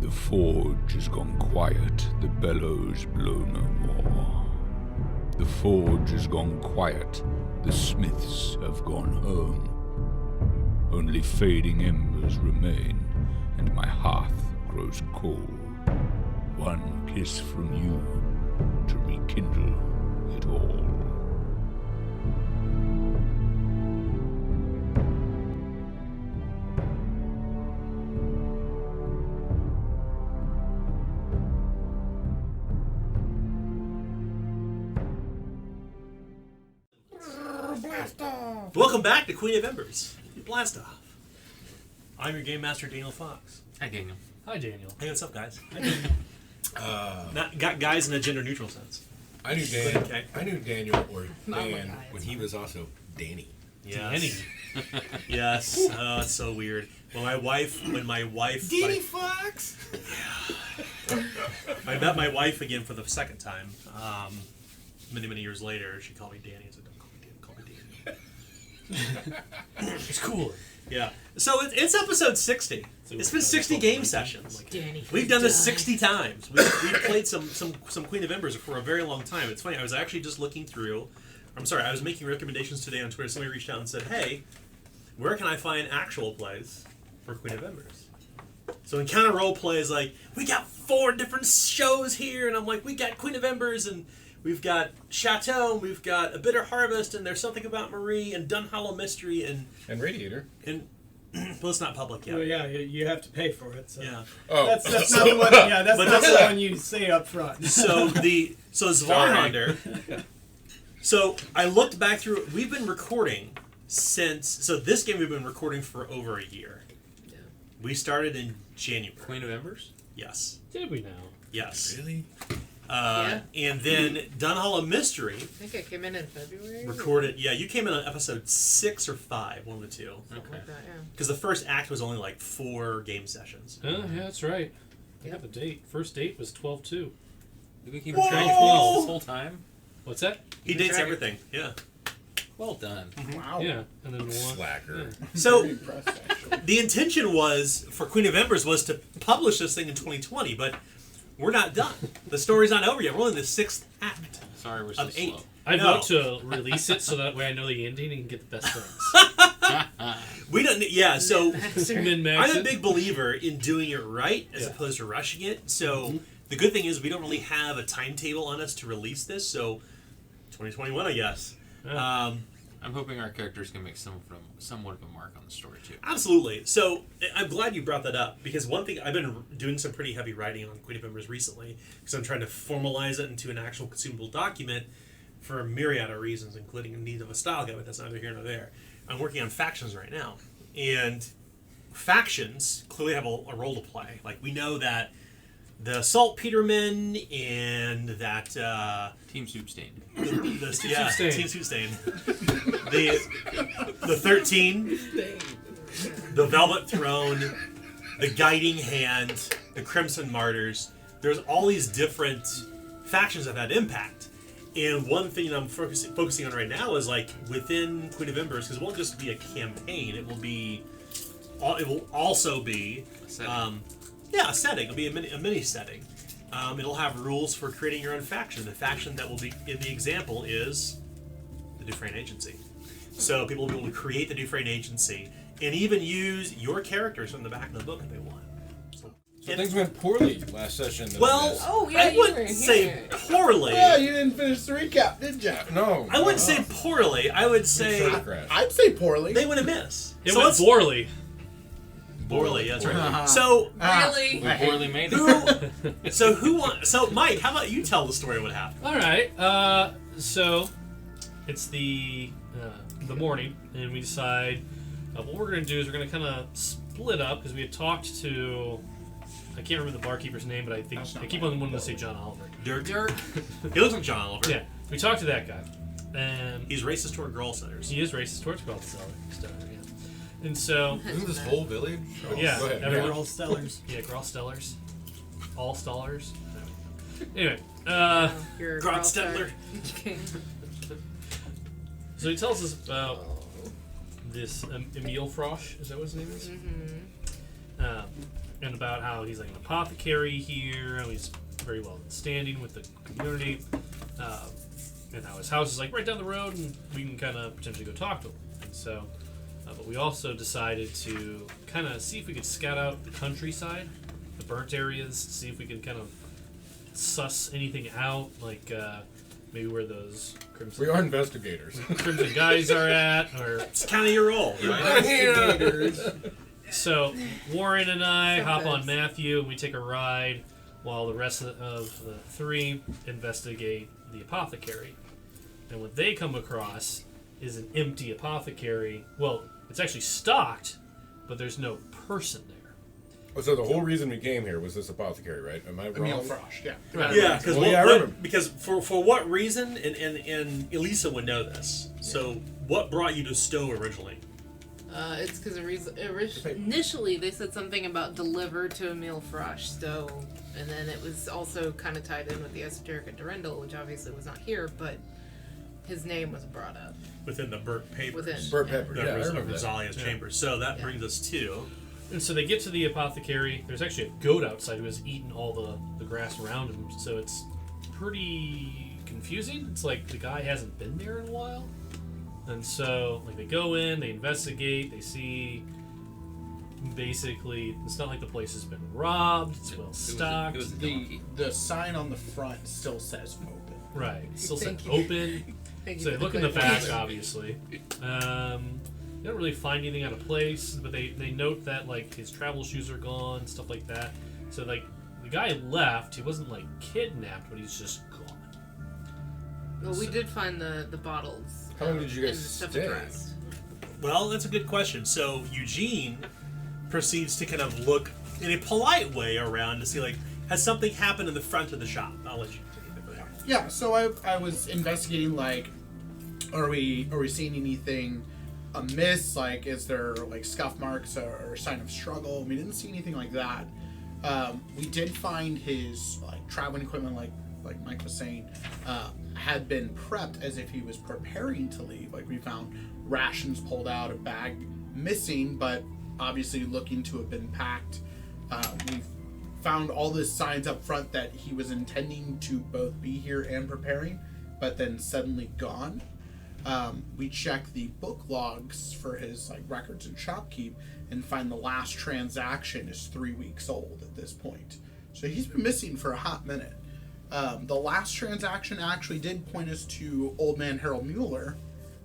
The forge has gone quiet, the bellows blow no more. The forge has gone quiet, the smiths have gone home. Only fading embers remain, and my hearth grows cold. One kiss from you to rekindle it all. Welcome back to Queen of Embers. Blast off. I'm your game master, Daniel Fox. Hi, Daniel. Hi, Daniel. Hey, what's up, guys? Not got guys in a gender neutral sense. I knew Dan. Okay. I knew Daniel or Not like Dan I, when he was also Danny. Yes. Yes. Oh, it's so weird. When my wife. Danny Fox. I met my wife again for the second time. Many years later, she called me Danny. I said, "Don't call me Danny. Call me Danny." It's cool. Yeah. So it's episode 60. It's been 60 game sessions. Danny. We've done this 60 times. We've played some Queen of Embers for a very long time. It's funny. I was actually just looking through. I was making recommendations today on Twitter. Somebody reached out and said, "Hey, where can I find actual plays for Queen of Embers?" So Encounter Roleplay is like, we got 4 different shows here, and I'm like, we got Queen of Embers, and we've got Chateau, and we've got A Bitter Harvest, and There's Something About Marie, and Dun Hollow Mystery, and Radiator. well, it's not public yet. Well, yeah, you have to pay for it. So. Yeah. Oh, That's not the one. Yeah, that's But not that's- the one you say up front. So Zweihander. So I looked back through. We've been recording since. So this game we've been recording for over a year. Yeah. We started in January. Queen of Embers? Yes. Did we now? Yes. really? Yeah. And then Dun Hollow Mystery I think I came in February. recorded. Yeah, you came in on episode 6 or 5, one of the two. Something like that, yeah. Because the first act was only like 4 game sessions. Yeah, that's right. I got the date. First date was 12/2. Did we keep Whoa! track of points this whole time? What's that? He dates everything. Yeah. Well done. Wow. Yeah, and then one. Slacker. So Very impressed, actually. the intention was for Queen of Embers was to publish this thing in 2020, but we're not done. The story's not over yet. We're only in the 6th act Sorry, we're so of 8. slow. I No. vote to release it so that way I know the ending and can get the best things. We don't. Yeah. So Min-max I'm a it. big believer in doing it right as Yeah. opposed to rushing it. So the good thing is we don't really have a timetable on us to release this. So 2021, I guess. Yeah. I'm hoping our characters can make somewhat of a mark on the story, too. Absolutely. So I'm glad you brought that up because one thing I've been doing some pretty heavy writing on Queen of Embers recently because I'm trying to formalize it into an actual consumable document for a myriad of reasons, including the need of a style guide, but that's neither here nor there. I'm working on factions right now, and factions clearly have a role to play. Like we know that the Saltpetermen and that Team Soup Stain. the Soup Stain. Team Soup Stain, the 13, the Velvet Throne, the Guiding Hand, the Crimson Martyrs. There's all these different factions that have had impact. And one thing that I'm focusing on right now is like within Queen of Embers, because it won't just be a campaign. It will also be A setting. a setting. It'll be a mini setting. It'll have rules for creating your own faction. The faction that will be in the example is the Dufresne Agency. So people will be able to create the Dufresne Agency and even use your characters from the back of the book if they want. So things went poorly last session. Well, Oh, yeah, I you were wouldn't say here. poorly. Yeah, you didn't finish the recap, did you? No. I wouldn't say poorly. I would say I'd say poorly. they went a miss. It So went let's- poorly. Poorly, that's right. So Really? We poorly made it. who wants? So Mike, how about you tell the story of what happened? All right. So it's the morning, and we decide what we're going to do is we're going to kind of split up because we had talked to. I can't remember the barkeeper's name, but I think I keep on wanting to say John Oliver. Dirk. He looks like John Oliver. Yeah, we talked to that guy, and He's racist toward girl centers. he is racist towards Carl Stellar. Yeah, and so Isn't this whole village? Oh, yeah, Go ahead. everyone- They're all stellars. yeah, Carl Stellars, all Stellars. Anyway, You're a Grot girl star. Stetler. Okay. so he tells us about this Emil Frosch. Is that what his name is? and about how he's like an apothecary here, and he's very well standing with the community, and how his house is like right down the road, and we can kind of potentially go talk to him. And so, but we also decided to kind of see if we could scout out the countryside, the burnt areas, see if we could kind of suss anything out, like maybe where those We are investigators. crimson guys are at, or It's kind of your role, right? so Warren and I hop on Sometimes. Matthew and we take a ride while the rest of the three investigate the apothecary. And what they come across is an empty apothecary. Well, it's actually stocked, but there's no person there. So the whole reason we came here was this apothecary, right? Am I Emil wrong? Frosch, yeah. Right. Yeah, because Well, yeah, I remember. because for what reason? And Elisa would know this. So what brought you to Stowe originally? It's because initially they said something about deliver to Emil Frosch Stowe, and then it was also kind of tied in with the esoteric at Durendal, which obviously was not here, but his name was brought up. Within the burnt papers. Within. Burt Pepper. The Yeah, I remember that. Rosalia's chamber. So that brings us to. And so they get to the apothecary. There's actually a goat outside who has eaten all the grass around him, so it's pretty confusing. It's like the guy hasn't been there in a while. And so, like, they go in, they investigate, they see. Basically, it's not like the place has been robbed. It's well stocked. It was a donkey. The sign on the front still says open. Right. It still said Thank you. open. Thank you So they for the look in the back, clarification. obviously. They don't really find anything out of place, but they note that, like, his travel shoes are gone, stuff like that. So, like, the guy left. He wasn't, like, kidnapped, but he's just gone. Well, we did find the bottles. How long did you guys and the stuff stay? addressed. Well, that's a good question. So Eugene proceeds to kind of look in a polite way around to see, like, has something happened in the front of the shop? I'll let you take it. Yeah, so I was investigating, like, are we seeing anything amiss? Like, is there, like, scuff marks or sign of struggle? We didn't see anything like that. We did find his, like, traveling equipment, like Mike was saying, had been prepped as if he was preparing to leave. Like, we found rations pulled out, a bag missing, but obviously looking to have been packed. We found all the signs up front that he was intending to both be here and preparing, but then suddenly gone. We checked the book logs for his, like, records and shopkeep and find the last transaction is 3 weeks old at this point. So he's been missing for a hot minute. The last transaction actually did point us to Old Man Harold Mueller,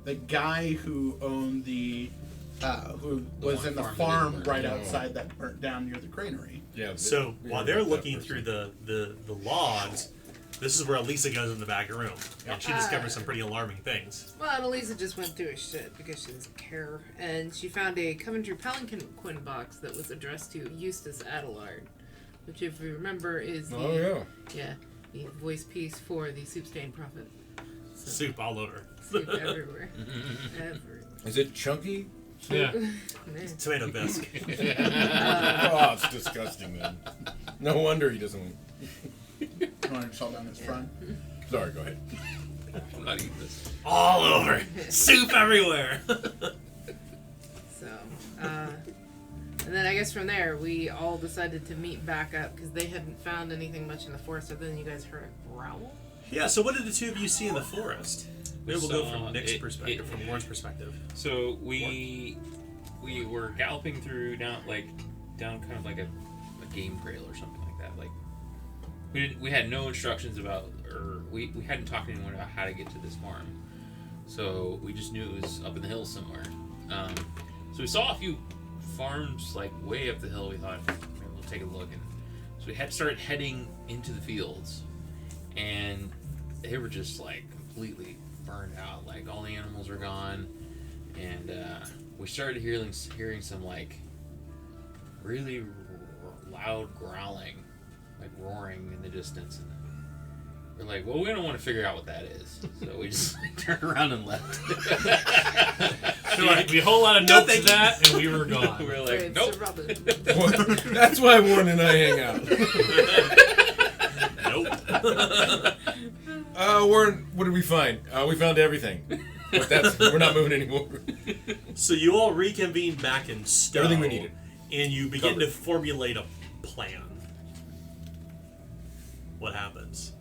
the guy who owned who was in the farm right outside that burnt down near the granary. Yeah. So we while heard they're about that looking person. through the logs, this is where Elisa goes in the back room, and she discovers some pretty alarming things. Well, and Elisa just went through his shit because she doesn't care, and she found a Coventry Palanquin box that was addressed to Eustace Adelard, which, if you remember, is the Oh yeah the voice piece for the Soup Stained Prophet. So, Soup all over. soup everywhere, everywhere. yeah. Is it chunky? Yeah. Man. Tomato bisque. Oh, it's disgusting, man. No wonder he doesn't. You want to shut down his front? Sorry, go ahead. I'm not eating this. All over. Soup everywhere. So, and then I guess from there we all decided to meet back up because they hadn't found anything much in the forest. Other than you guys heard a growl. Yeah, so what did the two of you see in the forest? Maybe we'll go So, from Nick's it- perspective, it- from Warren's perspective. So we were galloping through down kind of like a game trail or something like that. Like we had no instructions about, or we hadn't talked to anyone about how to get to this farm. So we just knew it was up in the hills somewhere. So we saw a few farms like way up the hill. We thought maybe we'll take a look, and so we had started heading into the fields, and they were just like completely burned out. Like all the animals were gone, and we started hearing some like really loud growling, like roaring in the distance, and we're like, well, we don't want to figure out what that is, so we just turned around and left. So we a whole lot of No, notes thank of that, and we were we gone. were like, It's nope. a rubber. That's why Warren and I hang out. Nope. Warren, what did we find? We found everything. But we're not moving anymore. So you all reconvene back in Stowe. Everything we needed. And you begin Covered. to formulate a plan, what happens?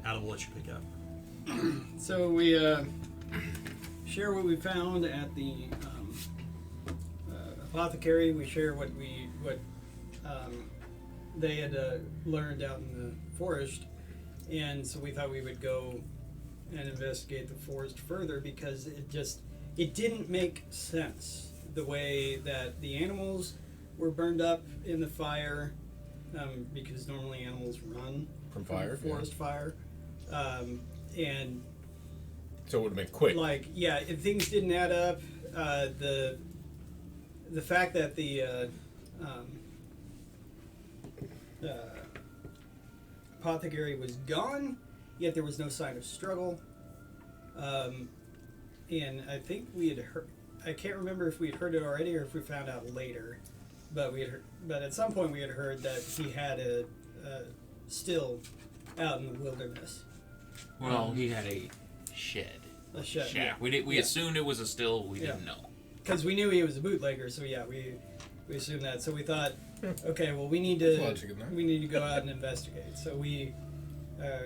Adam, will let you pick up. So we share what we found at the apothecary. We share what they had learned out in the forest, and so we thought we would go and investigate the forest further because it didn't make sense the way that the animals were burned up in the fire, because normally animals run From fire, forest fire, and So it would have been quick. like if things didn't add up. The fact that the apothecary was gone, yet there was no sign of struggle. And I think we had heard. I can't remember if we had heard it already or if we found out later, but we had heard, but at some point we had heard that he had a still out in the wilderness. Well, he had a shed. A shed. Yeah, we assumed it was a still. We didn't know. Because we knew he was a bootlegger, so we assumed that. So we thought, okay, well we need That's to logic in there. go out and investigate. So we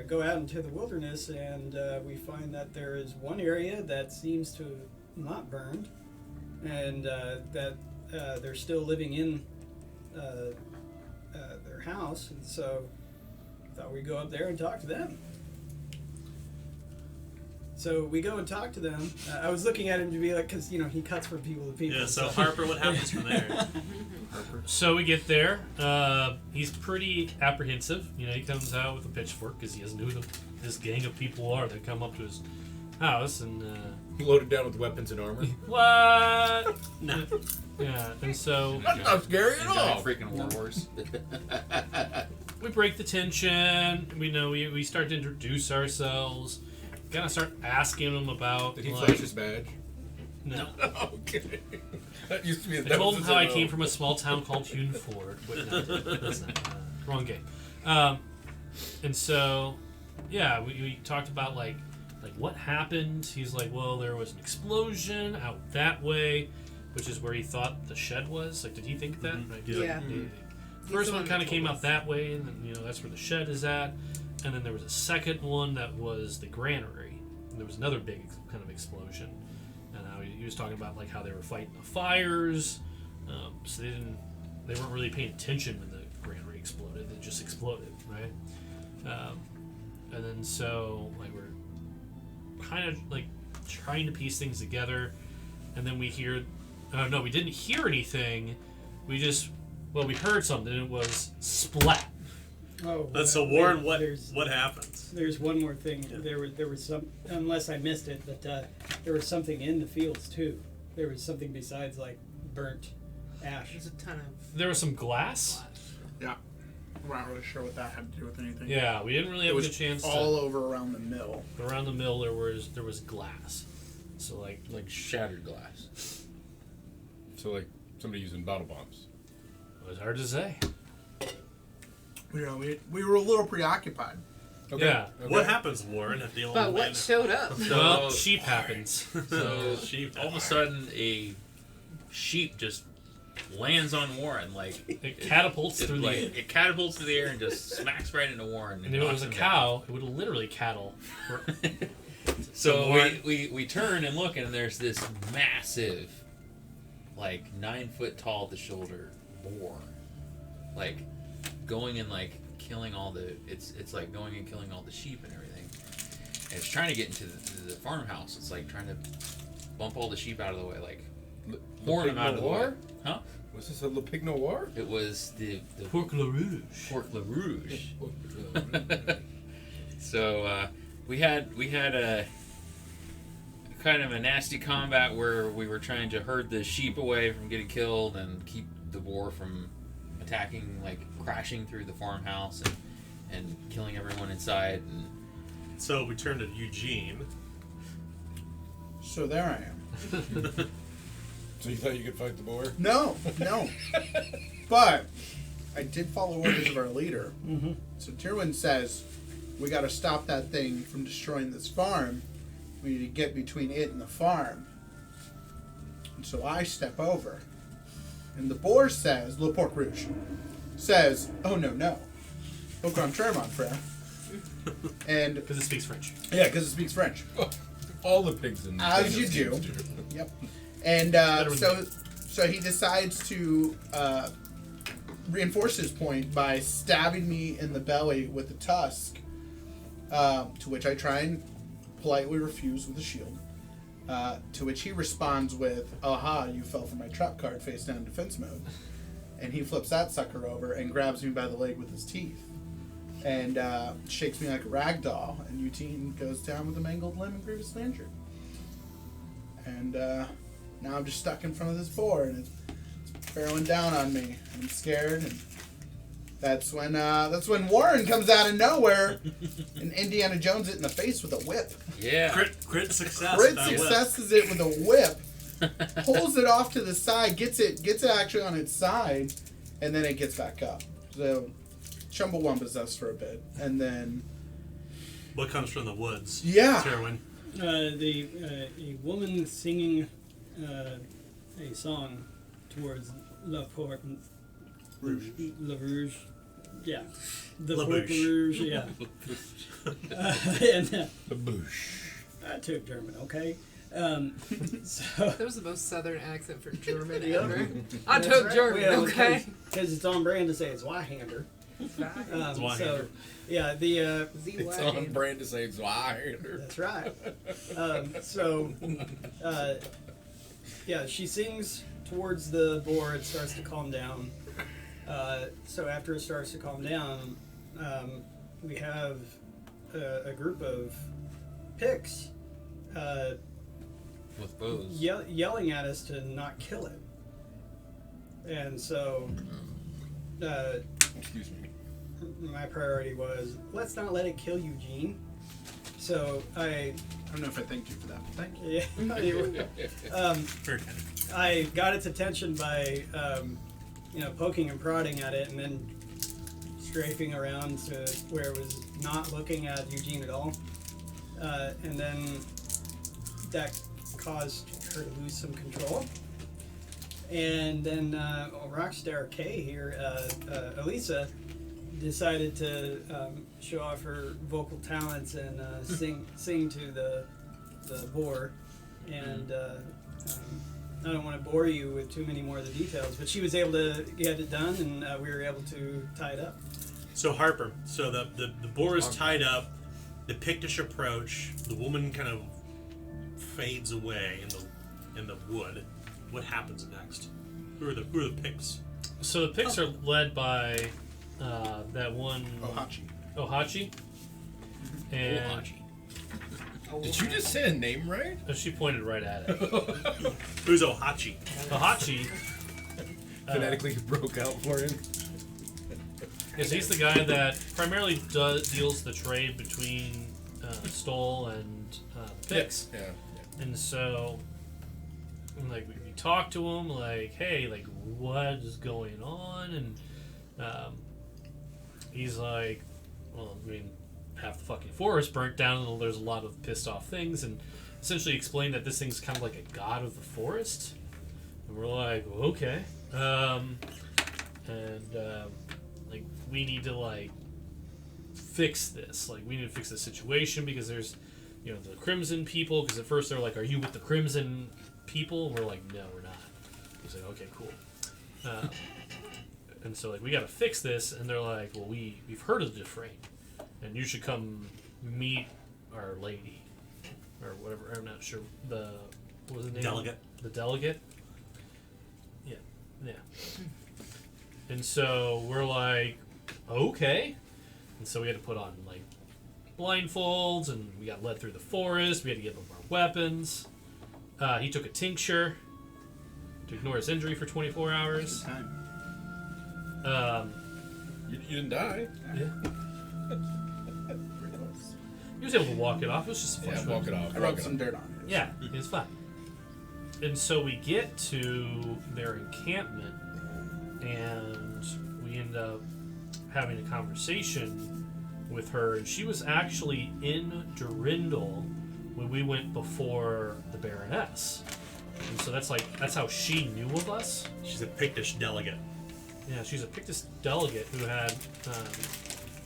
go out into the wilderness, and we find that there is one area that seems to have not burned, and that they're still living in their house. And so I thought we'd go up there and talk to them. So we go and talk to them. I was looking at him to be like, because he cuts from people to people. Yeah, so Harper, what happens from there? So we get there. He's pretty apprehensive. He comes out with a pitchfork because he doesn't know who this gang of people are that come up to his house and. Loaded down with weapons and armor. What? No. Yeah, and so That's not scary at And giant all. freaking war horse. we break the tension. We start to introduce ourselves. Kind of start asking him about. Did he like, flash his badge? No. Okay. That used to be. I told him how I came from a small town called Huneford. But no, that's not. Wrong game. And so, yeah, we talked about like what happened. He's like, well, there was an explosion out that way, which is where he thought the shed was. Like, did he think that? Mhm. Right? Yeah. The first one kind of came out that way, and then that's where the shed is at. And then there was a second one that was the granary. And there was another big kind of explosion. And how he was talking about like how they were fighting the fires. So they weren't really paying attention when the granary exploded. It just exploded, right? And then so like we're kind of like trying to piece things together. And then we hear, no, we didn't hear anything. We heard something. And it was splat. Oh, So Warren, what there's happens? there's one more thing. Yeah. There was some, unless I missed it, but there was something in the fields too. There was something besides like burnt ash. There's a ton of. There was some glass. Yeah. We're not really sure what that had to do with anything. Yeah, we didn't really It have a was good chance all over around the mill. to. Around the mill, there was glass. So like Like shattered glass. So like somebody using bottle bombs. it was hard to say. We were a little preoccupied. Okay. Yeah. Okay. What happens, Warren, at the old But man? what showed up? Well, sheep happens. So Sheep. all of a sudden, a sheep just lands on Warren. Like It catapults through the air. it catapults through the air and just smacks right into Warren. And if it was knocks a him down. cow, it would have literally cattle. So Warren- we turn and look, and there's this massive, like 9 foot tall at the shoulder boar, like going and like killing all the. It's like going and killing all the sheep and everything. And it's trying to get into the farmhouse. It's like trying to bump all the sheep out of the way, like horn them out of the way. Huh? Was this a Le Pig Noir? It was the Pork la rouge. Pork La Rouge. So we had a kind of a nasty combat where we were trying to herd the sheep away from getting killed and keep the boar from attacking, like crashing through the farmhouse and killing everyone inside. And So we turn to Eugene. So there I am. So you thought you could fight the boar? No. But I did follow orders of our leader. Mm-hmm. So Tyrwin says, we got to stop that thing from destroying this farm. We need to get between it and the farm. And so I step over. And the boar says, Le Porc Rouge, says, "Oh no, au contraire, mon frère." And Because it speaks French. yeah, because it speaks French. All the pigs in As you Daniel's do. games Yep. And Better so he decides to reinforce his point by stabbing me in the belly with a tusk, to which I try and politely refuse with a shield. To which he responds with, "Aha, you fell for my trap card face down defense mode." And he flips that sucker over and grabs me by the leg with his teeth. And shakes me like a rag doll. And Eugene goes down with a mangled limb and grievously injured. And now I'm just stuck in front of this boar, and it's barreling down on me. I'm scared, and that's when Warren comes out of nowhere and Indiana Jones it in the face with a whip. Yeah. Crit success. Crit that whip. successes it with a whip, pulls it off to the side, gets it actually on its side, and then it gets back up. So Chumbawamba's us for a bit, and then What comes from the woods? Yeah. Terwin. A woman singing a song towards La Porte Rouge. La Rouge. Yeah. The La Porte Bouche. Rouge, yeah. And The bush. I took German, okay? So. That was the most southern accent for German Yep. ever. I That's took right. German, Well, okay? Because it's on brand to say it's Zweihander. Zweihander. So, yeah, the It's on brand to say Zweihander. that's right. Yeah, she sings towards the boar. It starts to calm down. So after it starts to calm down, we have a group of picks With bows. yelling at us to not kill it. And so Excuse me. my priority was, let's not let it kill you, Gene. So I don't know if I thanked you for that, but thank you. Very kind. I got its attention by, poking and prodding at it, and then strafing around to where it was not looking at Eugene at all. And then that caused her to lose some control. And then Rockstar K here, Elisa, decided to show off her vocal talents and sing to the boar. And I don't want to bore you with too many more of the details, but she was able to get it done, and we were able to tie it up. So Harper, so the boar is tied up, the Pictish approach, the woman kind of fades away in the wood. What happens next? Who are the Picts? So the picks are led by that one Ohachi. and Did you just say a name right? she pointed right at it. Who's Ohachi? Ohachi Phonetically broke out for him. is he's the guy that primarily deals the trade between Stoll and picks. Yeah. And so, like, we talk to him, like, hey, like, what is going on? And he's like, well, I mean, half the fucking forest burnt down, and there's a lot of pissed off things, and essentially explained that this thing's kind of like a god of the forest. And we're like, well, okay. Like, we need to, like, fix this. Like, we need to fix the situation because there's, the Crimson people, because at first they're like, are you with the Crimson people? And we're like, no, we're not. He's like, okay, cool. And so, like, we got to fix this, and they're like, well, we've heard of the Dufresne, and you should come meet our lady, or whatever. I'm not sure. What was the name? Delegate. The delegate. Yeah. And so we're like, okay. And so we had to put on, like, blindfolds, and we got led through the forest. We had to give him our weapons. He took a tincture to ignore his injury for 24 hours. You didn't die. Yeah. He was able to walk it off. It was just a fun Yeah, walk it off. I rubbed some dirt on it. Yeah, it was fun. And so we get to their encampment, and we end up having a conversation with her, and she was actually in Durindal when we went before the Baroness. And so that's how she knew of us. She's a Pictish delegate. Yeah, she's a Pictus delegate who had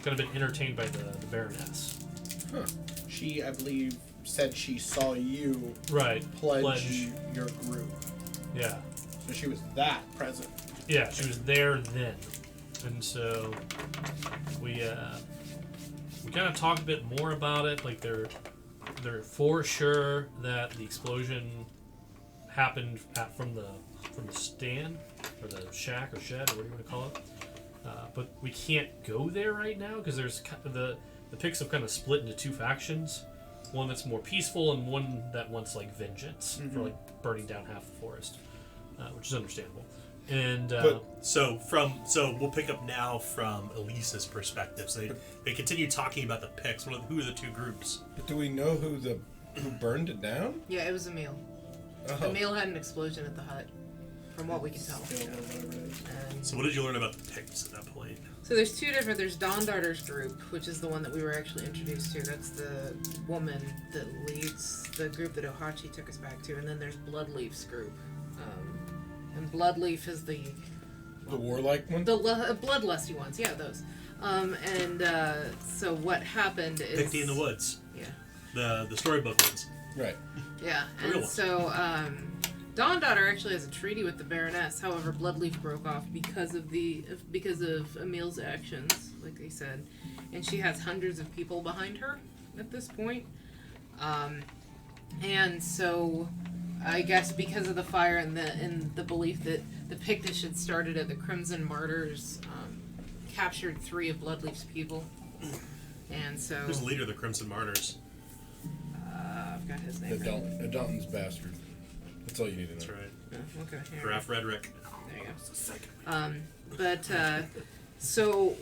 kind of been entertained by the Baroness. Huh. She, I believe, said she saw you Right. pledge your group. Yeah. So she was that present. Yeah, she was there then, and so we kind of talked a bit more about it. Like they're for sure that the explosion happened from the stand or the shack or shed or whatever you want to call it. But we can't go there right now because there's the Picts have kind of split into two factions. One that's more peaceful and one that wants like vengeance for like burning down half the forest, which is understandable. And So we'll pick up now from Elisa's perspective. So they continue talking about the Picts. Who are the two groups? But do we know who burned it down? Yeah, it was Emil. Oh. Emil had an explosion at the hut, from what we can tell. Still, or whatever it is. And So what did you learn about the Picts at that point? so there's two different. There's Dawn Darter's group, which is the one that we were actually introduced to. That's the woman that leads the group that Ohachi took us back to. And then there's Bloodleaf's group. And Bloodleaf is the warlike one? bloodlusty ones. Yeah, those. So what happened is Picty in the Woods. Yeah. The storybook ones. Right. Yeah, The real and ones. so Dawn Daughter actually has a treaty with the Baroness. However, Bloodleaf broke off because of Emil's actions, like they said, and she has hundreds of people behind her at this point. And so, I guess because of the fire and the belief that the Pictish had started at the Crimson Martyrs, captured 3 of Bloodleaf's people, and so Who's the leader of the Crimson Martyrs? I've got his name. The Dalton's bastard. That's all you need to know. That's right. Oh, okay, here. Graf Frederick. There you go. So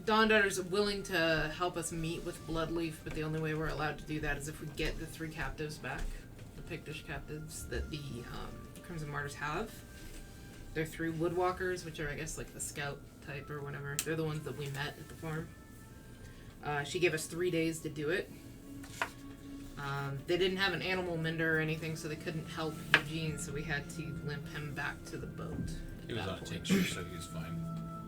Dawn Daughter's willing to help us meet with Bloodleaf, but the only way we're allowed to do that is if we get the 3 captives back, the Pictish captives that the Crimson Martyrs have. They're 3 woodwalkers, which are, I guess, like the scout type or whatever. They're the ones that we met at the farm. She gave us 3 days to do it. They didn't have an animal mender or anything, so they couldn't help Eugene, so we had to limp him back to the boat. He was at on that a point. tincture, so he was fine.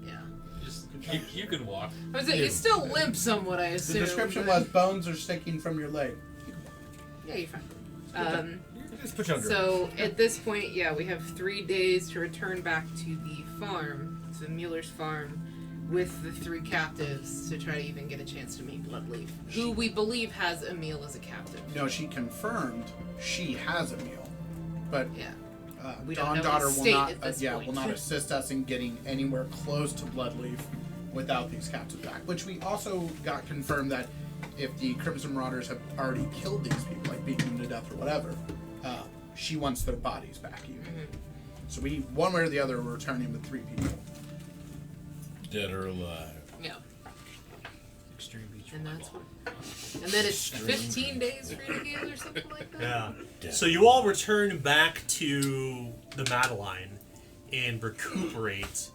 Yeah. Just you can walk. I was like, you still limp somewhat, I The assume. description but- was bones are sticking from your leg. Yeah, you're fine. Just put you under. So at this point, yeah, we have 3 days to return back to the farm, to Mueller's farm, with the 3 captives to try to even get a chance to meet Bloodleaf, who we believe has Emil as a captive. No, she confirmed she has a meal, but Yeah. We don't Dawn know Daughter his will state not. at this point. Will not assist us in getting anywhere close to Bloodleaf without these captives back. Which we also got confirmed that if the Crimson Marauders have already killed these people, like beaten them to death or whatever, she wants their bodies back. Even. So we, one way or the other, are returning the 3 people. Dead or alive. Yeah. Extreme beach. And that's what. And then it's 15 days for you to heal or something like that? Yeah. So you all return back to the Madeline and recuperate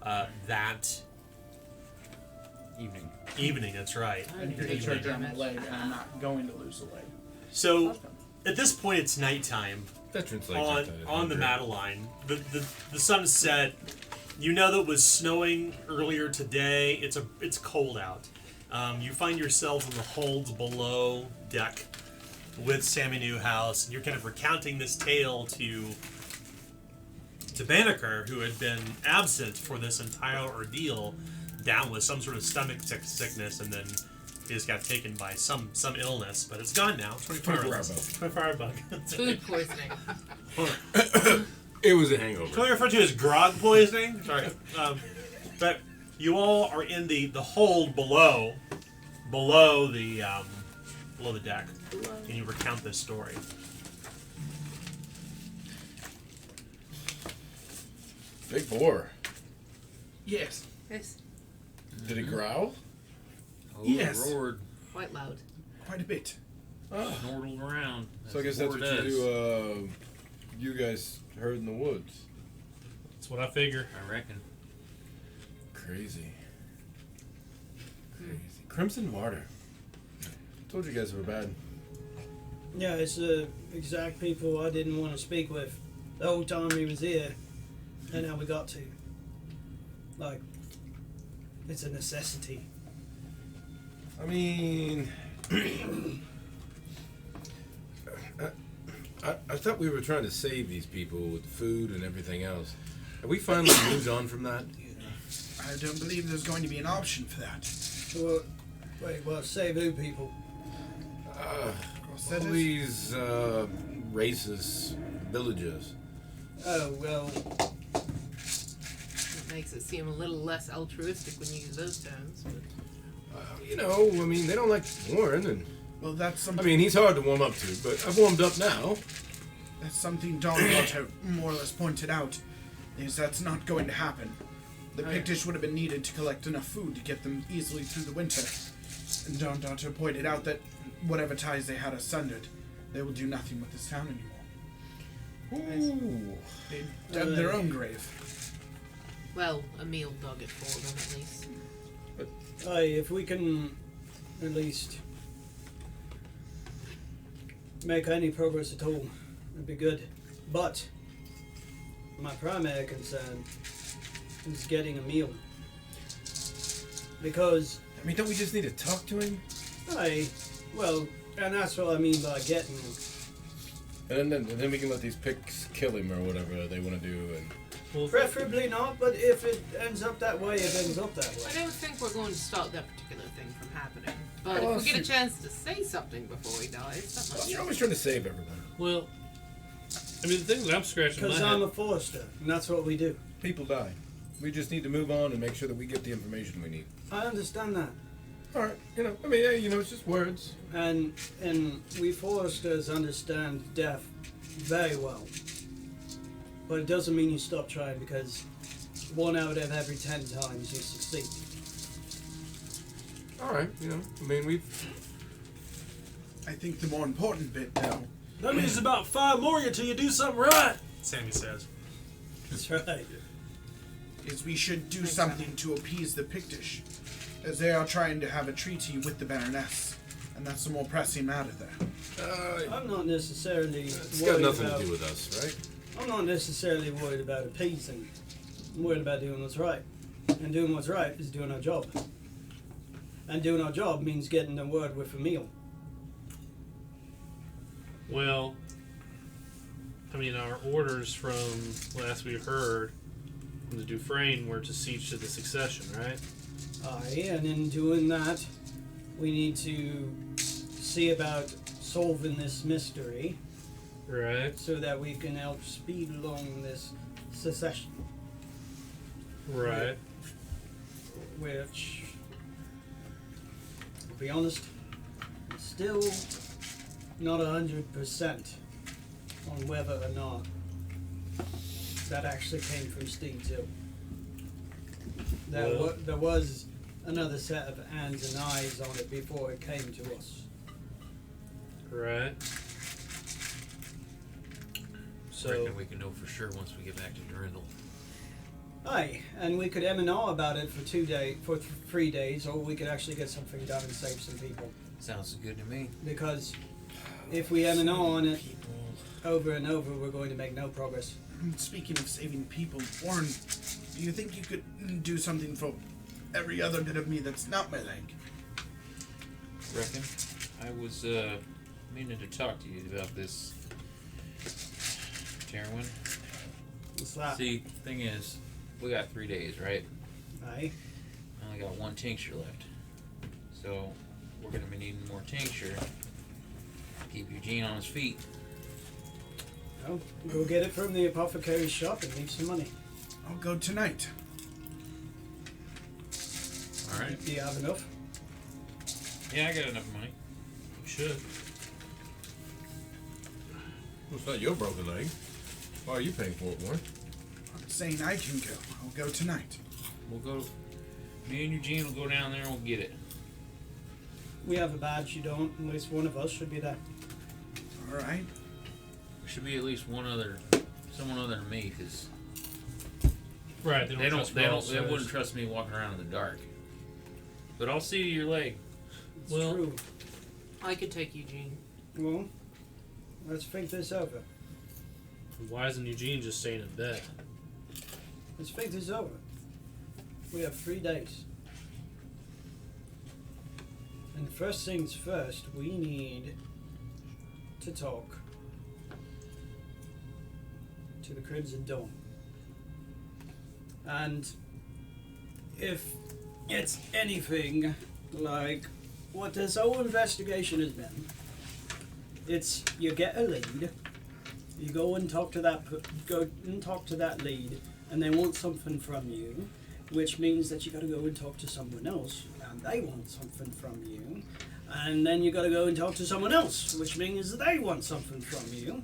that evening. That's right. I need to make sure I get my leg, and I'm not going to lose the leg. So at this point, it's nighttime Veterans on the Madeline. The sun is set. You know that it was snowing earlier today. It's cold out. You find yourselves in the holds below deck with Sammy Newhouse, and you're kind of recounting this tale to Banneker, who had been absent for this entire ordeal, down with some sort of stomach sickness, and then he just got taken by some illness, but it's gone now. 24-hour bug. Food poisoning. It was a hangover. Can we refer to as grog poisoning? Sorry. But you all are in the hold below the deck, and you recount this story. Big boar. Yes. Yes. Did it growl? Oh, Yes. roared, Quite loud. Quite a bit. snortled around. So I guess that's what you guys heard in the woods. That's what I figure. I reckon. Crazy. Crimson Martyr. Told you guys were bad. Yeah, it's the exact people I didn't want to speak with the whole time he was here, and how we got to. Like, it's a necessity. I mean, I thought we were trying to save these people with food and everything else. Have we finally moved on from that? I don't believe there's going to be an option for that. Well, wait, well, save who, people? All these racist villagers. Oh, well, It makes it seem a little less altruistic when you use those terms. But You know, I mean, they don't like Warren, and Well, that's something. I mean, he's hard to warm up to, but I've warmed up now. That's something Don Walter more or less pointed out, is that's not going to happen. The Pictish would have been needed to collect enough food to get them easily through the winter. And Don Daughter pointed out that whatever ties they had asunder, they will do nothing with this town anymore. Ooh. They dug their own grave. well, Emil dug it for them at least. if we can at least make any progress at all, it'd be good. But my primary concern is getting Emil. Because I mean, don't we just need to talk to him? well, and that's what I mean by getting him. And then we can let these picks kill him or whatever they want to do. And Well, Preferably not, but if it ends up that way, it ends up that I way. don't think we're going to stop that particular thing from happening. But Oh, if we get a shoot. chance to say something before he dies, that might you're always trying to save everyone. well, I mean, the thing that I'm scratching my Because head. I'm a forester, and that's what we do. People die. We just need to move on and make sure that we get the information we need. I understand that. All right, I mean, it's just words. And we foresters understand death very well. But it doesn't mean you stop trying, because 1 out of every 10 times you succeed. All right, I mean, I think the more important bit, though, That means about 5 more until you do something right. Sammy says. That's right. is we should do something to appease the Pictish, as they are trying to have a treaty with the Baroness, and that's the more pressing matter there. I'm not necessarily it's got worried nothing about. to do with us, right? I'm not necessarily worried about appeasing. I'm worried about doing what's right. And doing what's right is doing our job. And doing our job means getting the word with Emil. Well, I mean, our orders from last we heard from the Dufresne were to siege to the succession, right? Aye, and in doing that, we need to see about solving this mystery Right. so that we can help speed along this secession. Right. Which, to be honest, is still not 100% on whether or not that actually came from Steve's Hill. Well- There was another set of hands and eyes on it before it came to us. Right. So, Reckon we can know for sure once we get back to Durandal. Aye, and we could M&R about it for 3 days, or we could actually get something done and save some people. Sounds good to me. Because if we M&R on it over and over, we're going to make no progress. Speaking of saving people, Warren, do you think you could do something for every other bit of me that's not my leg? Reckon. I was meaning to talk to you about this, Terwin. What's that? See, thing is, we got 3 days, right? Aye. I only got 1 tincture left. So, we're gonna be needing more tincture to keep Eugene on his feet. Well, go get it from the apothecary's shop and leave some money. I'll go tonight. Alright. Do you have enough? Yeah, I got enough money. you should. Well, it's not your broken leg. Why are you paying for it, Warren? I'm saying I can go. I'll go tonight. We'll go. Me and Eugene will go down there and we'll get it. We have a badge, you don't. At least one of us should be there. All right. There should be at least someone other than me, because Right. they wouldn't trust me walking around in the dark. But I'll see your leg. It's Well- true. I could take Eugene. Well, let's think this over. Why isn't Eugene just staying in bed? Let's think this over. We have 3 days. And first things first, we need to talk to the Crimson Dawn. And if it's anything like what this whole investigation has been, it's you get a lead, you go and talk to that lead, and they want something from you, which means that you got to go and talk to someone else, and they want something from you, and then you got to go and talk to someone else, which means that they want something from you,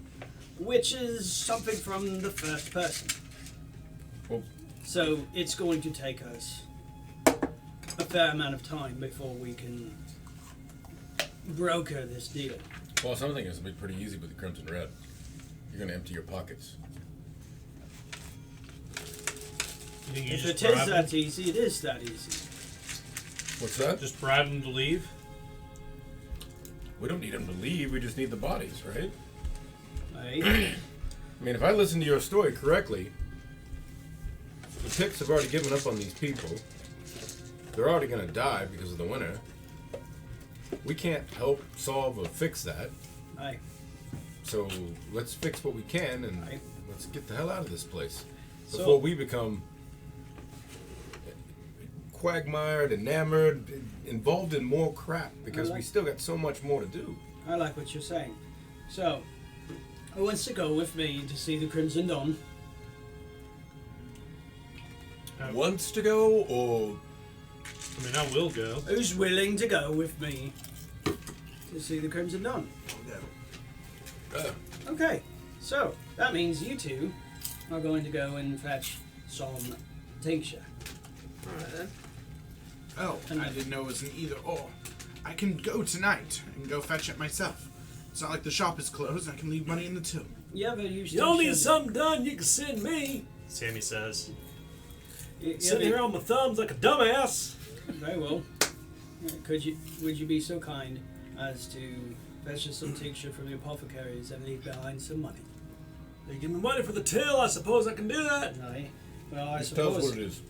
which is something from the first person. Well, So it's going to take us a fair amount of time before we can broker this deal. well, something is going to be pretty easy with the Crimson Red. You're going to empty your pockets. You think you If just it is bribe that them? easy, it is that easy. What's that? Just bribe them to leave? We don't need them to leave. We just need the bodies, right? Right? I mean, if I listen to your story correctly, the Picts have already given up on these people. They're already going to die because of the winter. We can't help solve or fix that. Aye. So let's fix what we can and Right. let's get the hell out of this place So- before we become quagmired, enamored, involved in more crap because we still got so much more to do. I like what you're saying. So, who wants to go with me to see the Crimson Dawn? Wants to go or I mean, I will go. Who's willing to go with me to see the Crimson Dawn? Okay, so that means you two are going to go and fetch some tincture. Alright then. Oh, I didn't know it was an either or. I can go tonight and go fetch it myself. It's not like the shop is closed. I can leave money in the till. Yeah, but you You still don't need should- something done, you can send me. Sammy says. Yeah, Sitting here on my thumbs like a dumbass. Very well. Would you be so kind as to fetch us some tincture from the apothecaries and leave behind some money? They give me money for the till, I suppose I can do that. Aye. Well, I just tell us suppose. what it is.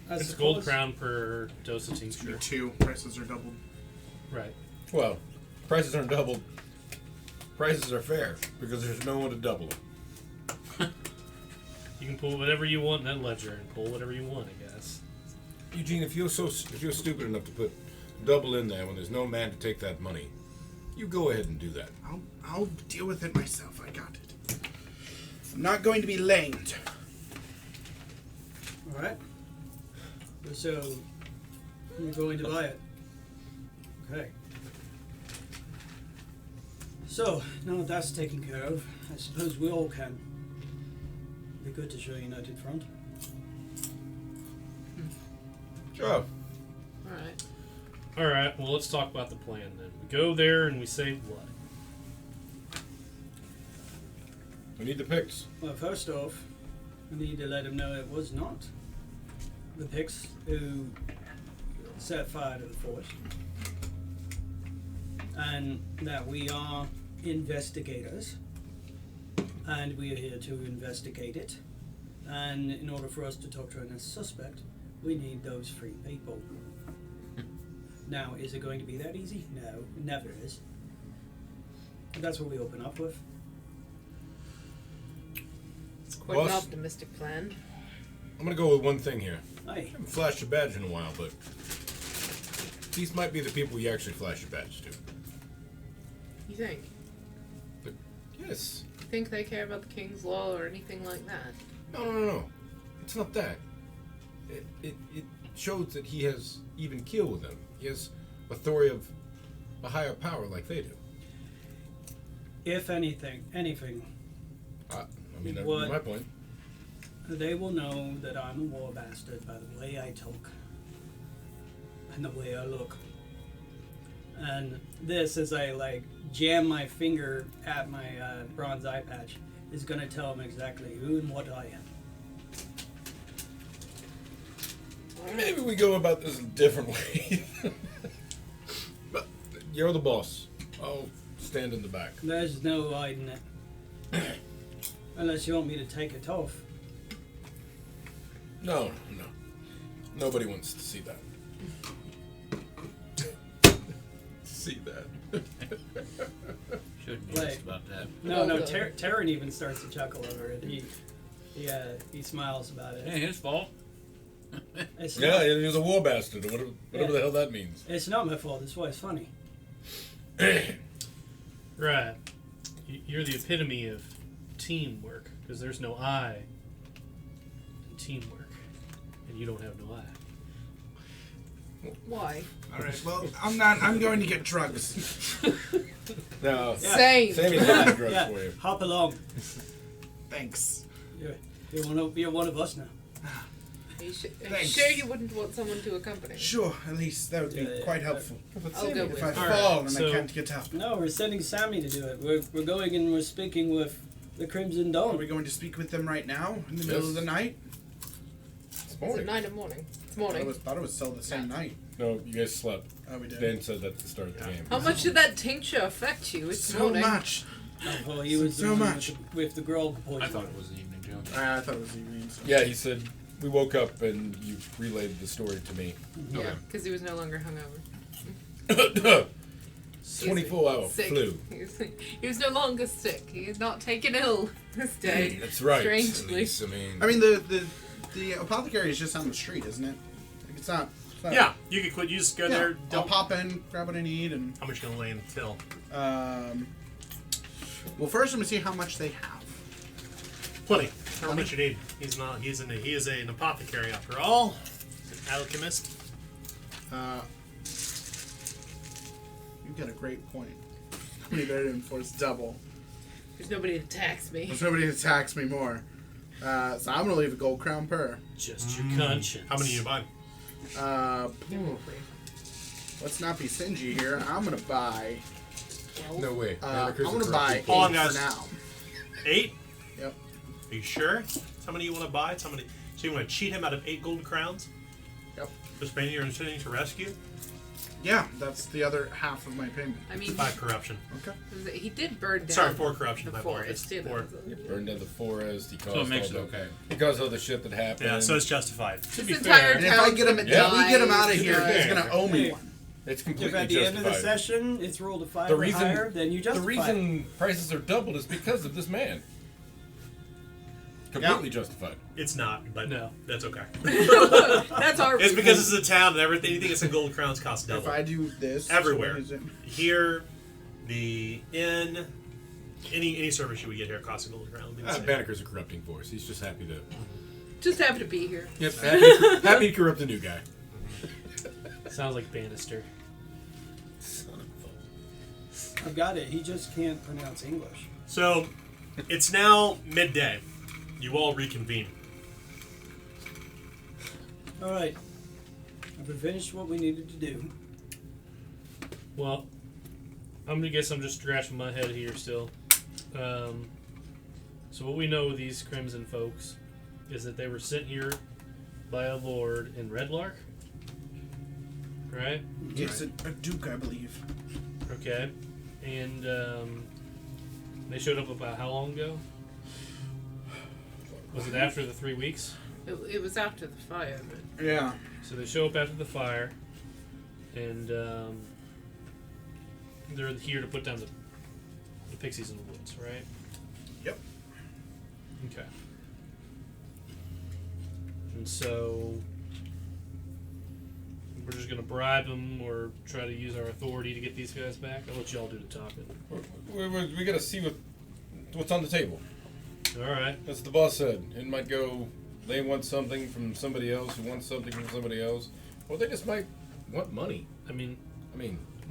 I It's suppose- gold crown per dose of tincture. 2 prices are doubled. Right. Well, prices aren't doubled. Prices are fair because there's no one to double them. You can pull whatever you want in that ledger and pull whatever you want, I guess. Eugene, if you're stupid enough to put double in there when there's no man to take that money, you go ahead and do that. I'll deal with it myself. I got it. I'm not going to be lamed. Alright. So, you're going to buy it. Okay. So, now that that's taken care of, I suppose we all can. Be good to show a united front. Sure. Alright. Alright, well, let's talk about the plan then. We go there and we say what? We need the Picts. Well, first off, we need to let him know it was not the Picts who set fire to the force. And that we are investigators. And we are here to investigate it. And in order for us to talk to a suspect, we need those 3 people. Now, is it going to be that easy? No, it never is. But that's what we open up with. It's quite an Boss? optimistic plan. I'm gonna go with one thing here. Aye. I haven't flashed a badge in a while, but these might be the people you actually flash your badge to. You think? But yes. You think they care about the king's law or anything like that? No. It's not that. It shows that he has even keel with them. He has authority of a higher power like they do. If anything, I mean, that would What? be my point. they will know that I'm a war bastard by the way I talk and the way I look. And this, as I like jam my finger at my bronze eye patch, is going to tell them exactly who and what I am. Maybe we go about this a different way. But you're the boss. I'll stand in the back. There's no hiding it. Unless you want me to take it off. No. Nobody wants to see that. See that. Shouldn't be Like- asked about that. No, Well, Taryn even starts to chuckle over it. He smiles about it. Ain't his fault. It's Yeah, not, he was a war bastard, or whatever the hell that means. it's not my fault. That's why it's funny. Right. You're the epitome of teamwork, because there's no I in teamwork, and you don't have no I. Why? All right. Well, I'm going to get drugs. No, Yeah. Same. Sammy's got the drugs Yeah, for you. hop along. Thanks. You're one of us now. Are you Thanks. sure you wouldn't want someone to accompany? Sure. At least that would be Yeah, quite yeah. helpful. I'll go with If I you. Alright, fall and so- I can't get up, No, we're sending Sammy to do it. We're going and we're speaking with the Crimson are Dawn. we going to speak with them right now in the middle Yes. of the night? It's Is it morning. night or morning? It's I morning. thought it was still the same night. No, you guys slept. Oh, we did. Dan said that to start the game. How much did that tincture affect you? It's So morning. much. Well, he was So the one much. with the girl poison. I thought it was the evening, Joe. I thought it was evening. So. Yeah, he said we woke up and you relayed the story to me. Yeah, because he was no longer hungover. 24-hour Sick. flu. He was no longer sick. He had not taken ill this day. That's right. Strangely. Elise, I mean, the apothecary is just on the street, isn't it? Like, it's not. Yeah, you could quit. You just go Yeah, there. I'll Don't. pop in, grab what I need, and How much you gonna lay in the till? well, first I'm gonna see how much they have. Plenty. How much you need? He's not. He is an apothecary after all. He's an alchemist. You've got a great point. How many better to enforce double? There's nobody to tax me. There's nobody to tax me more. So I'm gonna leave a gold crown per. Just your conscience. How many you buy? Let's not be stingy here. I'm gonna buy. no way. I'm Manicures are gonna buy corrupted. Hold on, 8 guys. for now. 8? Yep. Are you sure? How many you want to buy? How many? So you want to cheat him out of 8 golden crowns? Yep. For spending your intending to rescue? Yeah, that's the other half of my payment. I mean, 5 corruption. Okay. he did burn down. Sorry, 4 corruption. the My fault. forest. It's too, 4. though. Burned down the forest. He caused So it makes all it the, okay. He caused all the shit that happened. Yeah, so it's justified. To This be entire fair, And if I town's get him, gonna if we get him die. out of here, he's fair. gonna owe me Hey. one. it's If completely at the end of the justified. session it's rolled a 5 The or reason- higher, then you The justify it. reason prices are doubled is because of this man. Completely justified. It's not, but No. that's okay. That's our. It's because it's a town and everything. Anything that's in golden crowns costs If double. I do this Everywhere. what is it? Here, the inn, any service you would get here costs a golden crown. It'd be the same. Banneker's a corrupting force. He's just happy to. Just happy to be here. Yep, happy to corrupt a new guy. sounds like Bannister. I've got it. He just can't pronounce English. So, it's now midday. You all reconvene. All right. I've finished what we needed to do. Well, I'm gonna guess I'm just scratching my head here still. So what we know of these Crimson folks is that they were sent here by a lord in Redlark, right? It's a duke, I believe. Okay, and they showed up about how long ago? Was it after the 3 weeks? It was after the fire, but Yeah. So they show up after the fire, and they're here to put down the pixies in the woods, right? Yep. Okay. And so we're just gonna bribe them or try to use our authority to get these guys back. I'll let y'all do the talking. We gotta see what's on the table. All right. That's what the boss said. It might go. They want something from somebody else who wants something from somebody else, or they just might want money. I mean,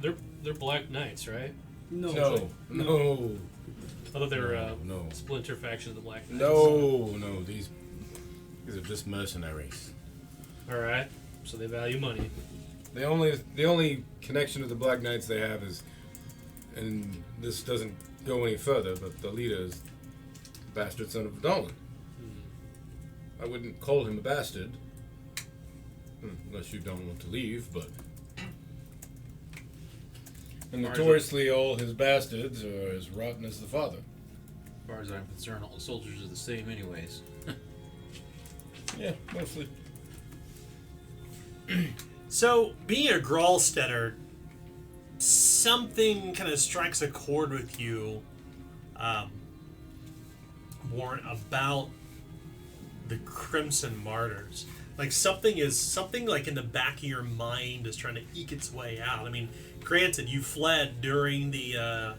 they're Black Knights, right? No. I thought they were No. splinter faction of the Black Knights. No. These are just mercenaries. All right. So they value money. The only connection to the Black Knights they have is, and this doesn't go any further, but the leader is bastard son of Dolan. I wouldn't call him a bastard, unless you don't want to leave, but. And notoriously, all his bastards are as rotten as the father. As far as I'm concerned, all the soldiers are the same anyways. Yeah, mostly. So, being a Gralstetter, something kind of strikes a chord with you, Warren, about the Crimson Martyrs. Like something like in the back of your mind is trying to eke its way out. I mean, granted, you fled during the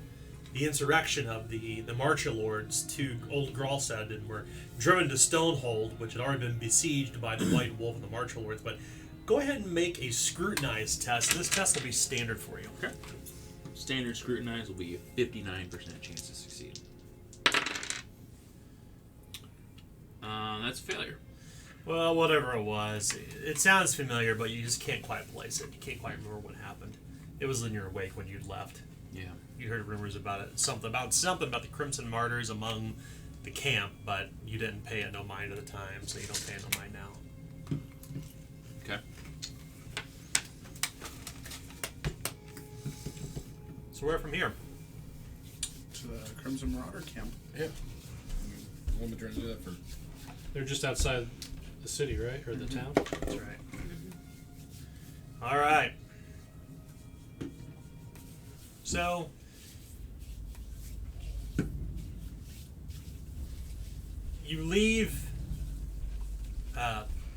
insurrection of the Marcher Lords to Old Gralstead and were driven to Stonehold, which had already been besieged by the White Wolf and the Marcher Lords. But go ahead and make a scrutinize test. This test will be standard for you. Okay. Standard scrutinize will be a 59% chance to succeed. That's a failure. Well, whatever it was, it sounds familiar, but you just can't quite place it. You can't quite remember what happened. It was in your wake when you'd left. Yeah. You heard rumors about it, something about the Crimson Martyrs among the camp, but you didn't pay it no mind at the time, so you don't pay it no mind now. Okay. So where from here? To the Crimson Marauder camp. Yeah. We'll be trying to do that for. They're just outside the city, right? Or the town? That's right. All right. So, you leave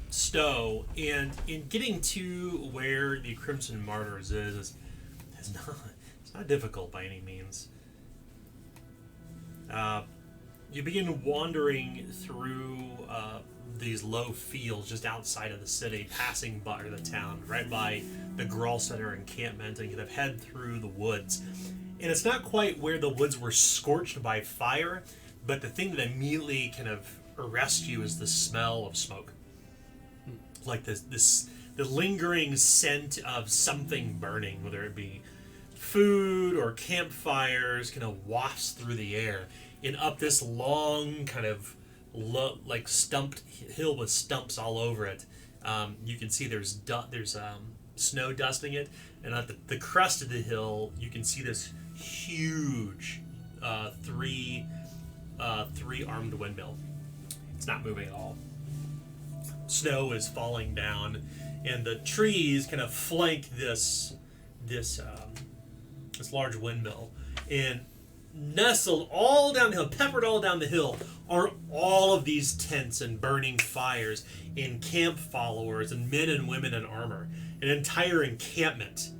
Stowe, and in getting to where the Crimson Martyrs is it's not difficult by any means. You begin wandering through these low fields just outside of the city, passing by the town, right by the Gralstetter encampment, and kind of head through the woods. And it's not quite where the woods were scorched by fire, but the thing that immediately kind of arrests you is the smell of smoke. Like the lingering scent of something burning, whether it be food or campfires, kind of wafts through the air. And up this long kind of like stumped hill with stumps all over it, you can see there's snow dusting it, and at the crest of the hill you can see this huge three armed windmill. It's not moving at all. Snow is falling down, and the trees kind of flank this large windmill, and nestled all down the hill, peppered all down the hill, are all of these tents and burning fires and camp followers and men and women in armor. An entire encampment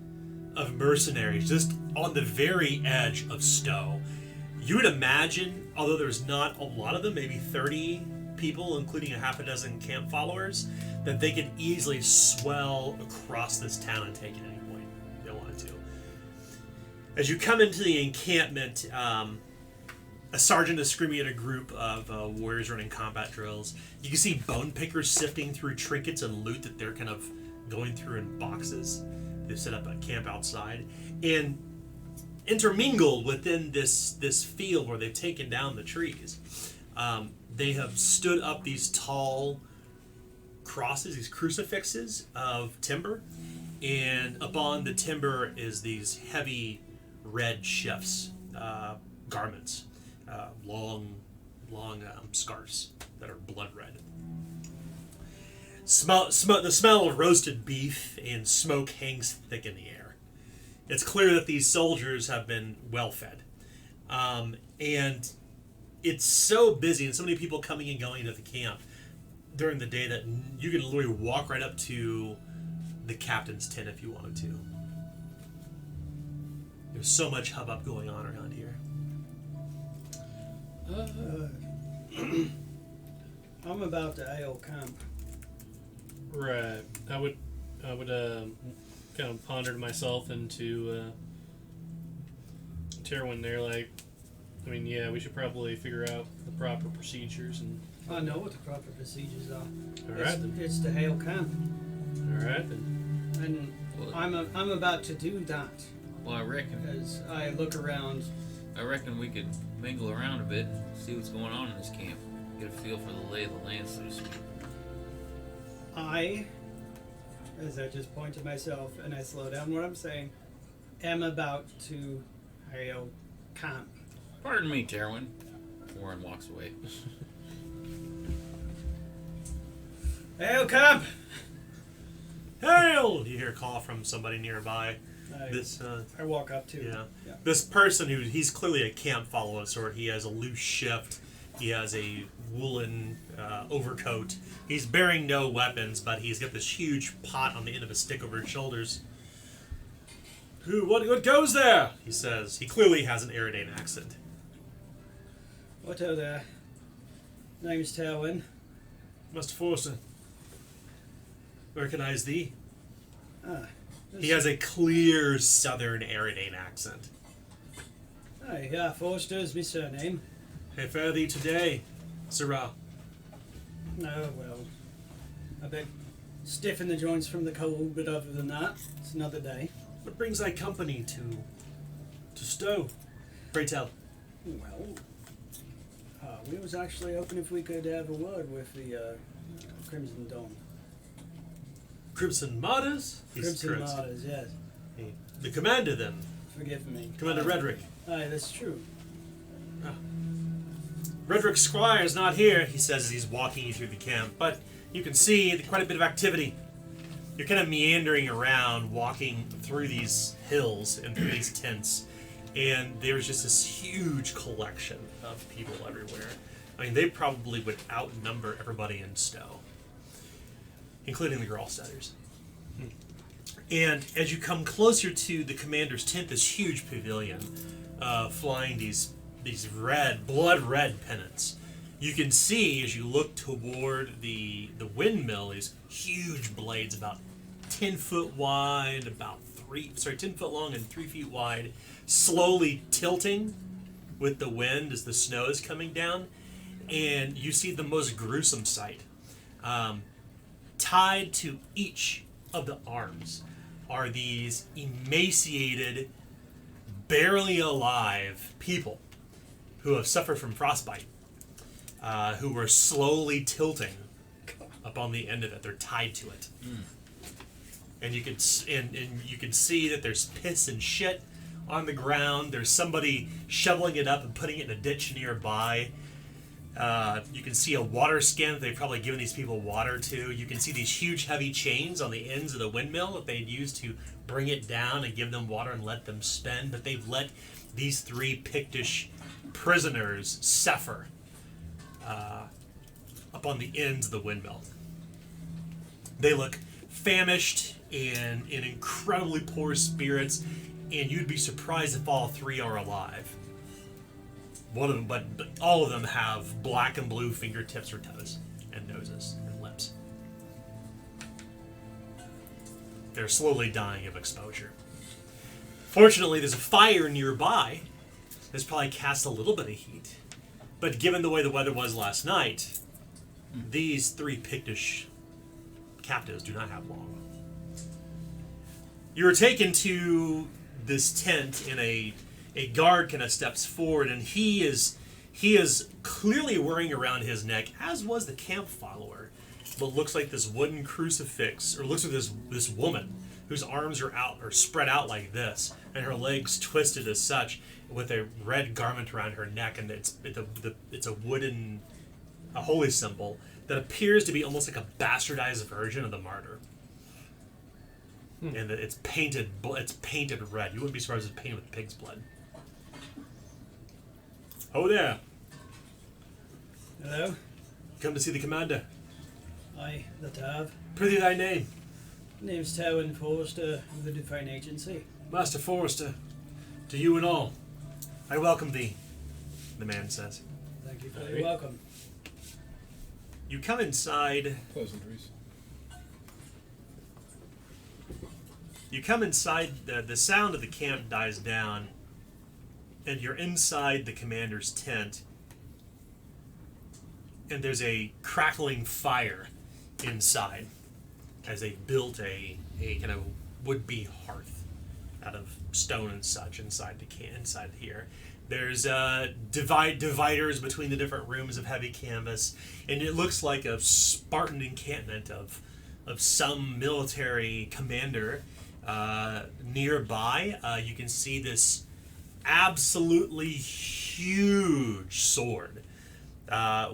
of mercenaries just on the very edge of Stowe. You would imagine, although there's not a lot of them, maybe 30 people, including a half a dozen camp followers, that they could easily swell across this town and take it at any point if they wanted to. As you come into the encampment, a sergeant is screaming at a group of warriors running combat drills. You can see bone pickers sifting through trinkets and loot that they're kind of going through in boxes. They've set up a camp outside. And intermingled within this field where they've taken down the trees, they have stood up these tall crosses, these crucifixes of timber. And upon the timber is these heavy red shifts, garments, long scarves that are blood red. The smell of roasted beef and smoke hangs thick in the air. It's clear that these soldiers have been well fed, and it's so busy and so many people coming and going to the camp during the day that you can literally walk right up to the captain's tent if you wanted to. There's so much hubbub going on around here. I'm about to AO camp. Right. I would kind of ponder to myself into Terwin there, like, I mean, yeah, we should probably figure out the proper procedures and. I know what the proper procedures are. All right, then. It's to hail camp, All right then. and Well, I'm about to do that well, I reckon as I look around. we could mingle around a bit and see what's going on in this camp. Get a feel for the lay of the land, so to speak. I, as I just point to myself and I slow down what I'm saying, am about to hail camp. Pardon me, Terwin. Warren walks away. Hail camp! Hey, Colonel! You hear a call from somebody nearby. This, I walk up to yeah. Yeah. This person he's clearly a camp follower of sort. He has a loose shift. He has a woolen overcoat. He's bearing no weapons, but he's got this huge pot on the end of a stick over his shoulders. What goes there? He says. He clearly has an Eridain accent. What there? Name's Talwyn. Master Forster. Recognize thee? Ah. He has a clear southern Eridain accent. Aye, yeah, Forster's my surname. Hey, fare thee today, Sirrah. No, well, a bit stiff in the joints from the cold, but other than that, it's another day. What brings thy company to Stowe? Pray tell. Well, we was actually hoping if we could have a word with the Crimson Dawn. Crimson Martyrs? Crimson Martyrs, yes. The commander, then. Forgive me. Commander Redrick. Aye, that's true. Redrick Squire's not here, he says as he's walking you through the camp, but you can see quite a bit of activity. You're kind of meandering around, walking through these hills and through these tents, and there's just this huge collection of people everywhere. I mean, they probably would outnumber everybody in Stowe, including the Gralsteaders. And as you come closer to the commander's tent, this huge pavilion, flying these blood red pennants, you can see as you look toward the windmill these huge blades about 10 foot wide, 10 foot long and 3 feet wide, slowly tilting with the wind as the snow is coming down. And you see the most gruesome sight. Tied to each of the arms are these emaciated, barely alive people who have suffered from frostbite, who are slowly tilting up on the end of it. They're tied to it. And you can see that there's piss and shit on the ground. There's somebody shoveling it up and putting it in a ditch nearby. You can see a water skin that they've probably given these people water to. You can see these huge heavy chains on the ends of the windmill that they'd used to bring it down and give them water and let them spin. But they've let these 3 Pictish prisoners suffer up on the ends of the windmill. They look famished and in incredibly poor spirits, and you'd be surprised if all 3 are alive. One of them, but all of them have black and blue fingertips or toes and noses and lips. They're slowly dying of exposure. Fortunately, there's a fire nearby. This probably casts a little bit of heat. But given the way the weather was last night, these 3 Pictish captives do not have long. You were taken to this tent in a guard kind of steps forward, and he is clearly wearing around his neck, as was the camp follower, but looks like this wooden crucifix, or looks like this woman whose arms are out or spread out like this, and her legs twisted as such, with a red garment around her neck, and it's a wooden, a holy symbol that appears to be almost like a bastardized version of the martyr. And it's painted red. You wouldn't be surprised if it's painted with pig's blood. Oh there. Hello? Come to see the commander. Aye, that have. Prithee thy name. Name's Talwyn Forster of the Define Agency. Master Forrester, to you and all, I welcome thee, the man says. Thank you for your welcome. You come inside. Pleasantries. You come inside, the sound of the camp dies down, and you're inside the commander's tent, and there's a crackling fire inside as they built a kind of would-be hearth out of stone and such inside here. There's dividers between the different rooms of heavy canvas, and it looks like a Spartan encampment of some military commander. Nearby, you can see this absolutely huge sword,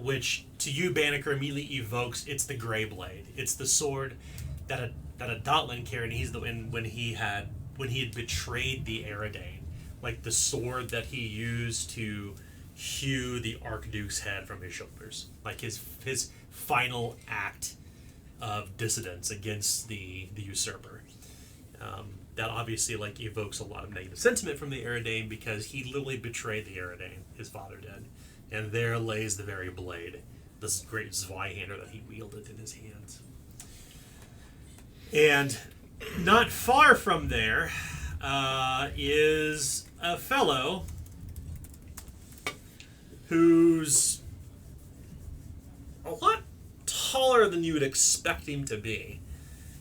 which to you, Banneker, immediately evokes, it's the Grey Blade. It's the sword that a Dotlan carried. He's the when he had betrayed the Eridane, like the sword that he used to hew the Archduke's head from his shoulders, like his final act of dissidence against the usurper. That obviously like evokes a lot of negative sentiment from the Eridane because he literally betrayed the Eridane, his father did, and there lays the very blade, this great Zweihander that he wielded in his hands. And not far from there is a fellow who's a lot taller than you would expect him to be.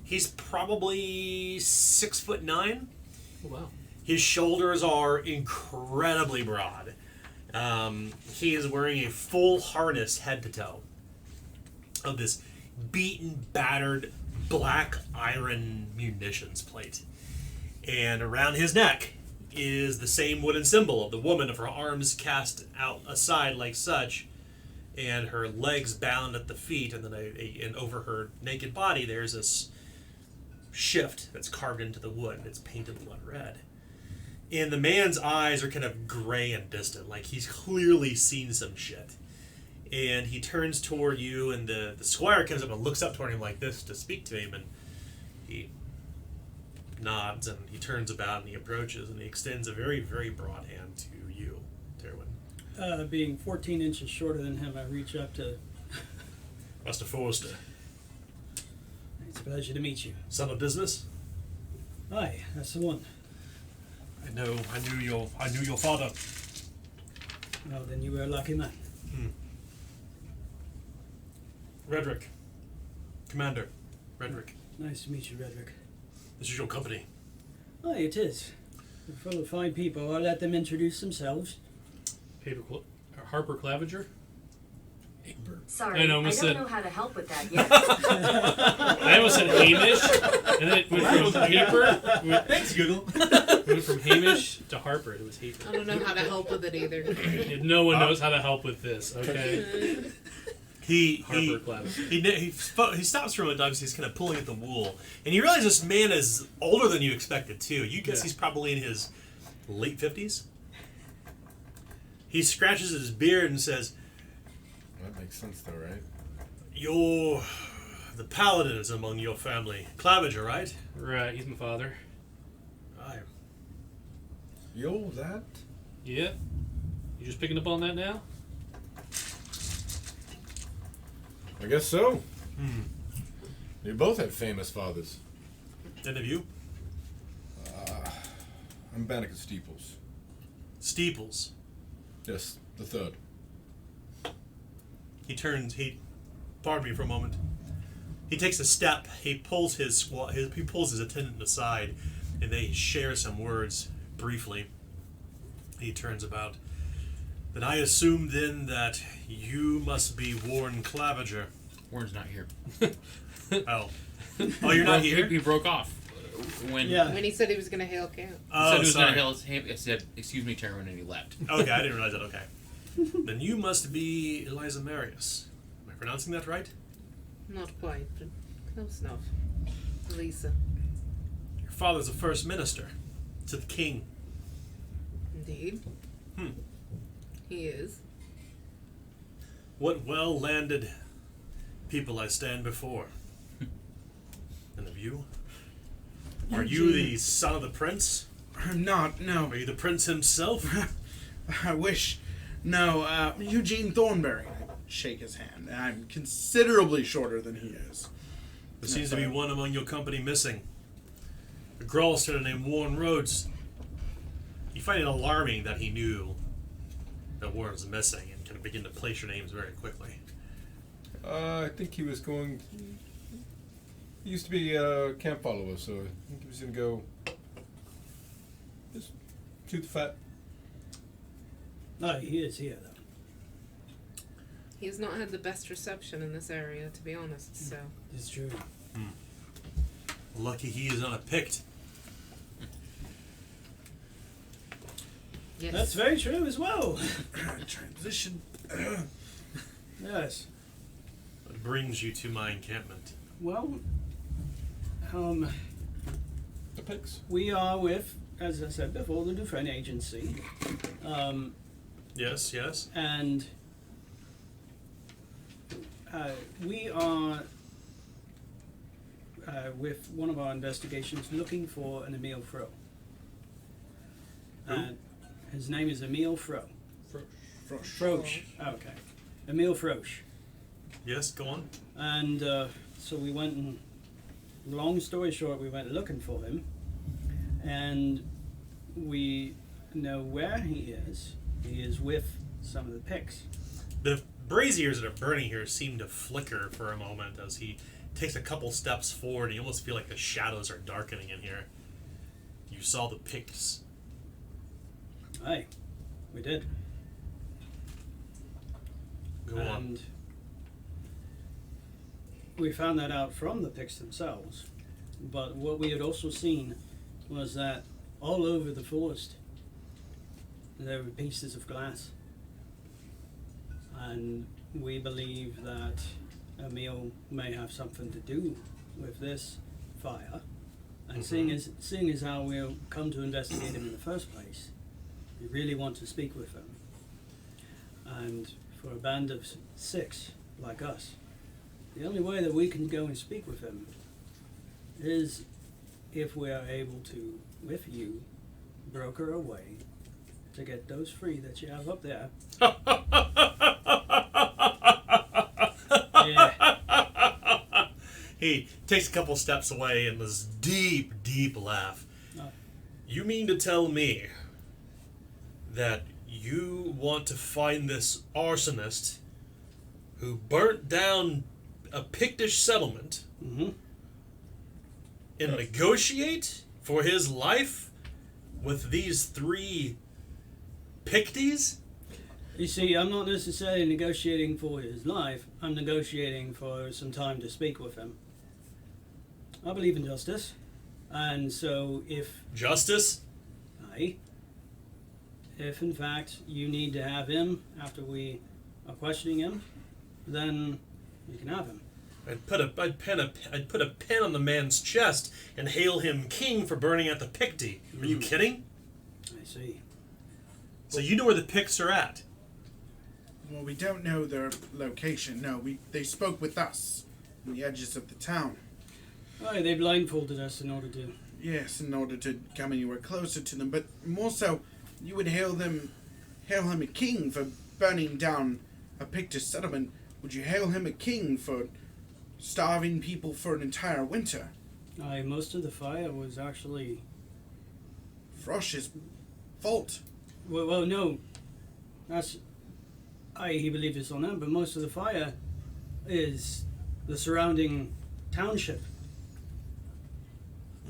He's probably 6'9". Oh, wow. His shoulders are incredibly broad. He is wearing a full harness head to toe of this beaten, battered, black iron munitions plate. And around his neck is the same wooden symbol of the woman, of her arms cast out aside like such, and her legs bound at the feet, and then and over her naked body there's this shift that's carved into the wood. It's painted blood red. And the man's eyes are kind of gray and distant, like he's clearly seen some shit. And he turns toward you, and the squire comes up and looks up toward him like this to speak to him, and he nods, and he turns about, and he approaches, and he extends a very, very broad hand to you, Terwin. Being 14 inches shorter than him, I reach up to... Master Forrester, It's a pleasure to meet you. son of business? Aye, that's the one. I knew your father. Well, then you were a lucky man. Redrick. Commander. Redrick. Nice to meet you, Redrick. This is your company. Aye, it is. They're full of fine people. I'll let them introduce themselves. Harper Claviger? Sorry, I I almost don't said- know how to help with that yet. I almost said Hamish, and then it went from Harper. Thanks, Google. Went from Hamish to Harper. It was Harper. I don't know how to help with it either. No one knows how to help with this, okay? Harper Claviger. He stops for a moment, obviously he's kind of pulling at the wool. And you realize this man is older than you expected, too. You guess he's probably in his late 50s. He scratches his beard and says, That makes sense, though, right? "You're the paladins among your family. Claviger, right?" Right, he's my father. Aye. Yo, that? Yeah? You just picking up on that now? I guess so. You both have famous fathers. And of you? I'm Banneker Steeples. Steeples. Yes, the third. Pardon me for a moment. He takes a step, he pulls his attendant aside, and they share some words briefly. He turns about. "Then I assume then that you must be Warren Claviger." Warren's not here. Oh. Oh, you're not here? He broke off when Yeah. When he said he was going to hail camp. he said Oh, he was sorry. gonna hail. It said, "Excuse me, Terwin," and he left. Okay, I didn't realize that. Okay. Then you must be Eliza Marius. Am I pronouncing that right? Not quite, but close enough. Lisa. Your father's the first minister to the king. Indeed. He is. What well-landed people I stand before. And of you? Are you the son of the prince? I'm not, no. Are you the prince himself? I wish. No, Eugene Thornberry. I shake his hand. I'm considerably shorter than he is. There seems to be one among your company missing. A Gralster named Warren Rhodes. You find it alarming that he knew that Warren's missing and can begin to place your names very quickly. I think he was going... He used to be a camp follower, so I think he was going to go... Just shoot the fat. Aye, he is here, though. He has not had the best reception in this area, to be honest, so. It's true. Lucky he is not a Pict. Yes. That's very true as well. Transition. Yes. That brings you to my encampment. Well, The pigs. We are with, as I said before, the Defense Agency. Yes, yes. And we are, with one of our investigations, looking for an Emil Fro. His name is Emil Fro. Frosch. Okay. Emil Frosch. Yes, go on. And so we went and, long story short, we went looking for him. And we know where he is. He is with some of the pigs. The braziers that are burning here seem to flicker for a moment as he takes a couple steps forward, and you almost feel like the shadows are darkening in here. You saw the pigs. Aye, we did. Go on. And we found that out from the pigs themselves. But what we had also seen was that all over the forest there were pieces of glass. And we believe that Emil may have something to do with this fire. And seeing as how we'll come to investigate him in the first place, we really want to speak with him. And for a band of 6 like us, the only way that we can go and speak with him is if we are able to, with you, broker a way to get those free that you have up there. Yeah. He takes a couple steps away in this deep, deep laugh. Oh. You mean to tell me that you want to find this arsonist who burnt down a Pictish settlement Mm-hmm. and negotiate for his life with these 3 Picties? You see, I'm not necessarily negotiating for his life. I'm negotiating for some time to speak with him. I believe in justice. And so if Justice? if in fact you need to have him after we are questioning him, then you can have him. I'd put a pen on the man's chest and hail him king for burning out the Picty. Are you kidding? I see. So you know where the Picts are at? Well, we don't know their location. No, they spoke with us on the edges of the town. Oh, they blindfolded us in order to... Yes, in order to come anywhere closer to them. But more so, you would hail him a king for burning down a Pictish settlement. Would you hail him a king for starving people for an entire winter? Aye, most of the fire was actually... Frosch's fault. Well, no. That's... he believed it's on him, but most of the fire is the surrounding township.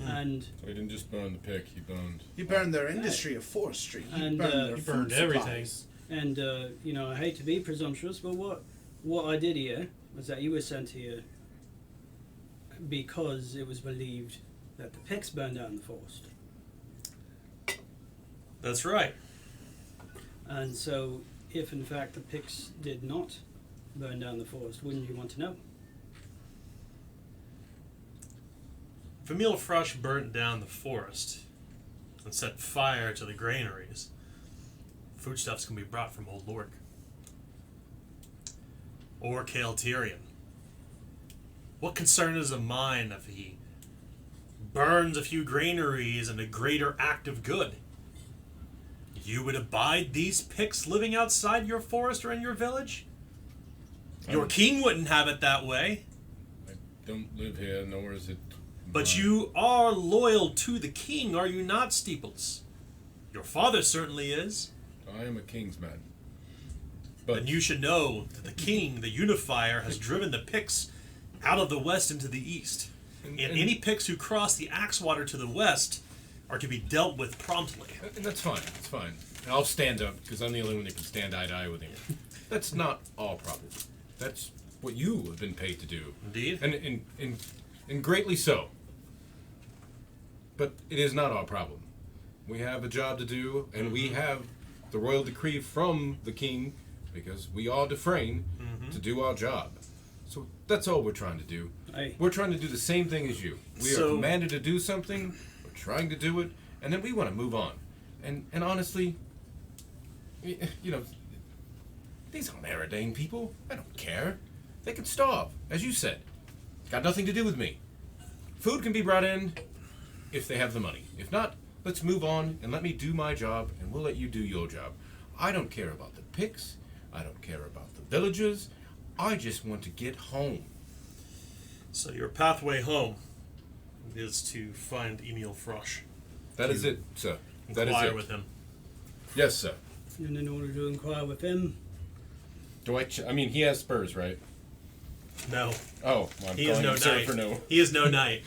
And So he didn't just burn the pig, he burned... their industry of forestry. He And, burned their he food burned everything. supplies. And I hate to be presumptuous, but what I did here was that you were sent here because it was believed that the Picts burned down the forest. That's right. And so, if in fact the Picts did not burn down the forest, wouldn't you want to know? If Emil Frosch burnt down the forest and set fire to the granaries, foodstuffs can be brought from Old Lork. Or Caeltyrion. What concern is of mine if he burns a few granaries in a greater act of good? You would abide these Picts living outside your forest or in your village? Your king wouldn't have it that way. I don't live here, nor is it... But mine. you are loyal to the king, are you not, Steeples? Your father certainly is. I am a king's man. But And you should know that the king, the unifier, has driven the Picts out of the west into the east. And any Picts who cross the Axewater to the west are to be dealt with promptly. And that's fine, that's fine. I'll stand up, because I'm the only one that can stand eye to eye with him. That's not our problem. That's what you have been paid to do. Indeed. And greatly so. But it is not our problem. We have a job to do, and we have the royal decree from the king, because we are Dufresne, to do our job. So that's all we're trying to do. We're trying to do the same thing as you. We are So- commanded to do something, we're trying to do it, and then we want to move on. And honestly, you know, these aren't Aridane people. I don't care. They can starve, as you said. It's got nothing to do with me. Food can be brought in if they have the money. If not, let's move on and let me do my job, and we'll let you do your job. I don't care about the picks. I don't care about the villagers. I just want to get home. So your pathway home is to find Emil Frosch. That is it, sir. That is Inquire it. with him. Yes, sir. And in order to inquire with him, Do I mean, he has spurs, right? No, Oh, well, I'm he is calling no him sir knight. for no. He is no knight.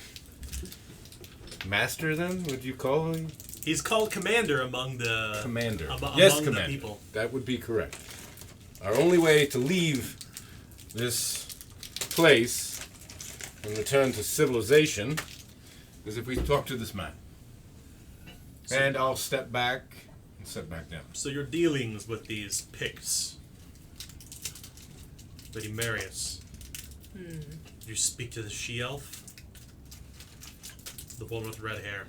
Master, then? Would you call him? He's called commander among the Commander. among Yes, the Commander. people. That would be correct. Our only way to leave this place and return to civilization is if we talk to this man. And I'll step back and step back down. So your dealings with these Picts, Lady Marius. You speak to the she-elf, the one with red hair.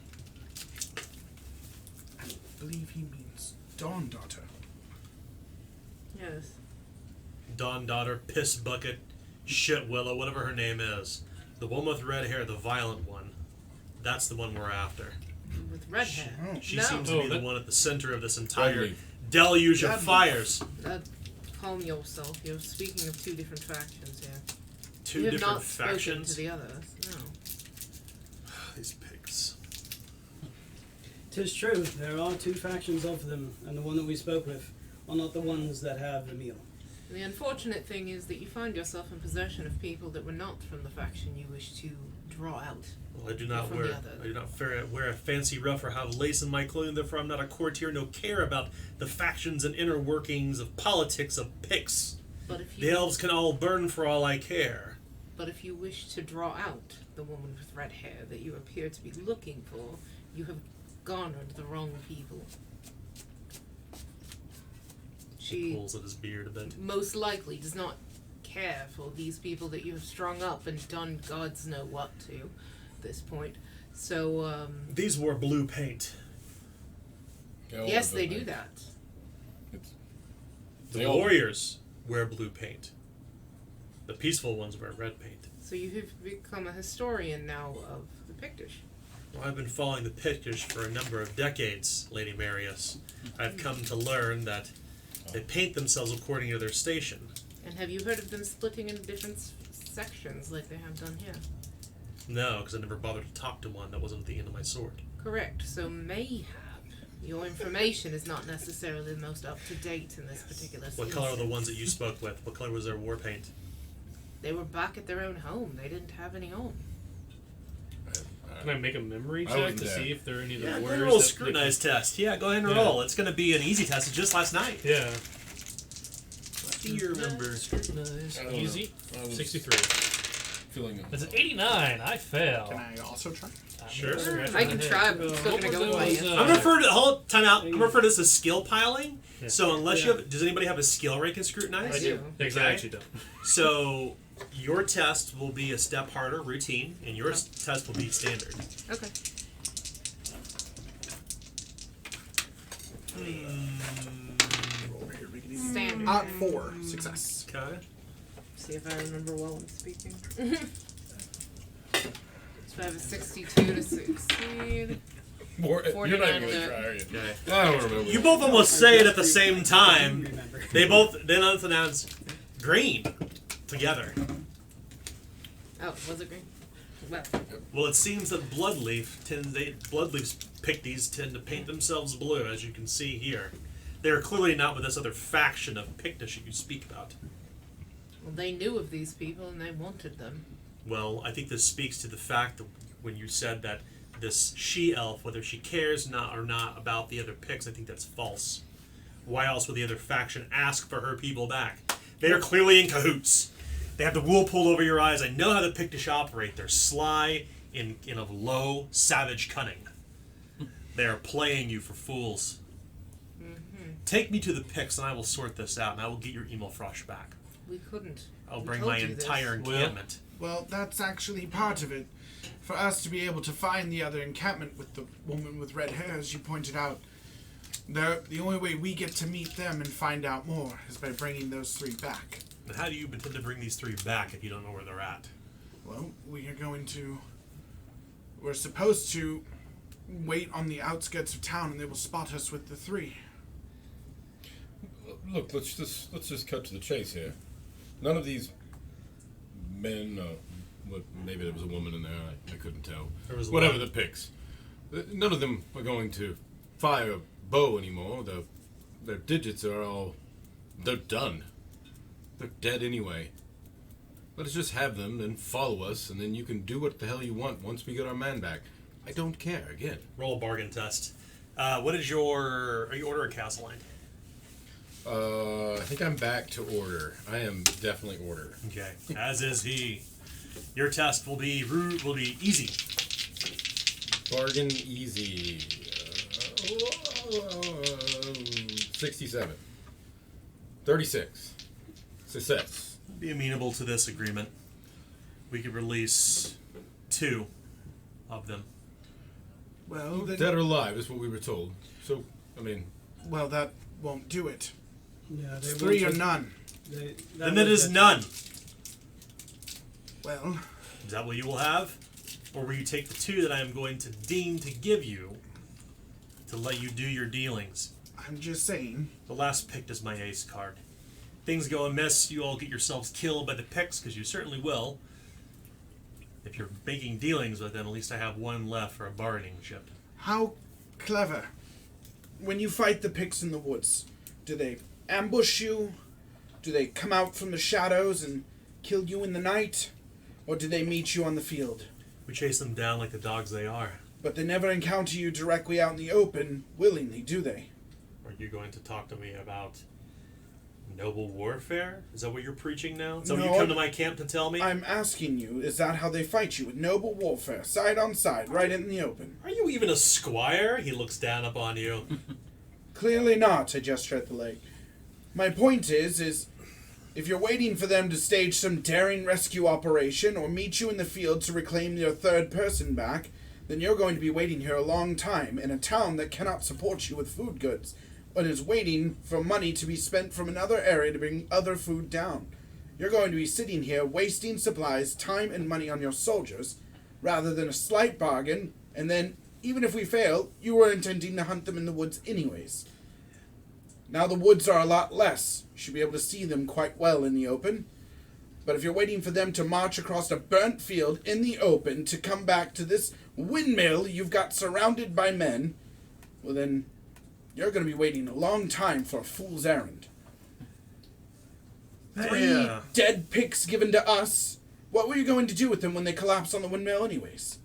I believe he means Dawn Daughter. Yes. Dawn Daughter, Piss Bucket, Shit Willow, whatever her name is. The one with red hair, the violent one. That's the one we're after. With red hair. She No. seems to be the that- one at the center of this entire Redleaf. deluge of Redleaf. fires. Calm yourself. You're speaking of two different factions here. Two you have different not spoken factions. to the others. No. These pigs. 'tis true. There are two factions of them, and the one that we spoke with are not the ones that have the meal. The unfortunate thing is that you find yourself in possession of people that were not from the faction you wish to draw out. Well, I do not From wear the others. I do not wear a fancy ruff or have lace in my clothing, therefore I'm not a courtier, no care about the factions and inner workings of politics of Picts. But if The you elves can all burn for all I care. but if you wish to draw out the woman with red hair that you appear to be looking for, you have garnered the wrong people. He She pulls at his beard a bit. most likely does not care for these people that you have strung up and done gods know what to at this point. So, These wore blue paint. yes, they do that. The They all- warriors wear blue paint. The peaceful ones wear red paint. So you have become a historian now of the Pictish. Well, I've been following the Pictish for a number of decades, Lady Marius. I've come to learn that they paint themselves according to their station. And have you heard of them splitting into different sections like they have done here? No, because I never bothered to talk to one that wasn't at the end of my sword. Correct. So mayhap your information is not necessarily the most up to date in this particular What color are the instance. ones that you spoke with? What color was their war paint? They were back at their own home. They didn't have any home. Can I make a memory I check wasn't to there. see if there are any of the Yeah, go ahead warriors and roll a that- scrutinize test. Yeah, go ahead and Yeah. roll. It's going to be an easy test. It's just last night. Yeah. What do you remember? Scrutinize. I don't know. Easy. I was 63. feeling That's an 89. I fail. Can I also try? Sure. I can try, but I'm still What gonna were go by those, you. I'm referring to time out. I'm referring to this as skill piling. Yeah. So unless Yeah. you have, does anybody have a skill rank in scrutinize? I do. Because I actually don't. So your test will be a step harder, routine, and your test will be standard. Okay. Standard. 4. Success. Okay. See if I remember while I'm speaking. So I have a 62 to succeed. You're not even 49 going to to- try, are you? Okay. I don't remember. You both almost say it at the same time. Remember. They both then announce green together. Oh, was it green? Well, Well, it seems that bloodleaf Picties tend to paint themselves blue, as you can see here. They are clearly not with this other faction of Pictish that you speak about. well, they knew of these people and they wanted them. Well, I think this speaks to the fact that when you said that this she-elf, whether she cares not or not about the other Picts, I think that's false. Why else would the other faction ask for her people back? They are clearly in cahoots. They have the wool pulled over your eyes. I know how the Pictish operate. They're sly in a low, savage cunning. They are playing you for fools. Take me to the Picts and I will sort this out, and I will get your Emil Frosch back. We couldn't. I'll We bring told my you this. entire Well, encampment. Well, that's actually part of it. For us to be able to find the other encampment with the woman with red hair, as you pointed out, the only way we get to meet them and find out more is by bringing those 3 back. And how do you intend to bring these 3 back if you don't know where they're at? Well, we're supposed to wait on the outskirts of town, and they will spot us with the 3. Look, let's just cut to the chase here. None of these men, maybe there was a woman in there, I couldn't tell. There was whatever one. the picks. None of them are going to fire a bow anymore. Their digits are they're done. They're dead anyway. Let us just have them, then follow us, and then you can do what the hell you want once we get our man back. I don't care, again. Roll a bargain test. What is are you order a castle line? I think I'm back to order. I am definitely order. Okay, as is he. Your test will be easy. Bargain easy. 67. 36. Success. Be amenable to this agreement. We could release 2 of them. Well, Dead or alive is what we were told. So, I mean... Well, that won't do it. Yeah, It's 3 or none. Then it is none. Well, Is that what you will have? Or will you take the 2 that I am going to deem to give you to let you do your dealings? I'm just saying. The last pick is my ace card. Things go amiss, you all get yourselves killed by the picks, because you certainly will. If you're making dealings with them, at least I have 1 left for a bargaining chip. How clever. When you fight the Picts in the woods, do they ambush you? Do they come out from the shadows and kill you in the night? Or do they meet you on the field? We chase them down like the dogs they are. But they never encounter you directly out in the open, willingly, do they? Are you going to talk to me about noble warfare? Is that what you're preaching now? Is that what No, you come to my camp to tell me? I'm asking you, is that how they fight you? With noble warfare, side on side, right in the open? Are you even a squire? He looks down upon you. Clearly not, I gesture at the lake. My point is if you're waiting for them to stage some daring rescue operation or meet you in the field to reclaim your 3rd person back, then you're going to be waiting here a long time in a town that cannot support you with food goods, but is waiting for money to be spent from another area to bring other food down. You're going to be sitting here wasting supplies, time, and money on your soldiers, rather than a slight bargain, and then, even if we fail, you were intending to hunt them in the woods anyways. Now the woods are a lot less. You should be able to see them quite well in the open. But if you're waiting for them to march across a burnt field in the open to come back to this windmill you've got surrounded by men, well then, you're going to be waiting a long time for a fool's errand. 3 dead Picts given to us. What were you going to do with them when they collapse on the windmill anyways?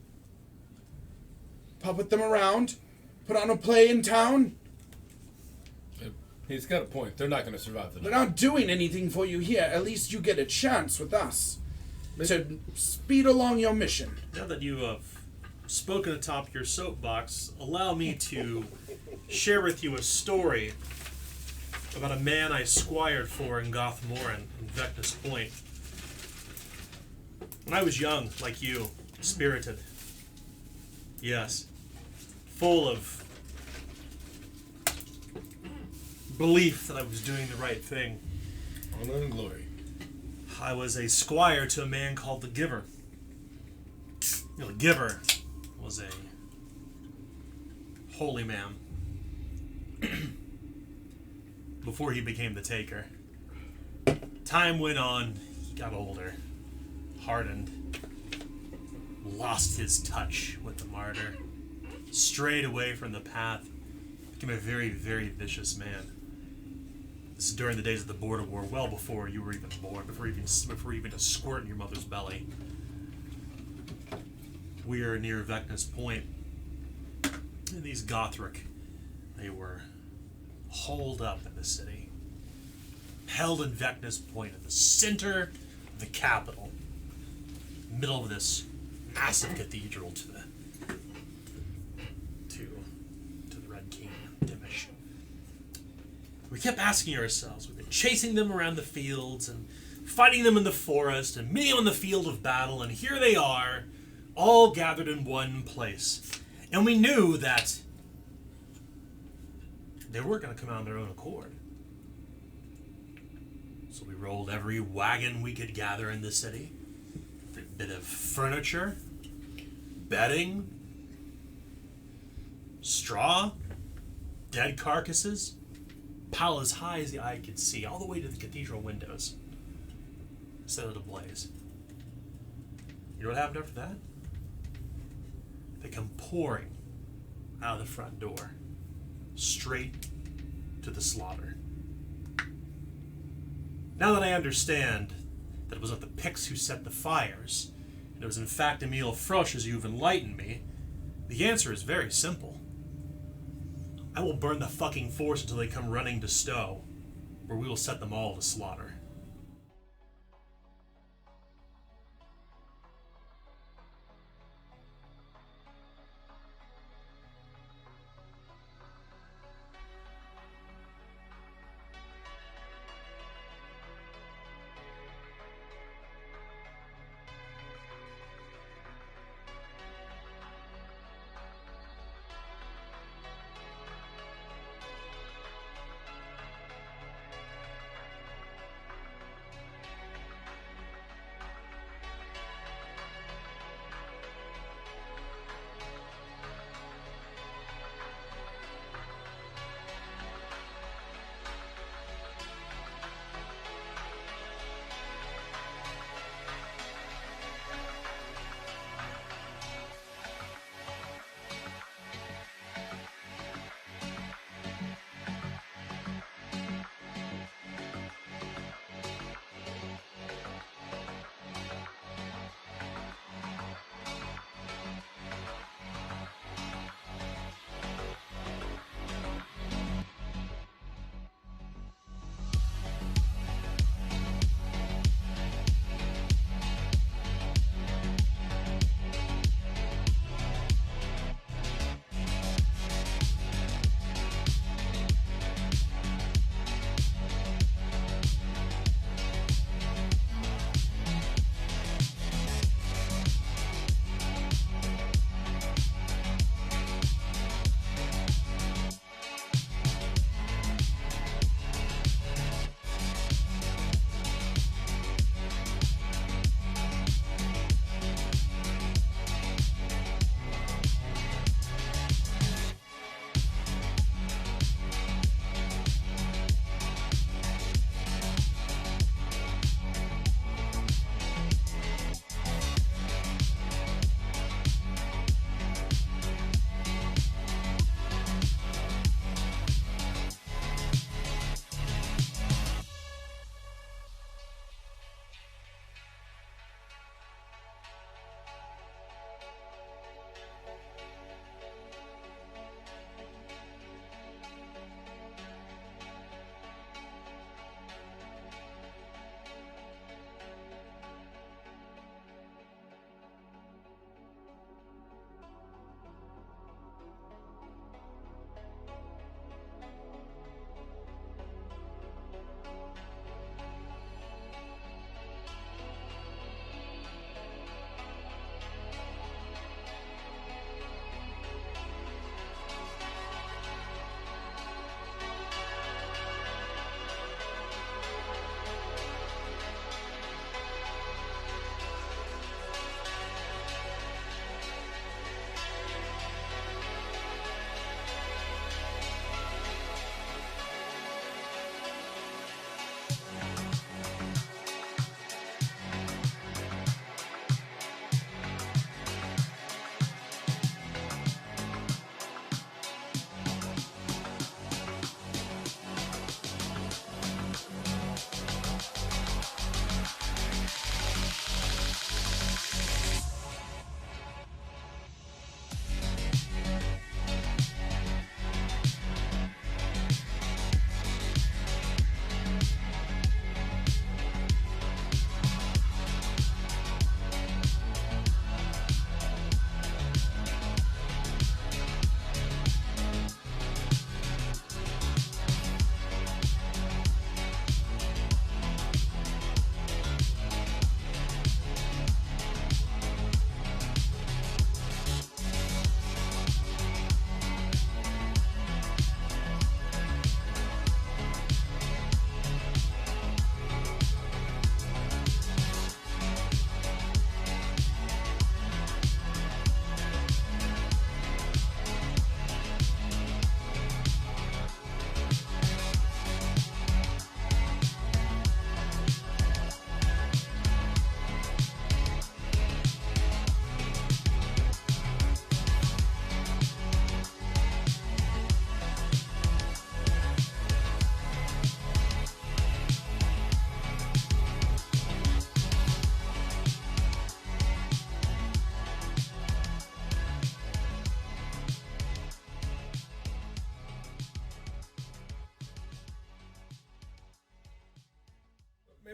Puppet them around? Put on a play in town? He's got a point. They're not going to survive the night. They're not doing anything for you here. At least you get a chance with us to speed along your mission. Now that you have spoken atop your soapbox, allow me to share with you a story about a man I squired for in Gothmoran, in Vectus Point. When I was young, like you, spirited, yes, full of belief that I was doing the right thing, Honor and glory. I was a squire to a man called the Giver. You know, the Giver was a holy man before he became the Taker. Time went on, he got older, hardened, lost his touch with the martyr, strayed away from the path, became a very, very vicious man. This is during the days of the Border War, well before you were even born, before even a squirt in your mother's belly. We are near Vectus Point. And these Gothric, they were holed up in the city, held in Vectus Point, at the center of the capital, middle of this massive cathedral to the Red King, Dimish. We kept asking ourselves, we've been chasing them around the fields and fighting them in the forest and meeting them in the field of battle, and here they are, all gathered in one place. And we knew that they weren't going to come out on their own accord. So we rolled every wagon we could gather in the city, every bit of furniture, bedding, straw, dead carcasses, piled as high as the eye could see, all the way to the cathedral windows. Set it ablaze. You know what happened after that? They come pouring out of the front door, straight to the slaughter. Now that I understand that it was not the Picts who set the fires, and it was in fact Emile Frosch, as you've enlightened me, the answer is very simple. I will burn the fucking force until they come running to Stowe, where we will set them all to slaughter.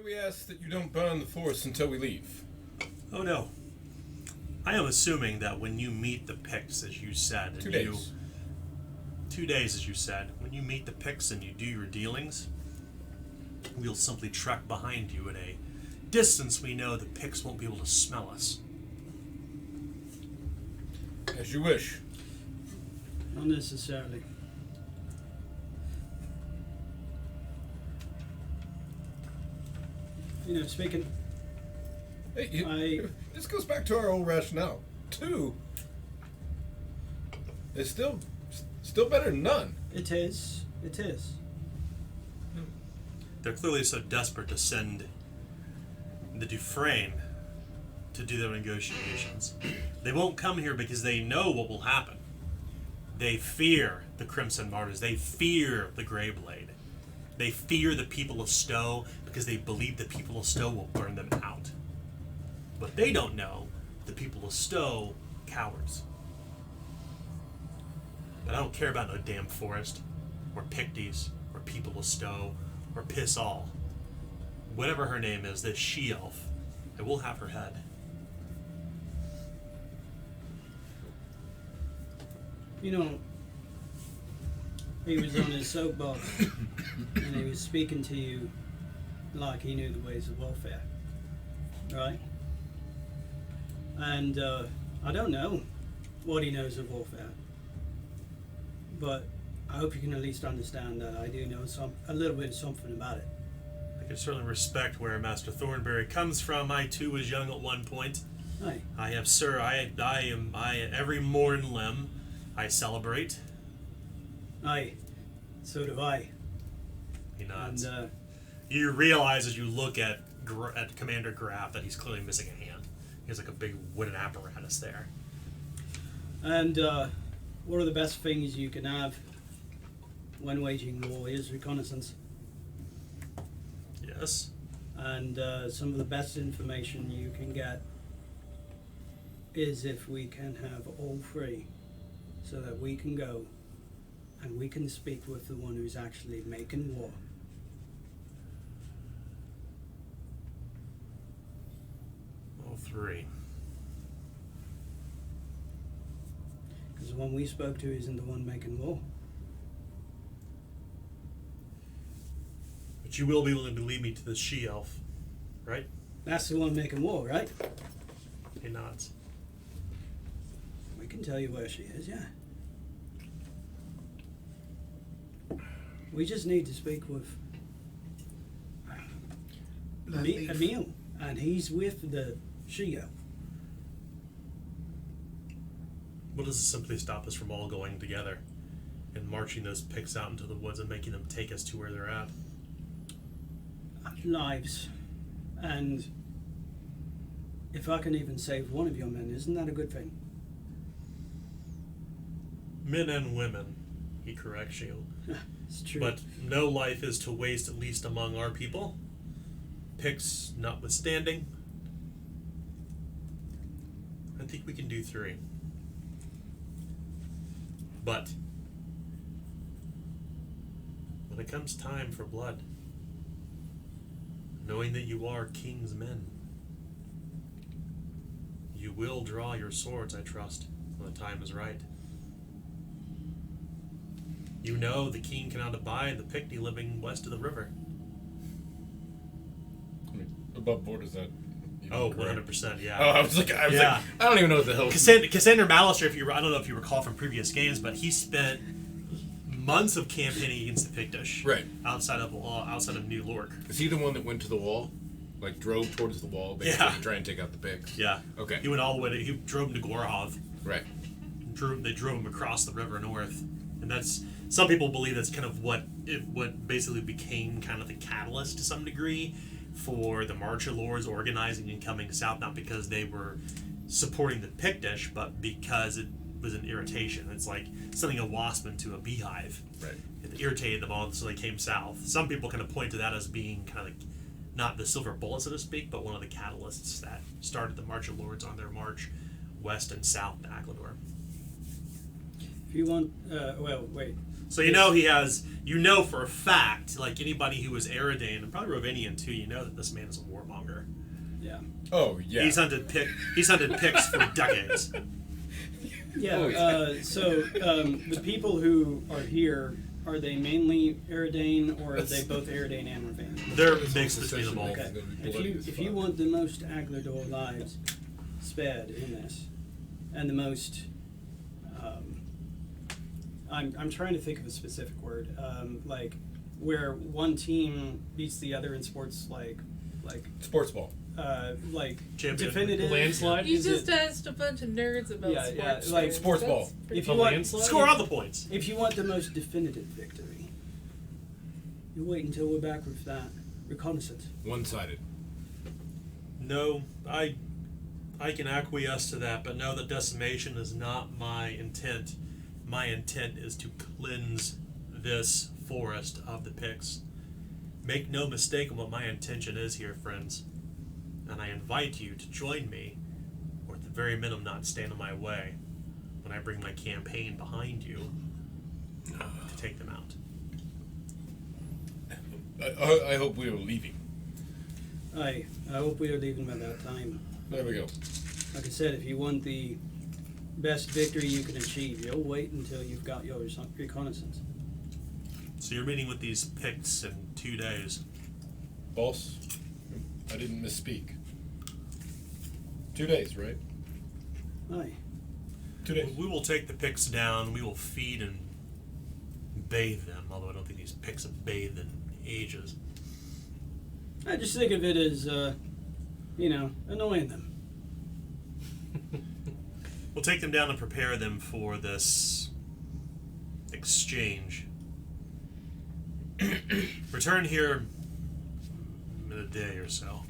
May we ask that you don't burn the forest until we leave? Oh no. I am assuming that when you meet the Picts, as you said, and 2 days. 2 days, as you said, when you meet the Picts and you do your dealings, we'll simply trek behind you at a distance we know the Picts won't be able to smell us. As you wish. Not necessarily. You know, speaking. Hey, this goes back to our old rationale. 2 is still better than none. It is. It is. They're clearly so desperate to send the Dufresne to do their negotiations. They won't come here because they know what will happen. They fear the Crimson Martyrs. They fear the Greyblade. They fear the people of Stowe because they believe the people of Stowe will burn them out. But they don't know the people of Stowe cowards. But I don't care about no damn forest, or Picties, or people of Stowe, or piss all. Whatever her name is, this she-elf, I will have her head. You know, he was on his soapbox and he was speaking to you like he knew the ways of warfare, right? And I don't know what he knows of warfare, but I hope you can at least understand that I do know a little bit of something about it. I can certainly respect where Master Thornberry comes from. I too was young at one point. Aye. I have, sir, I every morn limb I celebrate. Aye. So do I. He nods. And You realize as you look at Commander Graff that he's clearly missing a hand. He has like a big wooden apparatus there. And one of the best things you can have when waging war is reconnaissance. Yes. And some of the best information you can get is if we can have all three, so that we can go and we can speak with the one who's actually making war. All 3. Because the one we spoke to isn't the one making war. But you will be willing to lead me to the she-elf, right? That's the one making war, right? He nods. We can tell you where she is, yeah. We just need to speak with Emil, and he's with the she-elf. What does simply stop us from all going together and marching those Picts out into the woods and making them take us to where they're at? Lives. And if I can even save one of your men, isn't that a good thing? Men and women, he corrects you. It's true. But no life is to waste, at least among our people. Picts notwithstanding. I think we can do 3. But when it comes time for blood, knowing that you are king's men, you will draw your swords, I trust, when the time is right. You know the king cannot abide the Picty living west of the river. I mean, above board is that? Oh, 100%, yeah. Oh, I was like, Yeah. I don't even know what the hell. Cassandra Ballister, I don't know if you recall from previous games, but he spent months of campaigning against the Pictish. Right. Outside of New York. Is he the one that went to the wall? Like, drove towards the wall, basically, Yeah. to try and take out the Picts? Yeah. Okay. He went all the way he drove him to Gorhov. Right. They drove him across the river north. And that's, some people believe that's kind of what basically became kind of the catalyst to some degree for the Marcher Lords organizing and coming south, not because they were supporting the Pictish, but because it was an irritation. It's like sending a wasp into a beehive. Right. It irritated them all, so they came south. Some people kind of point to that as being kind of like, not the silver bullet, so to speak, but one of the catalysts that started the Marcher Lords on their march west and south to Ackledore. If you want, well, wait. So you know he has. You know for a fact, like anybody who was Eridane and probably Rovanian too, you know that this man is a warmonger. Yeah. Oh yeah. He's hunted picks for decades. Yeah. So the people who are here, are they mainly Eridane, or are they both Eridane and Rovanian? They're mixed between them all. Okay. If you want the most Aglador lives spared in this, and the most, I'm trying to think of a specific word, like where one team beats the other in sports, like Sports ball. like Champion. definitive Landslide? You Is just it- asked a bunch of nerds about Yeah, yeah, sports. like games. sports That's ball. pretty If A you want, landslide? Score all the points. if you want the most definitive victory, you wait until we're back with that reconnaissance. One-sided. No, I can acquiesce to that, but no, the decimation is not my intent. My intent is to cleanse this forest of the Picts. Make no mistake on what my intention is here, friends. And I invite you to join me, or at the very minimum not stand in my way, when I bring my campaign behind you to take them out. I hope we are leaving. I hope we are leaving by that time. There we go. Like I said, if you want the best victory you can achieve, you'll wait until you've got your reconnaissance. So you're meeting with these Picts in 2 days. Boss, I didn't misspeak. 2 days, right? Aye. 2 days. We will take the Picts down. We will feed and bathe them, although I don't think these Picts have bathed in ages. I just think of it as, annoying them. We'll take them down and prepare them for this exchange. Return here in a day or so.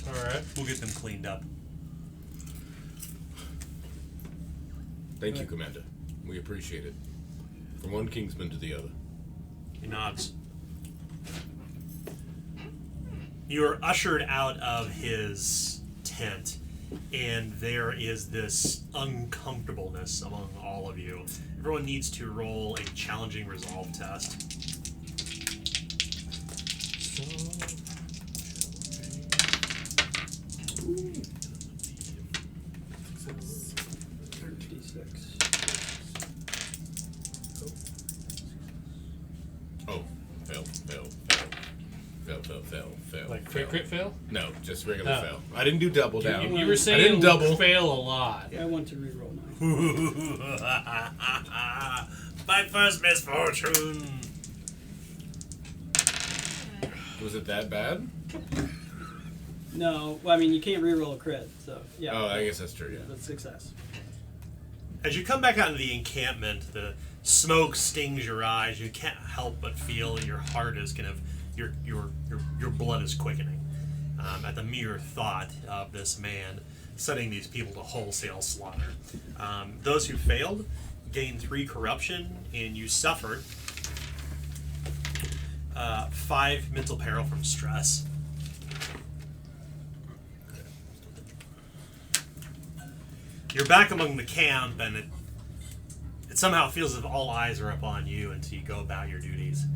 Alright. We'll get them cleaned up. Thank you, Commander. We appreciate it. From one Kingsman to the other. He nods. You are ushered out of his tent, and there is this uncomfortableness among all of you. Everyone needs to roll a challenging resolve test. Oh, fail. Like crit fail? No, just regular Oh. fail. I didn't do double down. You were saying I didn't double. fail a lot. I want to reroll mine. My first misfortune. Was it that bad? No, well, I mean, you can't reroll a crit, so, yeah. Oh, I guess that's true, yeah. That's success. As you come back out into the encampment, the smoke stings your eyes. You can't help but feel your heart is kind of your blood is quickening at the mere thought of this man setting these people to wholesale slaughter. Those who failed gained 3 corruption, and you suffered 5 mental peril from stress. You're back among the camp, and it somehow feels as if all eyes are upon you until you go about your duties.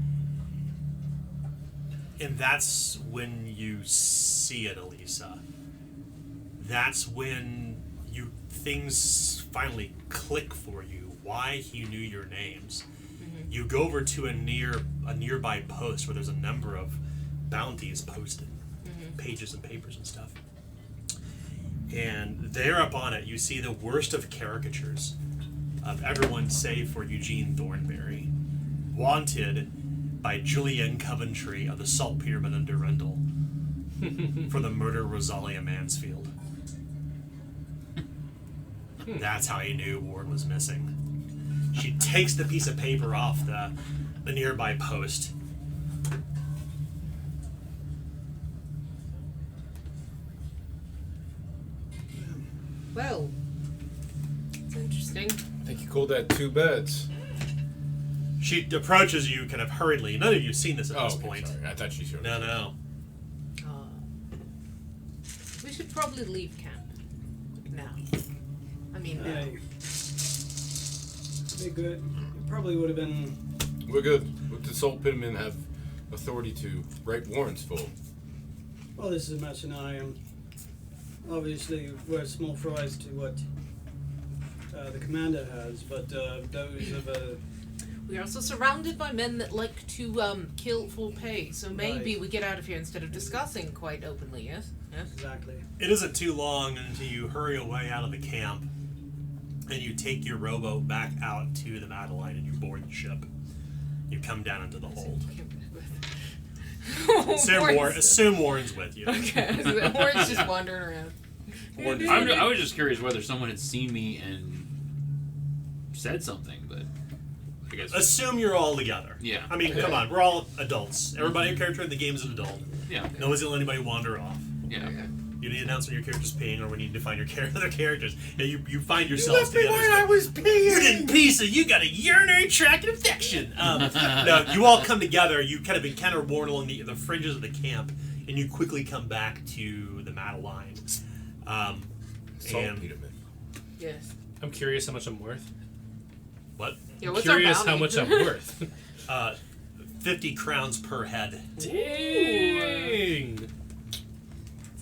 And that's when you see it, Elisa. That's when things finally click for you. Why he knew your names. Mm-hmm. You go over to a nearby post where there's a number of bounties posted, pages and papers and stuff. And there up on it, you see the worst of caricatures of everyone save for Eugene Thornberry. Wanted by Julian Coventry of the Saltpeterman and Durendal for the murder of Rosalia Mansfield. That's how he knew Ward was missing. She takes the piece of paper off the nearby post. Well, it's interesting. I think you called that 2 beds. She approaches you kind of hurriedly. None of you have seen this at this okay, point. sorry. I thought she showed No, no. We should probably leave camp now. I mean, now. Aye. Be good. Probably would have been. We're good. Would the Salt Pitmen have authority to write warrants for? Well, this is a match, and I am. Obviously, we're small fries to what the commander has, but those of We are also surrounded by men that like to kill for pay, so maybe Right. we get out of here instead of discussing quite openly, yes? Yes? exactly. It isn't too long until you hurry away out of the camp, and you take your rowboat back out to the Madeline, and you board the ship. You come down into the hold. Assume Warren's with you. Okay, so Warren's just wandering around. I was just curious whether someone had seen me and said something, but I guess. Assume you're all together. Yeah. I mean, come on, we're all adults. Everybody, your character in the game is an adult. Yeah. No one's gonna let anybody wander off. Yeah. You need to announce when your character's peeing, or when you define your other characters. Yeah, you find yourselves You left me together. when I was peeing! You didn't pee, so you got a urinary tract infection. No, you all come together. You kind of encounter Warren along the fringes of the camp, and you quickly come back to the Madeline. Salt And Peterman. Yes. I'm curious how much I'm worth. what? Yeah, what's Curious our how bounty? much I'm worth. 50 crowns per head. Dang.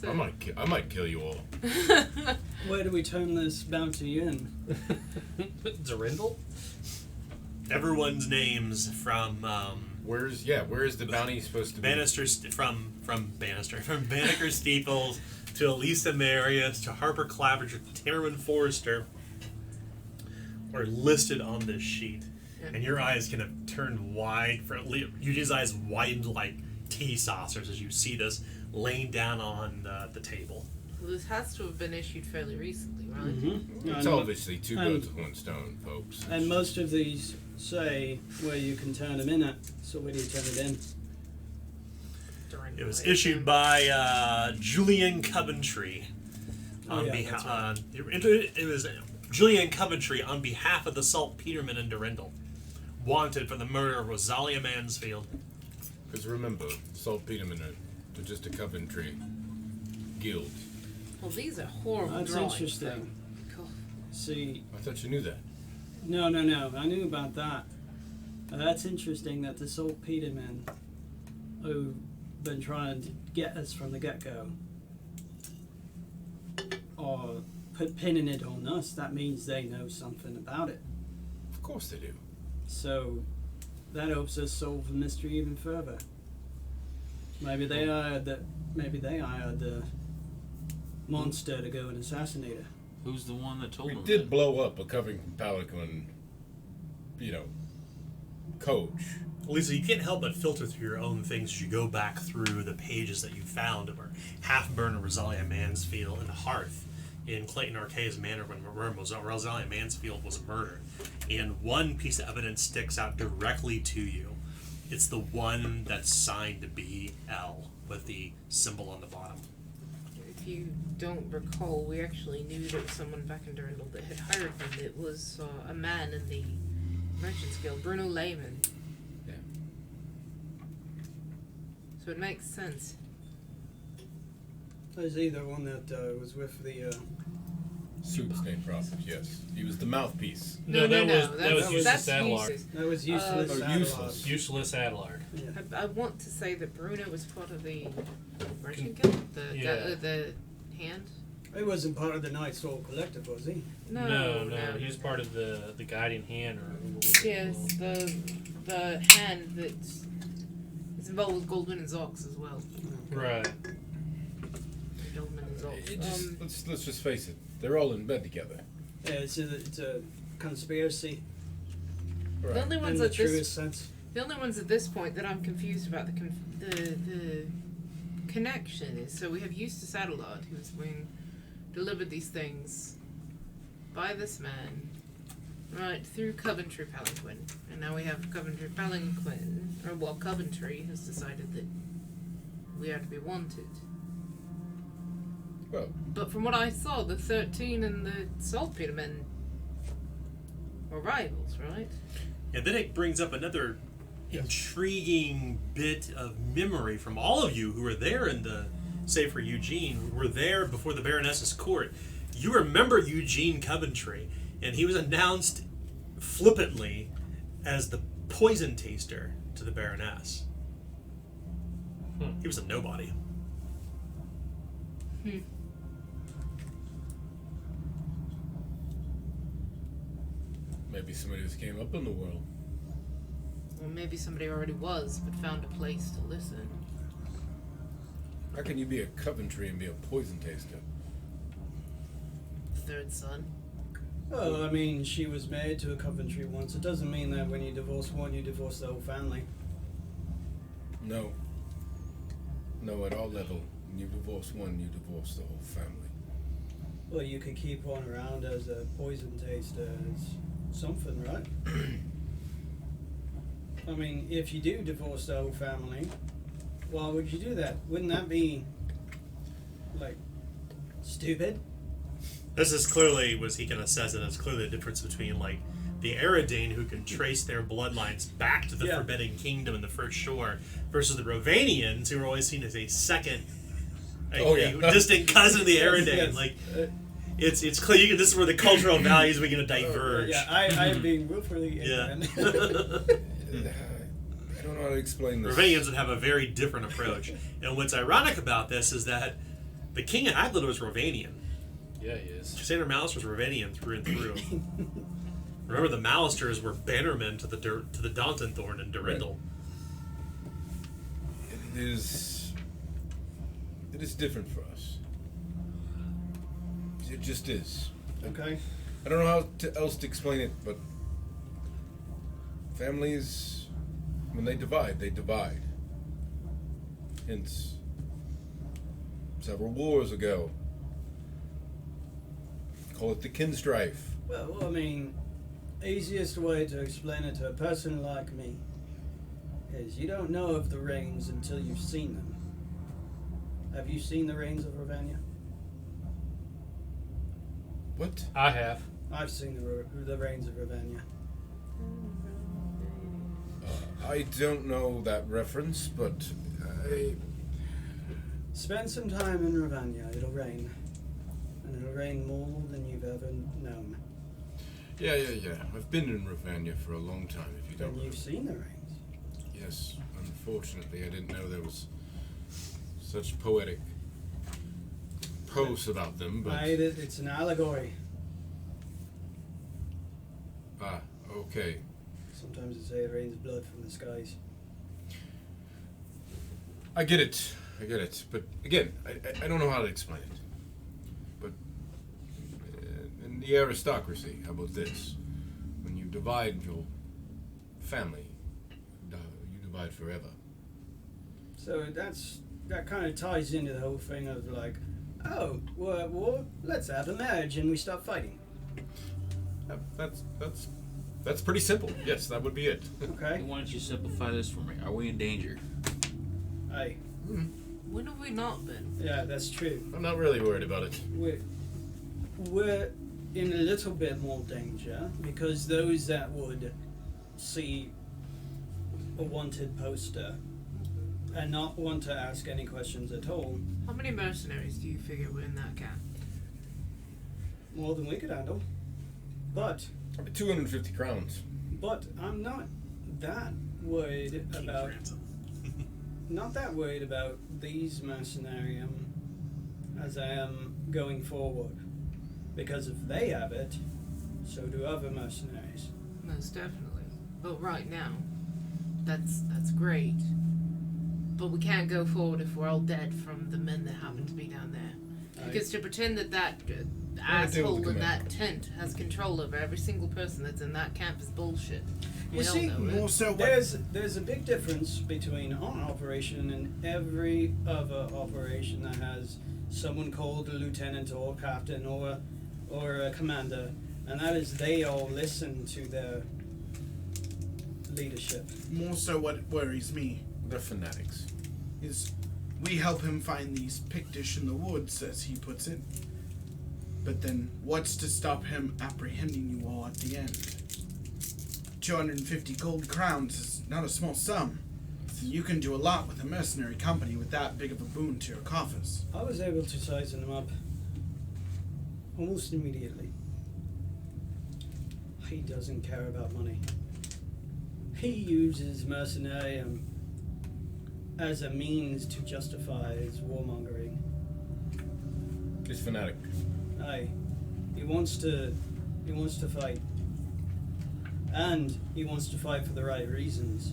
So- I might kill you all. Where do we turn this bounty in? Durendal? Everyone's names from Where is the bounty supposed to be? from Banneker Steeples to Elisa Marius to Harper Clappage to Timmerman Forrester are listed on this sheet. And your eyes kind of turn wide. Eugene's eyes widened like tea saucers as you see this laying down on the table. Well, this has to have been issued fairly recently, right? Mm-hmm. It's obviously two birds with one stone, folks. And most of these say where you can turn them in at. So where do you turn it in? During It was the- issued by Julian Coventry on yeah, behalf. that's It was Julian Coventry on behalf of the Salt Peterman and Durendal, wanted for the murder of Rosalia Mansfield. Because remember, Salt Peterman are just a Coventry guild. Well, these are horrible That's drawings. interesting. Cool. See, I thought you knew that. no. I knew about that. That's interesting that the Salt Petermen who've been trying to get us from the get-go are pinning it on us. That means they know something about it. Of course they do. So that helps us solve the mystery even further. Maybe they hired the monster to go and assassinate her. Who's the one that told We him? did that? blow up a Covington Pelican, coach. Lisa, you can't help but filter through your own things as you go back through the pages that you found of our half-burned Rosalia Mansfield and Hearth in Clayton Arcade's manor when Rosalia Mansfield was murdered. And one piece of evidence sticks out directly to you. It's the one that's signed to BL with the symbol on the bottom. If you don't recall, we actually knew there was someone back in Durandal that had hired him. It was a man in the Merchants Guild, Bruno Lehman. Yeah. So it makes sense. There's either one that was with the. Soup stained prophet, yes. He was the mouthpiece. No, that was useless that's Adelard. useless. That was useless. Oh, Adelard. useless. Useless Adelard. Yeah. I want to say that Bruno was part of the Merchant Guild, Yeah. the hand. He wasn't part of the Night Soul Collective, was he? No, He was part of the guiding hand, or what was it Yes, called? the hand that's is involved with Goldman and Zox as well. Right. Goldman and Zox. Let's just face it. They're all in bed together. Yeah, it's a conspiracy The only in ones the at truest this sense. the only ones at this point that I'm confused about the connection is, so we have Eustace Adelard who's being delivered these things by this man right through Coventry Palanquin, and now we have Coventry Palanquin, Coventry has decided that we are to be wanted. Well, But from what I saw, the 13 and the Saltpeter men were rivals, right? And then it brings up another intriguing bit of memory from all of you who were there save for Eugene, who were there before the Baroness's court. You remember Eugene Coventry, and he was announced flippantly as the poison taster to the Baroness. He was a nobody. Maybe somebody just came up in the world. Or maybe somebody already was, but found a place to listen. How can you be a Coventry and be a poison taster? Third son. Well, I mean, she was married to a Coventry once. It doesn't mean that when you divorce one, you divorce the whole family. No. No, at all level. When you divorce one, you divorce the whole family. Well, you could keep one around as a poison taster. It's something, right? I mean, if you do divorce the whole family, why would you do that? Wouldn't that be, like, stupid? This is clearly, was he gonna says it, it's clearly the difference between like the Eridane who can trace their bloodlines back to the Yeah. Forbidden Kingdom and the First Shore versus the Rovanians who are always seen as a second, a distant cousin of the Eridane. Yes. Like it's clear. This is where the cultural values begin to diverge. Yeah, I'm being willfully Yeah. ignorant. I don't know how to explain this. Rovanians would have a very different approach. And what's ironic about this is that the king of Adlid was Rovanian. Yeah, he is. Crusader Malister was Rovanian through and through. Remember, the Malisters were bannermen to the Dauntenthorn and Durindal. It is different for us. It just is. Okay. I don't know how else to explain it, but families, when they divide, they divide. Hence, several wars ago. Call it the kinstrife. Well, I mean, easiest way to explain it to a person like me is you don't know of the Rains until you've seen them. Have you seen the Rains of Ravania? What? I have. I've seen the Rains of Ravania. I don't know that reference, but Spend some time in Ravania. It'll rain. And it'll rain more than you've ever known. Yeah. I've been in Ravania for a long time, if you don't And know. you've seen the Rains. Yes, unfortunately, I didn't know there was such poetic prose about them, but... It's an allegory. Ah, okay. Sometimes they say it rains blood from the skies. I get it. But again, I don't know how to explain it. But in the aristocracy, how about this? When you divide your family, you divide forever. So that kind of ties into the whole thing of like, oh, we're at war, let's have a marriage and we stop fighting. That's pretty simple. Yes, that would be it. Okay. Why don't you simplify this for me? Are we in danger? Aye. When have we not been? Yeah, that's true. I'm not really worried about it. We're in a little bit more danger because those that would see a wanted poster and not want to ask any questions at all, How many mercenaries do you figure were in that camp? more than we could handle. But 250 crowns. I'm not that worried King's about ransom. not that worried about these mercenarium as I am going forward. Because if they have it, so do other mercenaries. Most definitely. But right now, that's great. But we can't go forward if we're all dead from the men that happen to be down there. Aye. Because to pretend that deal asshole with the in that command. tent has control over every single person that's in that camp is bullshit. You We all see, know it. More so what there's a big difference between our operation and every other operation that has someone called a lieutenant or a captain or a commander, and that is they all listen to their leadership. more so what worries me They're fanatics. is we help him find these Pictish in the woods, as he puts it. But then what's to stop him apprehending you all at the end? 250 gold crowns is not a small sum. You can do a lot with a mercenary company with that big of a boon to your coffers. I was able to size them up almost immediately. He doesn't care about money. He uses mercenarium as a means to justify his warmongering. He's fanatic. Aye. He wants to fight. And he wants to fight for the right reasons.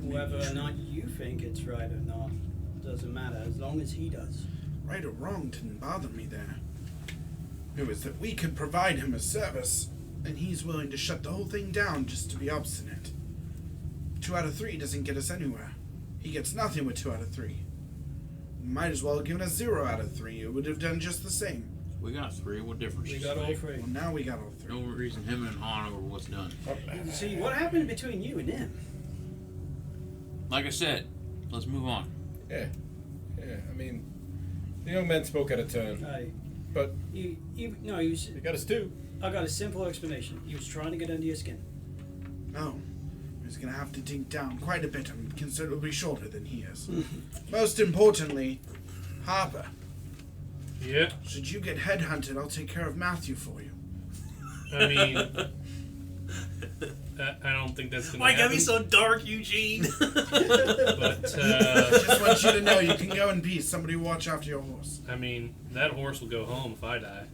Whether or not you think it's right or not doesn't matter, as long as he does. Right or wrong didn't bother me there. It was that we could provide him a service, and he's willing to shut the whole thing down just to be obstinate. 2 out of 3 doesn't get us anywhere. He gets nothing with 2 out of 3. Might as well have given us 0 out of 3. It would have done just the same. We got 3. What difference? We does got it all make? 3. Well, now we got all 3. No reason him and Han over what's done. See, what happened between you and him? Like I said, let's move on. Yeah. I mean, the young man spoke out of turn, Aye. but He was. he got us too. I got a simple explanation. He was trying to get under your skin. No. He's going to have to dig down quite a bit and considerably shorter than he is. Most importantly, Harper. Yeah. Should you get headhunted, I'll take care of Matthew for you. I mean, I don't think that's gonna Why happen. gotta be so dark, Eugene? But Just want you to know you can go in peace. Somebody watch after your horse. I mean, that horse will go home if I die.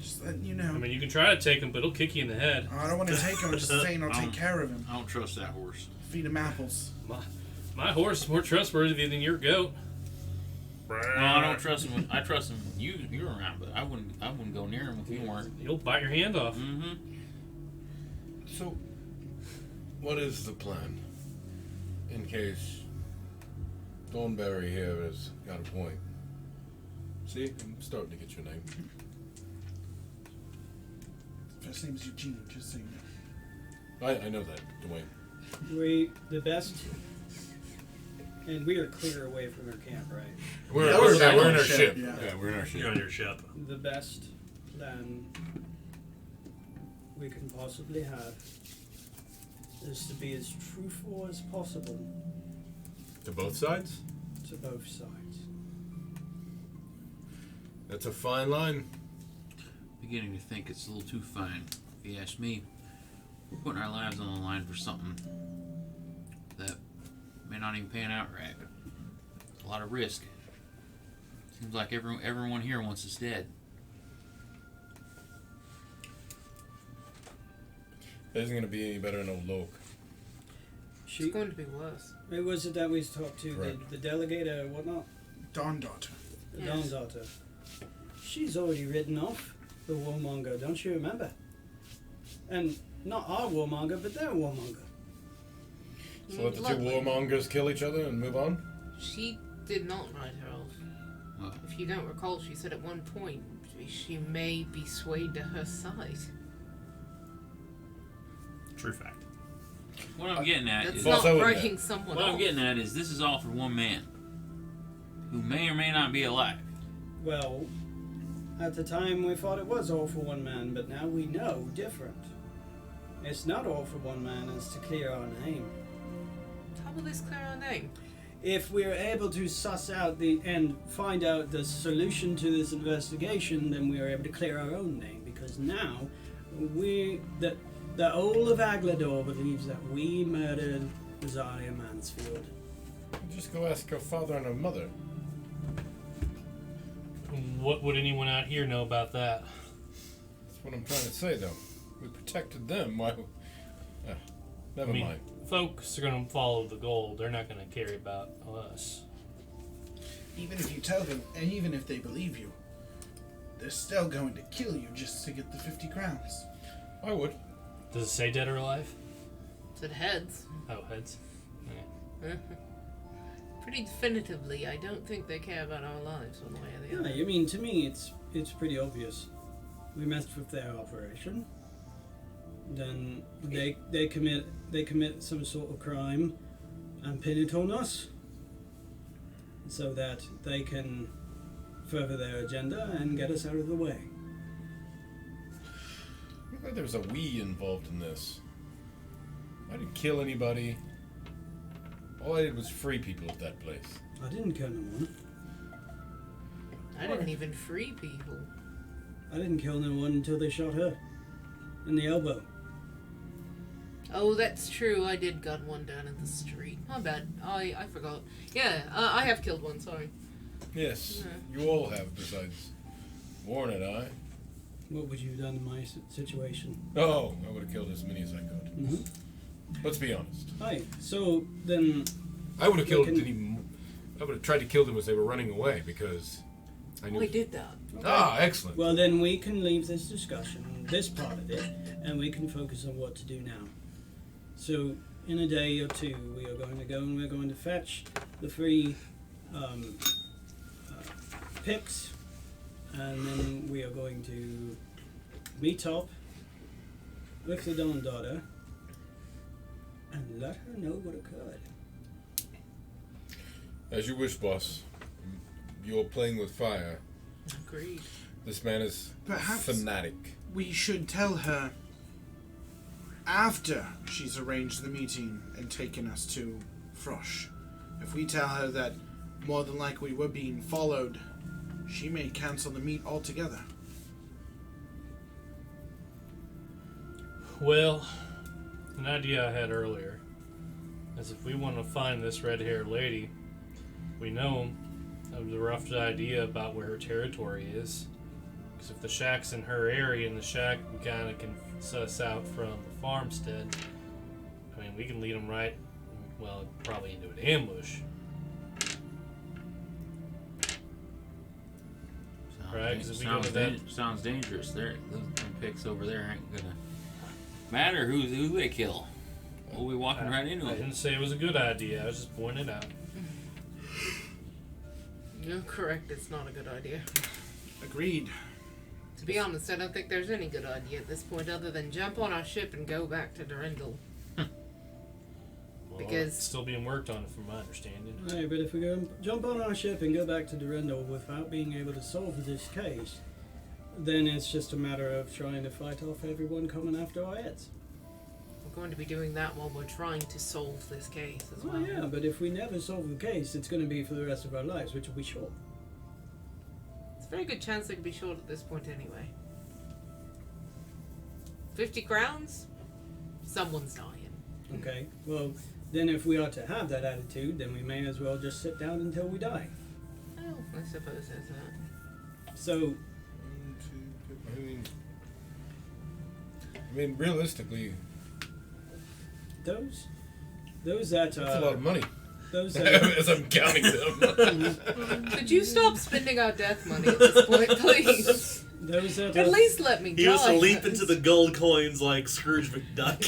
Just letting you know. I mean, you can try to take him, but it'll kick you in the head. I don't want to take him. I'm just saying I'll take care of him. I don't trust that horse. Feed him apples. My horse is more trustworthy than your goat. Well, I don't trust him. I trust him when you're around, but I wouldn't go near him if you weren't. He'll bite your hand off. Mm-hmm. So, what is the plan? In case Thornberry here has got a point. See, I'm starting to get your name. First name's Eugene, just so you know. I know that, Dwayne. The best, and we are clear away from our camp, right? We're we're in our ship. Yeah. We're in our You're ship. on your ship. The best plan we can possibly have is to be as truthful as possible To both sides? to both sides. That's a fine line. Beginning to think it's a little too fine. If you ask me, we're putting our lives on the line for something that may not even pan out right. A lot of risk. Seems like everyone here wants us dead. It isn't going to be any better than old Loke. It's going to be worse. Who was it that we talked to? Correct. The delegate or whatnot? Dawn daughter. The Yes. Dawn daughter. She's already written off the warmonger, don't you remember? And not our warmonger, but their warmonger. So let the two Lovely. warmongers kill each other and move on? She did not write her off. Well, If you don't recall, she said at one point she may be swayed to her side. True fact. what I'm getting at That's is Boss, I not wouldn't writing someone what off. I'm getting at is this is all for one man who may or may not be alive. Well, at the time we thought it was all for one man, but now we know different. It's not all for one man, it's to clear our name. How will this clear our name? If we're able to suss out and find out the solution to this investigation, then we are able to clear our own name, because now the whole of Aglador believes that we murdered Rosaria Mansfield. Just go ask her father and her mother. What would anyone out here know about that? That's what I'm trying to say, though. We protected them. Why? Never I mean, mind. folks are going to follow the gold. They're not going to care about us. Even if you tell them, and even if they believe you, they're still going to kill you just to get the 50 crowns. I would. Does it say dead or alive? Said heads. Oh, heads. Yeah. Pretty definitively, I don't think they care about our lives one way or the Yeah, other. I mean, to me, it's pretty obvious. We messed with their operation. Then they commit some sort of crime and pin it on us, so that they can further their agenda and get us out of the way. I thought there was a we involved in this. I didn't kill anybody. All I did was free people at that place. I didn't kill no one. I didn't even free people. I didn't kill no one until they shot her. in the elbow. Oh, that's true. I did gun one down in the street. My bad. I forgot. Yeah, I have killed one. Sorry. Yes, Yeah. you all have, besides Warren and I. What would you have done in my situation? Oh, I would have killed as many as I could. Mm-hmm. Let's be honest. Hi. So then, I would have We killed can- them. I would have tried to kill them as they were running away because I knew. I did that. Ah, excellent. well, then we can leave this discussion, this part of it, and we can focus on what to do now. So, in a day or two, we are going to go and we're going to fetch the 3 picks, and then we are going to meet up with the Dawn Daughter and let her know what occurred. As you wish, boss. You're playing with fire. Agreed. This man is Perhaps- fanatic. We should tell her after she's arranged the meeting and taken us to Frosh. If we tell her that more than likely we're being followed, she may cancel the meet altogether. Well, an idea I had earlier is if we want to find this red-haired lady, we know of the rough idea about where her territory is. Because if the shack's in her area and the shack we kind of can suss out from the farmstead, I mean, we can lead them right, well, probably into an ambush. Right, 'cause if we go to that- sounds dangerous. Those picks over there ain't gonna matter who they kill. We'll be walking right into I it. didn't say it was a good idea, I was just pointing it out. You're correct. It's not a good idea. Agreed. To be honest, I don't think there's any good idea at this point other than jump on our ship and go back to Durendal. Well, Because- it's still being worked on, from my understanding. Right, but if we go jump on our ship and go back to Durendal without being able to solve this case, then it's just a matter of trying to fight off everyone coming after our heads. We're going to be doing that while we're trying to solve this case as well. Well, yeah, but if we never solve the case, it's going to be for the rest of our lives, which will be short. It's a very good chance they could be short at this point anyway. 50 crowns? Someone's dying. Okay, well, then if we are to have that attitude, then we may as well just sit down until we die. Oh, I suppose there's that. So, I mean, realistically, those that that's a lot of money. those that As I'm counting them. Could you stop spending our death money at this point, please? those that At are, least let me He die. was to leap into the gold coins like Scrooge McDuck.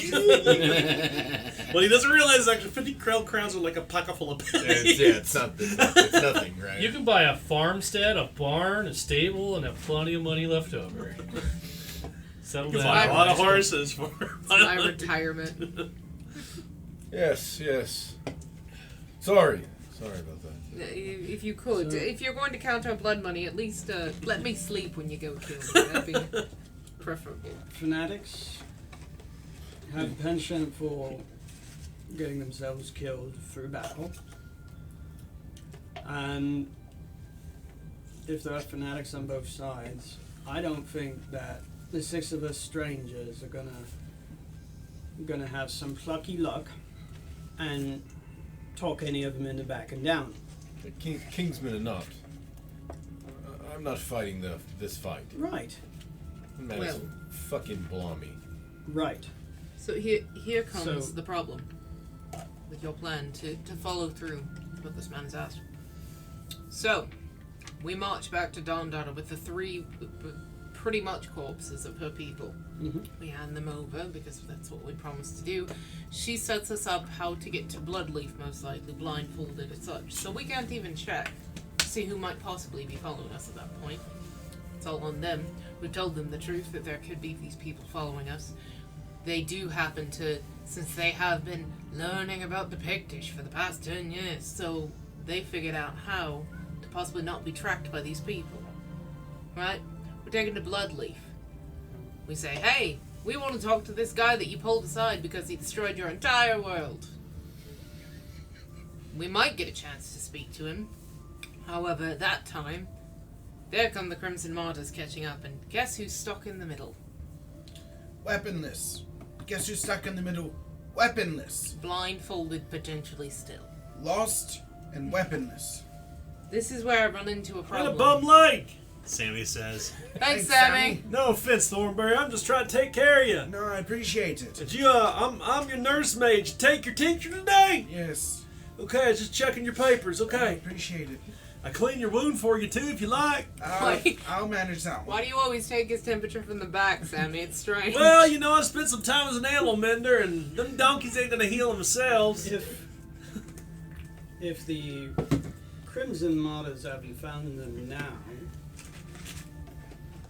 What he doesn't realize is actually 50 crowns are like a pocket full of pennies. It's nothing, right? You can buy a farmstead, a barn, a stable, and have plenty of money left over. Settle You down. buy a lot of horses for My retirement. Yes. Sorry about that. If you could, So- if you're going to count our blood money, at least let me sleep when you go kill me. That'd be preferable. fanatics have a penchant for getting themselves killed through battle. And if there are fanatics on both sides, I don't think that the 6 of us strangers are gonna have some plucky luck and talk any of them into backing down. Kingsmen are not. I'm not fighting this fight. Right. Man, it's Well. fucking balmy. Right. So here comes So- the problem with your plan to follow through what this man has asked. So, we march back to Dondada with the 3 pretty much corpses of her people. Mhm. We hand them over because that's what we promised to do. She sets us up how to get to Bloodleaf, most likely, blindfolded and such. So we can't even check to see who might possibly be following us at that point. It's all on them. We've told them the truth that there could be these people following us. They do happen to, since they have been learning about the Pictish for the past 10 years, so they figured out how to possibly not be tracked by these people. Right? We're taken to Bloodleaf. We say, hey, we want to talk to this guy that you pulled aside because he destroyed your entire world. We might get a chance to speak to him. However, at that time, there come the Crimson Martyrs catching up, and guess who's stuck in the middle? weaponless. Guess who's stuck in the middle? Weaponless. Blindfolded, potentially still. Lost and weaponless. This is where I run into a And a problem. bum leg, Sammy says. Thanks, Sammy. No offense, Thornberry. I'm just trying to take care of you. No, I appreciate it. Did you, I'm your nursemaid. Did you take your tincture today? Yes, Okay, just checking your papers. I Okay. appreciate it. I clean your wound for you too, if you like. I'll manage that one. Why do you always take his temperature from the back, Sammy? It's strange. Well, you know, I spent some time as an animal mender, and them donkeys ain't gonna heal themselves. If the Crimson Martyrs haven't found them now,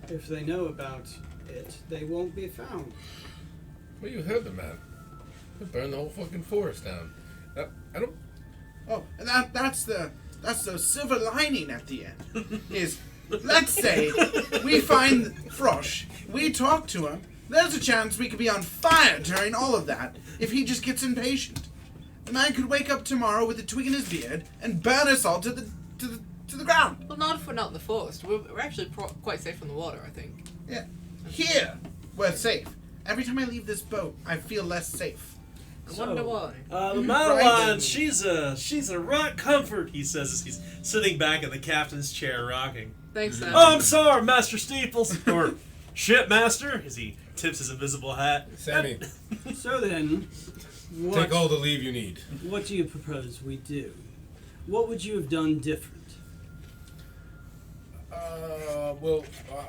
if they know about it, they won't be found. Well, you heard the man. They burned the whole fucking forest down. I don't. Oh, and that's the silver lining at the end. Is let's say we find Frosh, we talk to him. There's a chance we could be on fire during all of that if he just gets impatient. The man could wake up tomorrow with a twig in his beard and burn us all to the ground. Well, not if we're not in the forest. We're actually quite safe from the water, I think. Yeah, here we're safe. Every time I leave this boat, I feel less safe. I wonder why. The Madeline, she's a right comfort, he says as he's sitting back in the captain's chair rocking. Thanks, Sammy. Oh, I'm sorry, Master Steeples. Or Shipmaster, as he tips his invisible hat. Sammy, So then, take all the leave you need. what do you propose we do? What would you have done different? Well,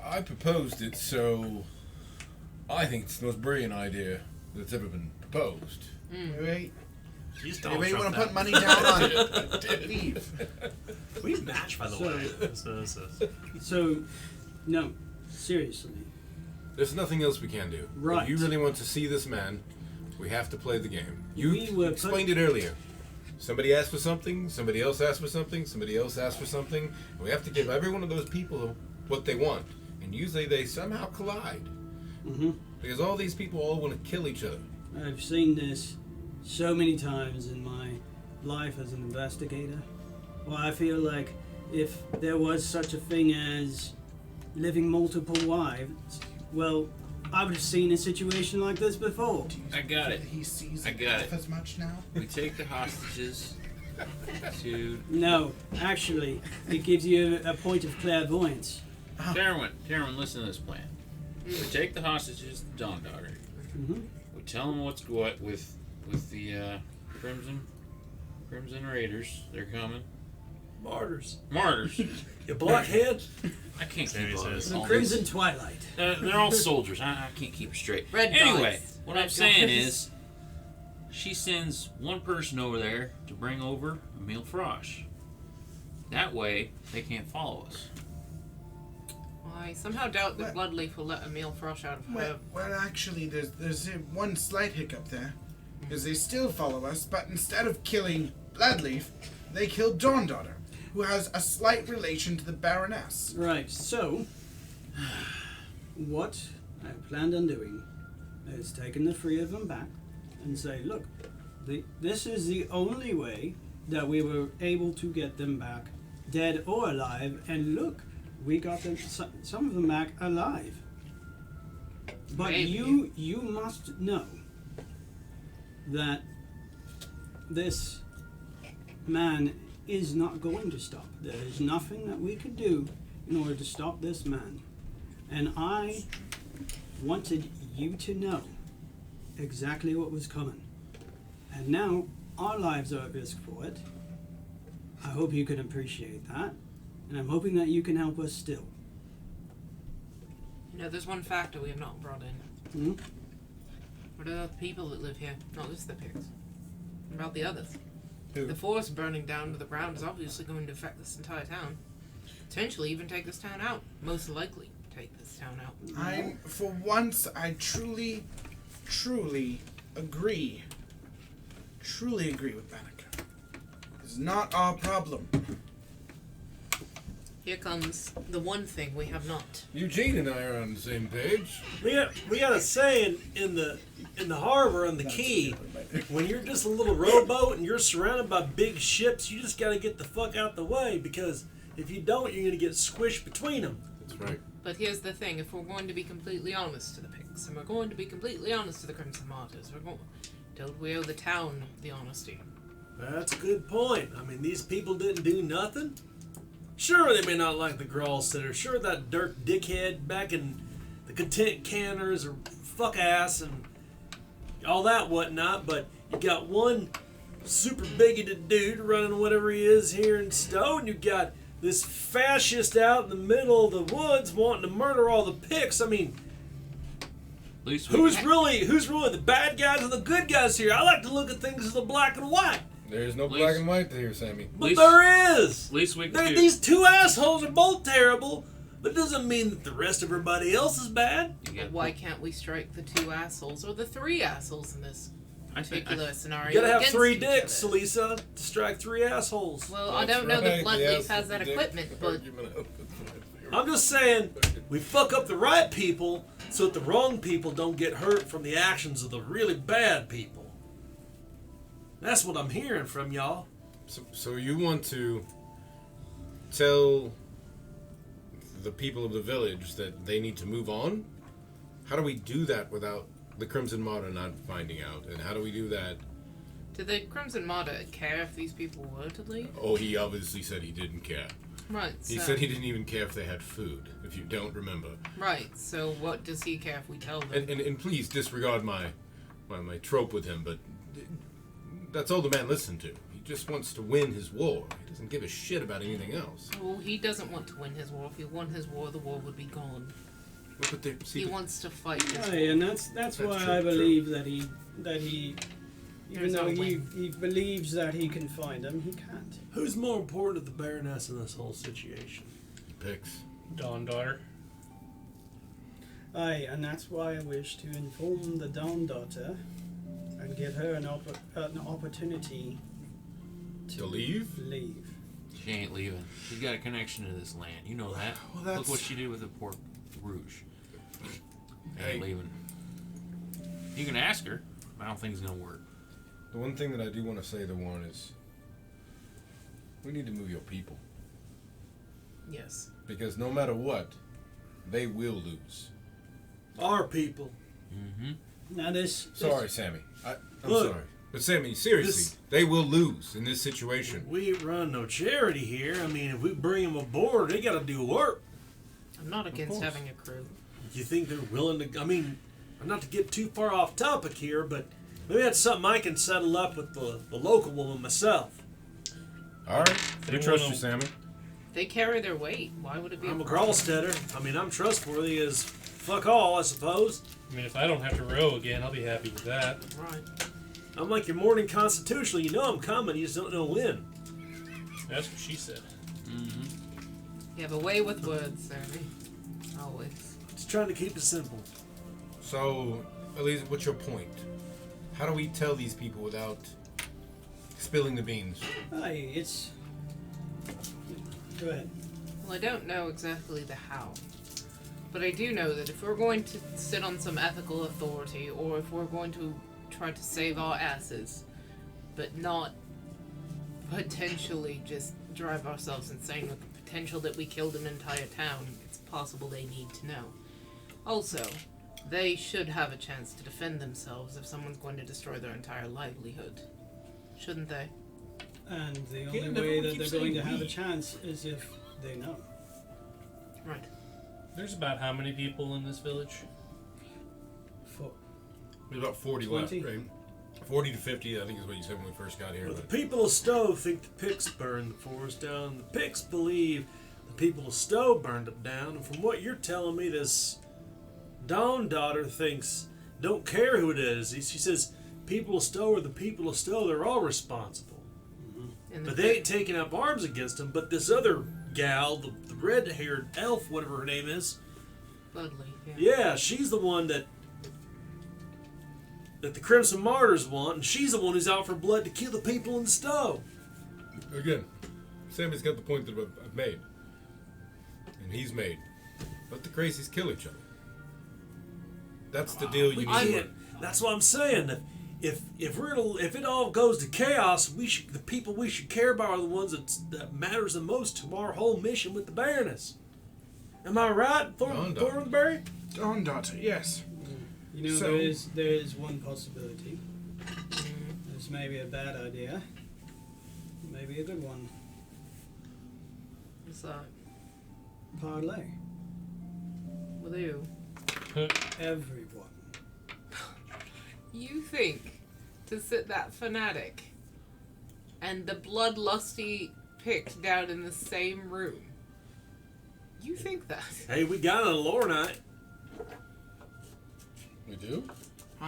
I proposed it, so I think it's the most brilliant idea that's ever been proposed. Wait, She's Donald anybody Trump want to now. put money down on leave? We match, by the way. So, no, seriously. There's nothing else we can do. Right. If you really want to see this man, we have to play the game. You We were explained it earlier. Somebody asked for something, somebody else asked for something, somebody else asked for something, and we have to give every one of those people what they want. And usually they somehow collide. Mm-hmm. Because all these people all want to kill each other. I've seen this so many times in my life as an investigator. Well, I feel like if there was such a thing as living multiple wives, well, I would have seen a situation like this before. I got it. He sees I got half it. as much now. We take the hostages to No, actually, it gives you a point of clairvoyance. Darwin, listen to this plan. We take the hostages to Dawn Daughter. Mm-hmm. We tell them what's what with the Crimson Raiders. They're coming. Martyrs. Martyrs. You blockhead. I can't Sammy keep all says. this. all Crimson this. Twilight. They're all soldiers. I can't keep it straight. Red Anyway, guys. what Red I'm saying guys. is, she sends one person over there to bring over Emil Frosh. That way, they can't follow us. Well, I somehow doubt that Bloodleaf will let Emil Frosh out of her. Well, actually, there's one slight hiccup there, because they still follow us, but instead of killing Bloodleaf, they killed Dawn Daughter, who has a slight relation to the Baroness. Right, so, what I planned on doing is taking the three of them back and say, look, this is the only way that we were able to get them back, dead or alive, and look, we got them, some of them back alive. But Maybe. you must know that this man is not going to stop. There is nothing that we could do in order to stop this man. And I wanted you to know exactly what was coming. And now our lives are at risk for it. I hope you can appreciate that. And I'm hoping that you can help us still. You know, there's one factor we have not brought in. Hmm? What about the people that live here? Not just the pigs. What about the others? Who? The forest burning down to the ground is obviously going to affect this entire town. Potentially even take this town out. Most likely take this town out. For once, I truly agree. Truly agree with Banneker. It's not our problem. Here comes the one thing we have not. Eugene and I are on the same page. We got a saying in the harbor on the quay. When you're just a little rowboat and you're surrounded by big ships, you just got to get the fuck out the way, because if you don't, you're gonna get squished between them. That's right. But here's the thing, if we're going to be completely honest to the pigs, picks, and we're going to be completely honest to the Crimson Martyrs. Don't we owe the town the honesty? That's a good point. I mean, these people didn't do nothing. Sure, they may not like the Grawl Sitter. Sure, that dirt dickhead back in the Content Canners or fuck ass and all that whatnot, but you got one super bigoted dude running whatever he is here in Stowe, and you got this fascist out in the middle of the woods wanting to murder all the picks. I mean, At least who's really the bad guys and the good guys here? I like to look at things as a black and white. There's no Please. black and white here, Sammy. But Least- there is. At least we can do. These two assholes are both terrible, but it doesn't mean that the rest of everybody else is bad. You got- Why can't we strike the 2 assholes or the 3 assholes in this I think particular scenario? You gotta have against 3 each dicks, other? Elisa, to strike 3 assholes. Well, I That's don't know that right, Bluntleaf yes, has that dick equipment, but argument of the- I'm just saying, we fuck up the right people so that the wrong people don't get hurt from the actions of the really bad people. That's what I'm hearing from y'all. So you want to tell the people of the village that they need to move on? How do we do that without the Crimson Martyr not finding out? And how do we do that? did the Crimson Martyr care if these people were to leave? Oh, he obviously said he didn't care. Right, He so, said he didn't even care if they had food, if you don't remember. right, so what does he care if we tell them? And please disregard my trope with him, but that's all the man listened to. He just wants to win his war. He doesn't give a shit about anything else. Well, he doesn't want to win his war. If he won his war, the war would be gone. But He wants to fight his war. Aye, and that's why true, I true. believe that he even There's though no he win. believes that he can find them, he can't. Who's more important to the Baroness in this whole situation? Picks. Dawn Daughter. Aye, and that's why I wish to inform the Dawn Daughter and give her an opportunity To leave? leave. She ain't leaving. She's got a connection to this land. You know that. Well, Look that's- what she did with the Port Rouge. Hey. Ain't leaving. You can ask her. But I don't think it's gonna work. The one thing that I do want to say to Warren is we need to move your people. Yes. Because no matter what, they will lose. Our people. Mm-hmm. Now this Sorry, Sammy. I'm Look, sorry. But Sammy, seriously, this- they will lose in this situation. We ain't run no charity here. I mean, if we bring them aboard, they gotta do work. I'm not against course. having a crew. You think they're willing to? I mean, not to get too far off topic here, but maybe that's something I can settle up with the local woman myself. All right. They We trust wanna- you, Sammy. They carry their weight. Why would it be I'm a problem? Gralstetter. I mean, I'm trustworthy as fuck all, I suppose. I mean, if I don't have to row again, I'll be happy with that. Right. I'm like your morning constitutional. You know I'm coming. You just don't know when. That's what she said. Mm-hmm. You have a way with words, Sammy. Always. Just trying to keep it simple. So, Elisa, what's your point? How do we tell these people without spilling the beans? aye, it's go ahead. Well, I don't know exactly the how. But I do know that if we're going to sit on some ethical authority, or if we're going to try to save our asses, but not potentially just drive ourselves insane with the potential that we killed an entire town, it's possible they need to know. Also, they should have a chance to defend themselves if someone's going to destroy their entire livelihood. Shouldn't they? And the Yeah, only never way keep that they're saying going to have a we. chance is if they know. Right. There's about how many people in this village? For There's about 40 20? left, right? 40 to 50, I think is what you said when we first got here. Well, the but- people of Stowe think the Picts burned the forest down. The Picts believe the people of Stowe burned it down. And from what you're telling me, this Dawn Daughter thinks, don't care who it is. She says, people of Stowe are the people of Stowe. They're all responsible. And But they ain't taking up arms against them. But this other gal, the red-haired elf, whatever her name is, Bloodleaf, yeah. yeah, she's the one that the Crimson Martyrs want, and she's the one who's out for blood to kill the people in Stowe. Again, Sammy's got the point that I've made. And he's made. Let the crazies kill each other. That's the deal you We need to can't. That's what I'm saying. That if it all goes to chaos, the people we should care about are the ones that matters the most to our whole mission with the Baroness. Am I right, Dawn Daughter. Thornberry? Dawn Daughter, yes. You know, So- there is one possibility. This may be a bad idea. Maybe a good one. What's that? Parlay. With you? Everyone. You think to sit that fanatic and the bloodlusty picked down in the same room? You think that? Hey, we got an lore night. We do?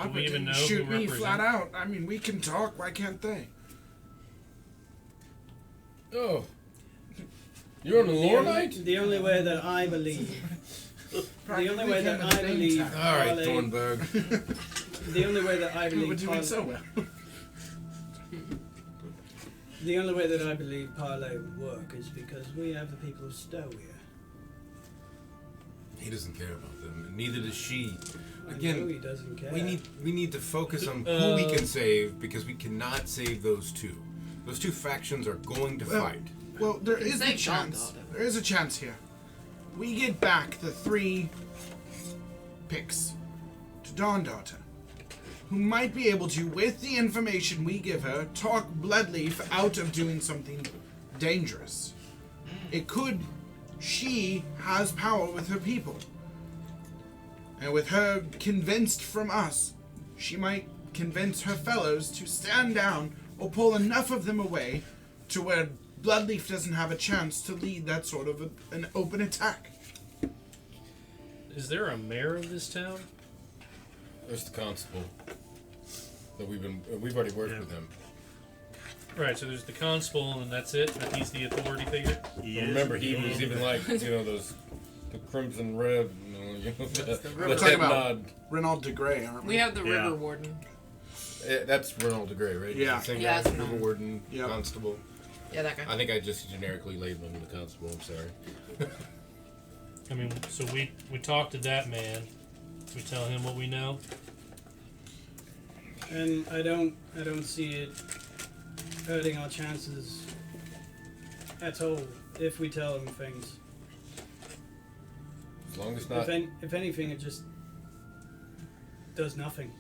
Do we even know who Shoot me represent- flat out. I mean, we can talk. Why can't they? Oh. You're on the lore night? The only way that I believe. The only way that I believe. All right, parlay- Thornburg. The only way that I We're believe. doing so well. The only way that I believe parlay would work is because we have the people of Stowe here. He doesn't care about them, and neither does she. I know Again, he doesn't care. we need to focus on who we can save because we cannot save those two. Those two factions are going to Well, fight. Well, there can is the say chance. Gandalf. There is a chance here. We get back the 3 picks to Dawn-Daughter, who might be able to, with the information we give her, talk Bloodleaf out of doing something dangerous. It could. She has power with her people. And with her convinced from us, she might convince her fellows to stand down or pull enough of them away to where Bloodleaf doesn't have a chance to lead that sort of an open attack. Is there a mayor of this town? There's the constable. That we've already worked with him. Right, so there's the constable, and that's it? He's the authority figure? Remember, he was even like, those, the crimson red, the We're head talking about nod. Renaud de Grey, aren't we? We have the Yeah. river warden. That's Ronald de Grey, right? Yeah. The same Yeah, guy, that's River Ronald. Warden, Yep. constable. Yeah, that guy. I think I just generically labeled him the constable. I'm sorry. I mean, so we talk to that man. We tell him what we know. And I don't see it hurting our chances at all if we tell him things. As long as it's not. If anything, it just does nothing.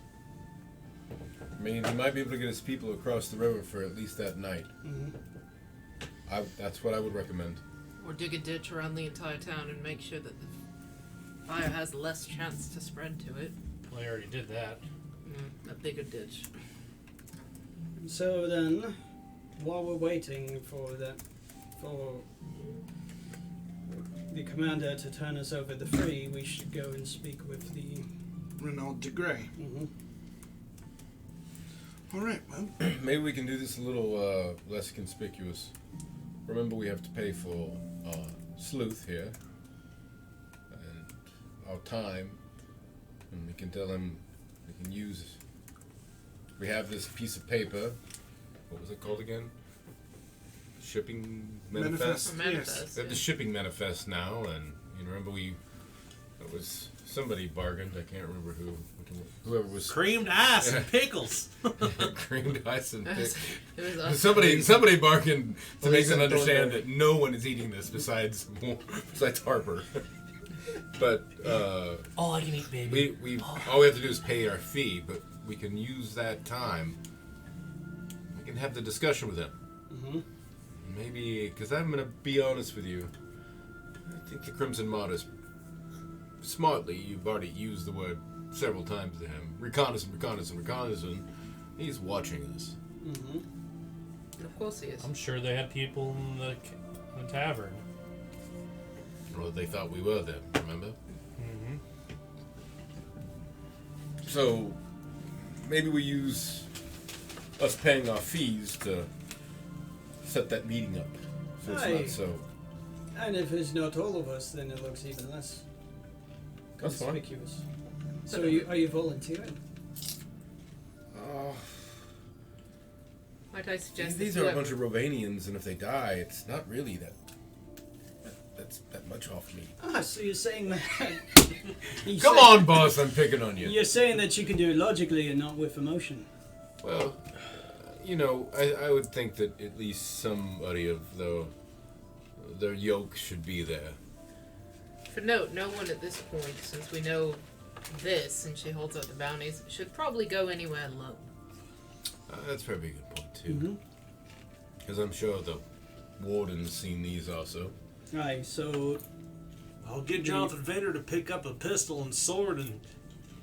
I mean, he might be able to get his people across the river for at least that night. Hmm. That's what I would recommend. Or dig a ditch around the entire town and make sure that the fire has less chance to spread to it. Well, I already did that. A bigger ditch. So then, while we're waiting for the commander to turn us over the free, we should go and speak with the. Renaud de Grey. Mhm. Alright, well, Maybe we can do this a little less conspicuous. Remember, we have to pay for sleuth here and our time, and we can tell him we can use. We have this piece of paper. What was it called again? Shipping manifest. Manifest. We have the shipping manifest now, and you remember it was somebody bargained. I can't remember who. Whoever was Creamed ass and pickles. creamed ice and It was, pick. it was us. Somebody bargained to make them Thornberry. understand that no one is eating this besides Harper. But All I can eat, baby. we all we have to do is pay our fee, but we can use that time. We can have the discussion with him. Mhm. Maybe, because I'm going to be honest with you. I think the Crimson Mod is smartly. You've already used the word several times to him. Reconnaissance. He's watching us. Mhm. Of course he is. I'm sure they had people in the tavern. Or they thought we were there, remember? Mm-hmm. So, maybe we use us paying our fees to set that meeting up. So it's Aye. not so. And if it's not all of us, then it looks even less That's fine. conspicuous. So are you volunteering? Might I suggest These that are a whoever- bunch of Rovanians, and if they die, it's not really that's that much off me. Ah, so you're saying that? Come on, boss, I'm picking on you. You're saying that you can do it logically and not with emotion. Well, I would think that at least somebody of their yoke should be there. For note, no one at this point, since we know this, and she holds up the bounties, should probably go anywhere alone. That's probably a good point, too. Mm-hmm. Because I'm sure the warden's seen these also. Aye, so I'll get Jonathan Vader to pick up a pistol and sword and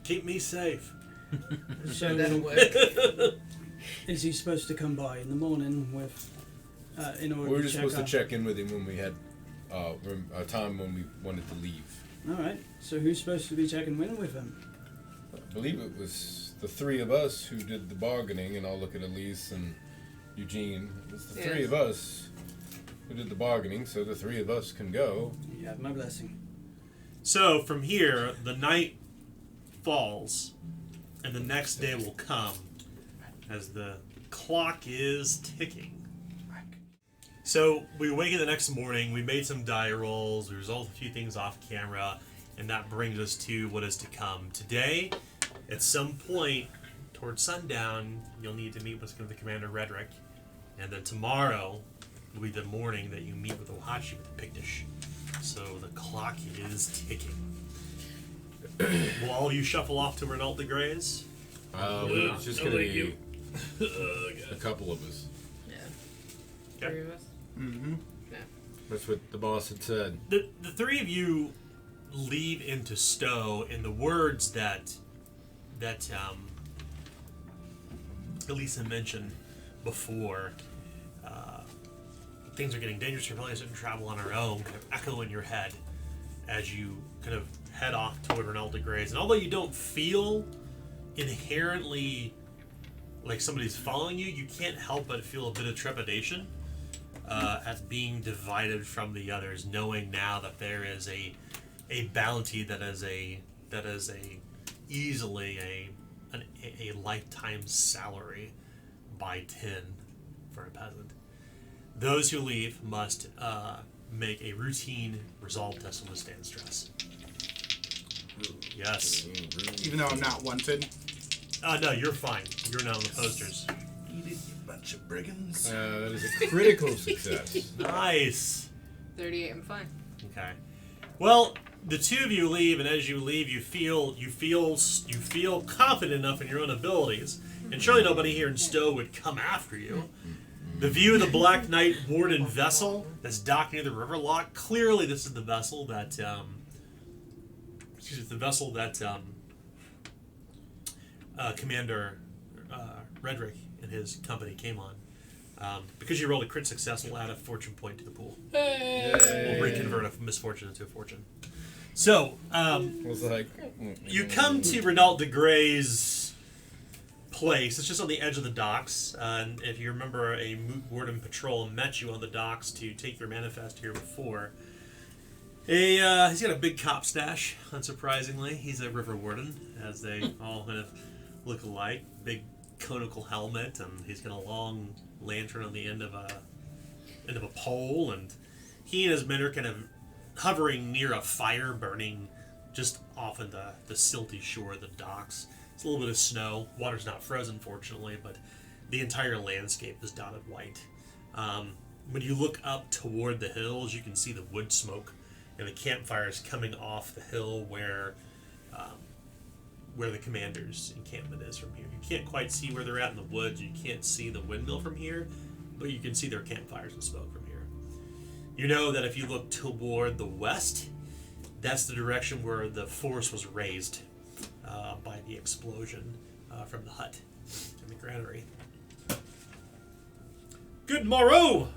keep me safe. Sure, that'll work. is he supposed to come by in the morning with in order We were to just check supposed to out? check in with him when we had a time when we wanted to leave. All right. So who's supposed to be checking in with him? I believe it was the three of us who did the bargaining, and I'll look at Elise and Eugene. It's the three Yes. of us who did the bargaining, so the three of us can go. You have my blessing. So from here, the night falls, and the next day will come as the clock is ticking. So we wake up the next morning, we made some die rolls, we resolved a few things off camera, and that brings us to what is to come. Today, at some point towards sundown, you'll need to meet with the Commander Redrick, and then tomorrow will be the morning that you meet with Ohachi with Pictish. So the clock is ticking. Will all of you shuffle off to Renault de Grey's? It's just no, gonna thank be you. a couple of us. Yeah. Okay. 3 of us. Mm-hmm. That's what the boss had said. The three of you leave into Stowe in the words that Elisa mentioned before. Things are getting dangerous. You probably shouldn't travel on our own. Kind of echo in your head as you kind of head off toward Renault de Grey's. And although you don't feel inherently like somebody's following you, you can't help but feel a bit of trepidation at being divided from the others, knowing now that there is a bounty that is easily a lifetime salary by 10 for a peasant. Those who leave must make a routine resolve test to withstand stress. Yes. Even though I'm not wanted. No, you're fine. You're not on the posters. Eat it, you bunch of brigands. That is a critical success. Nice. 38, I'm fine. Okay. Well, the two of you leave, and as you leave, you feel confident enough in your own abilities, and surely nobody here in Stowe would come after you. The view of the Black Knight Warden vessel that's docked near the river lock. Clearly, this is the vessel that Commander Redrick and his company came on. Because you rolled a crit success, we'll add a fortune point to the pool. We'll reconvert a misfortune into a fortune. So, It was like, you come to Renault de Grey's place. It's just on the edge of the docks. And if you remember, a Moot Warden patrol met you on the docks to take your manifest here before. He's got a big cop stash, unsurprisingly. He's a river warden, as they all kind of look alike. Big conical helmet, and he's got a long lantern on the end of a pole, and he and his men are kind of hovering near a fire burning just off of the silty shore of the docks. It's a little bit of snow. Water's not frozen, fortunately, but the entire landscape is dotted white. When you look up toward the hills, you can see the wood smoke and the campfires coming off the hill where the commander's encampment is from here. You can't quite see where they're at in the woods. You can't see the windmill from here, but you can see their campfires and smoke from here. You know that if you look toward the west, that's the direction where the forest was raised by the explosion from the hut in the granary. Good morrow,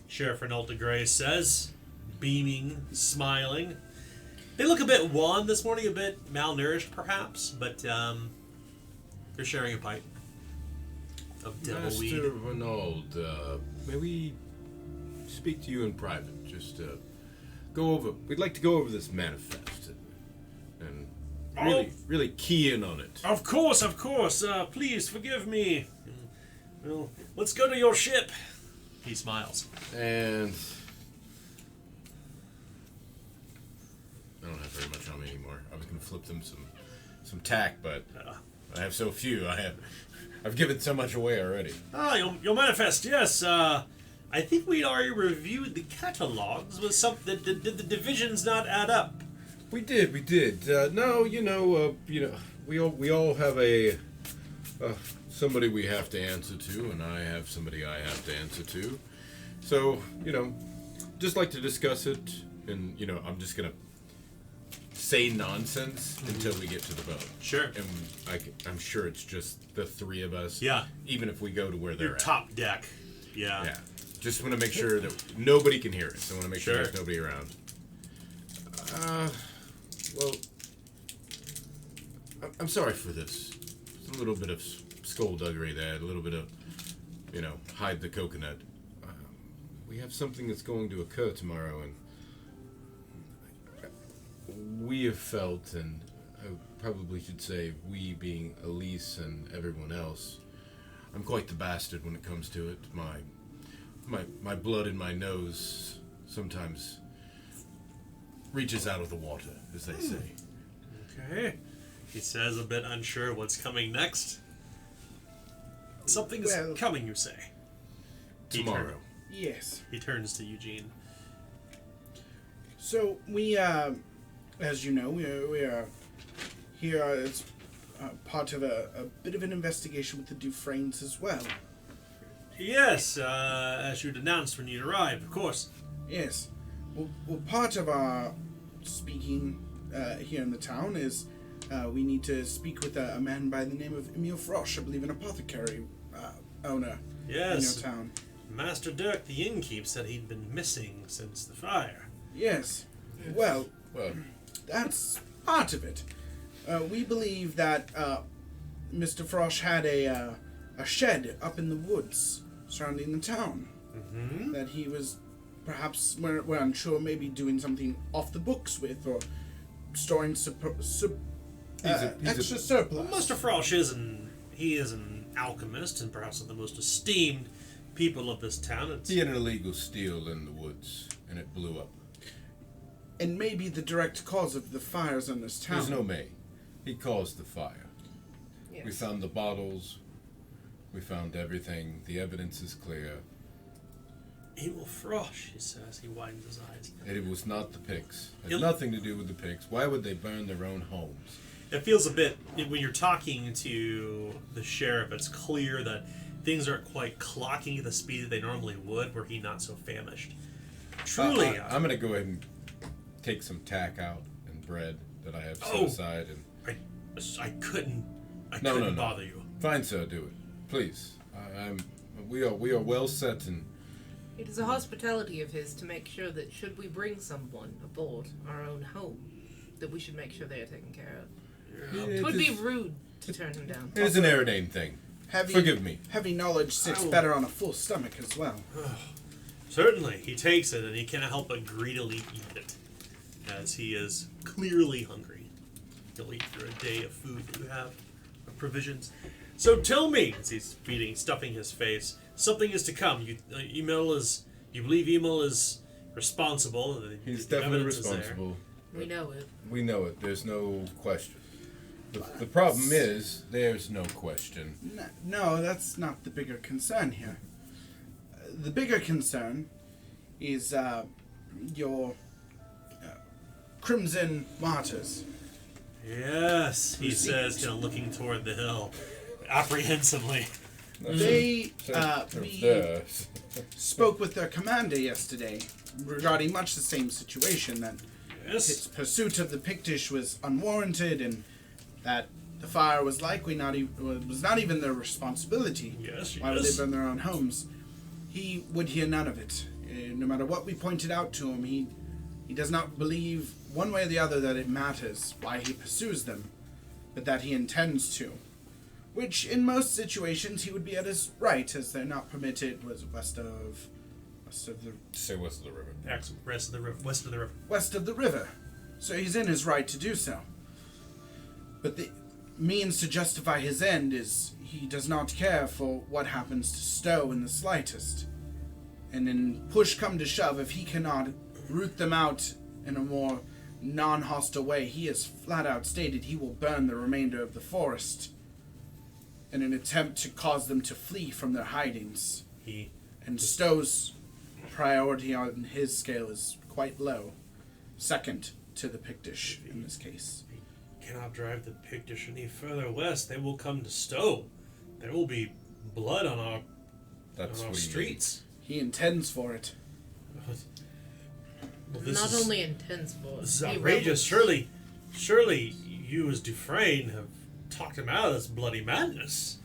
Sheriff Renault de Grey says, beaming, smiling. They look a bit wan this morning, a bit malnourished perhaps, but they're sharing a pipe of devil weed. Master Renaud, may we speak to you in private? Just we'd like to go over this manifest and really key in on it. Of course. Please forgive me. Well, let's go to your ship. He smiles. And I don't have very much on me anymore. I was gonna flip them some tack, but I have so few. I've given so much away already. Your manifest, yes. I think we already reviewed the catalogs, but the divisions not add up. We did. No, we all have a somebody we have to answer to, and I have somebody I have to answer to. So, just like to discuss it, and I'm just gonna say nonsense until we get to the boat. Sure. And I'm sure it's just the three of us. Yeah. Even if we go to where they're Your at. top deck. Yeah. Yeah. Just want to make sure that nobody can hear us. I want to make sure Sure. there's nobody around. Well, I'm sorry for this. It's a little bit of skullduggery there, a little bit of, hide the coconut. We have something that's going to occur tomorrow, and we have felt, and I probably should say we being Elise and everyone else, I'm quite the bastard when it comes to it. My blood in my nose sometimes reaches out of the water, as they say. Okay. He says, a bit unsure what's coming next. Something is coming, you say. Tomorrow. Yes. He turns to Eugene. So we, as you know, we are here as part of a bit of an investigation with the Dufresnes as well. Yes, as you'd announced when you arrived, of course. Yes. Well, part of our speaking here in the town is we need to speak with a man by the name of Emile Frosch, I believe an apothecary owner in your Yes. town. Master Dirk, the innkeep, said he'd been missing since the fire. Yes. Well, Well, that's part of it. We believe that Mr. Frosch had a shed up in the woods surrounding the town. Mm-hmm. That he was perhaps, we're unsure, maybe doing something off the books with, or storing extra surplus. Well, Mr. Frosch is an alchemist and perhaps one of the most esteemed people of this town. he had an illegal steal in the woods, and it blew up. And maybe the direct cause of the fires in this town. There's no May. He caused the fire. Yes. We found the bottles. We found everything. The evidence is clear. Emil Frosch, he says. He widens his eyes. It was not the pigs. It He'll- had nothing to do with the pigs. Why would they burn their own homes? It feels a bit, when you're talking to the sheriff, it's clear that things aren't quite clocking at the speed that they normally would, were he not so famished. Truly. I'm going to go ahead and take some tack out and bread that I have set Oh. aside. And I couldn't No. bother you. Fine, sir, do it. Please. We are well set, and It is a hospitality of his to make sure that should we bring someone aboard our own home, that we should make sure they are taken care of. It would be rude to turn him down. it is an Aridane thing. Forgive me. Heavy knowledge sits Ow. better on a full stomach as well. Certainly, he takes it and he cannot help but greedily eat it, as he is clearly hungry. He'll eat through a day of food you have, of provisions. So tell me, as he's stuffing his face, something is to come. You believe Emil is responsible. He's the definitely evidence is there. responsible. We know it. We know it. There's no question. The problem is, there's no question. No, that's not the bigger concern here. The bigger concern is your Crimson Martyrs. Yes, he says, looking toward the hill, apprehensively. They, There's we theirs. spoke with their commander yesterday regarding much the same situation, that Yes. his pursuit of the Pictish was unwarranted and that the fire was likely was not even their responsibility. Yes, Why would they yes. burn their own homes? He would hear none of it. No matter what we pointed out to him, he does not believe one way or the other that it matters why he pursues them, but that he intends to. Which, in most situations, he would be at his right, as they're not permitted. Was west of the Say west of the river. West of the river. west of the river, so he's in his right to do so. But the means to justify his end is he does not care for what happens to Stowe in the slightest. And in push come to shove, if he cannot root them out in a more non-hostile way, he has flat out stated he will burn the remainder of the forest in an attempt to cause them to flee from their hidings. And Stowe's priority on his scale is quite low. Second to the Pictish in this case. Cannot drive the Pictish any further west. They will come to Stowe. There will be blood on our streets. He intends for it. Well, this Not is, only intends for this is he outrageous. rebels. Surely, you as Dufresne have talked him out of this bloody madness.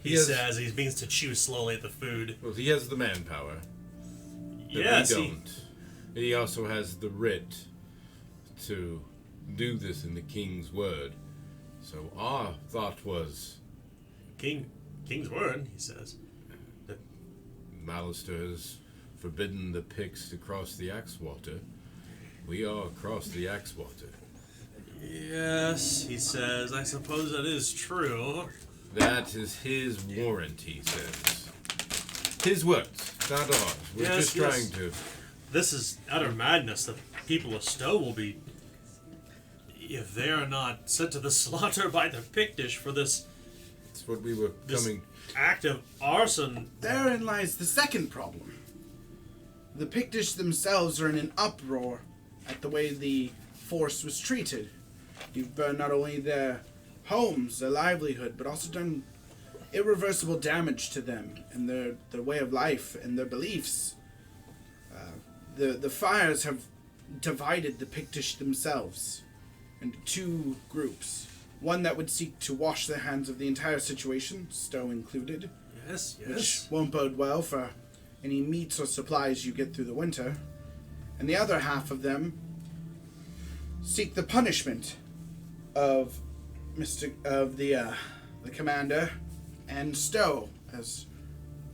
He says he begins to chew slowly at the food. Well, he has the manpower. That Yes, we don't. He also has the writ to do this in the king's word. So our thought was, King's word, he says. Malister has forbidden the Picts to cross the Axewater. We are across the Axewater. Yes, he says. I suppose that is true. That is his warrant, he says. His words, not ours. We're Yes, just yes. trying to... This is utter madness. The people of Stowe will be, if they are not sent to the slaughter by the Pictish for this That's what we were coming... act of arson. Therein lies the second problem. The Pictish themselves are in an uproar at the way the force was treated. You've burned not only their homes, their livelihood, but also done irreversible damage to them and their way of life and their beliefs. The fires have divided the Pictish themselves into two groups. One that would seek to wash their hands of the entire situation, Stowe included, Yes, which won't bode well for any meats or supplies you get through the winter. And the other half of them seek the punishment of the commander and Stowe as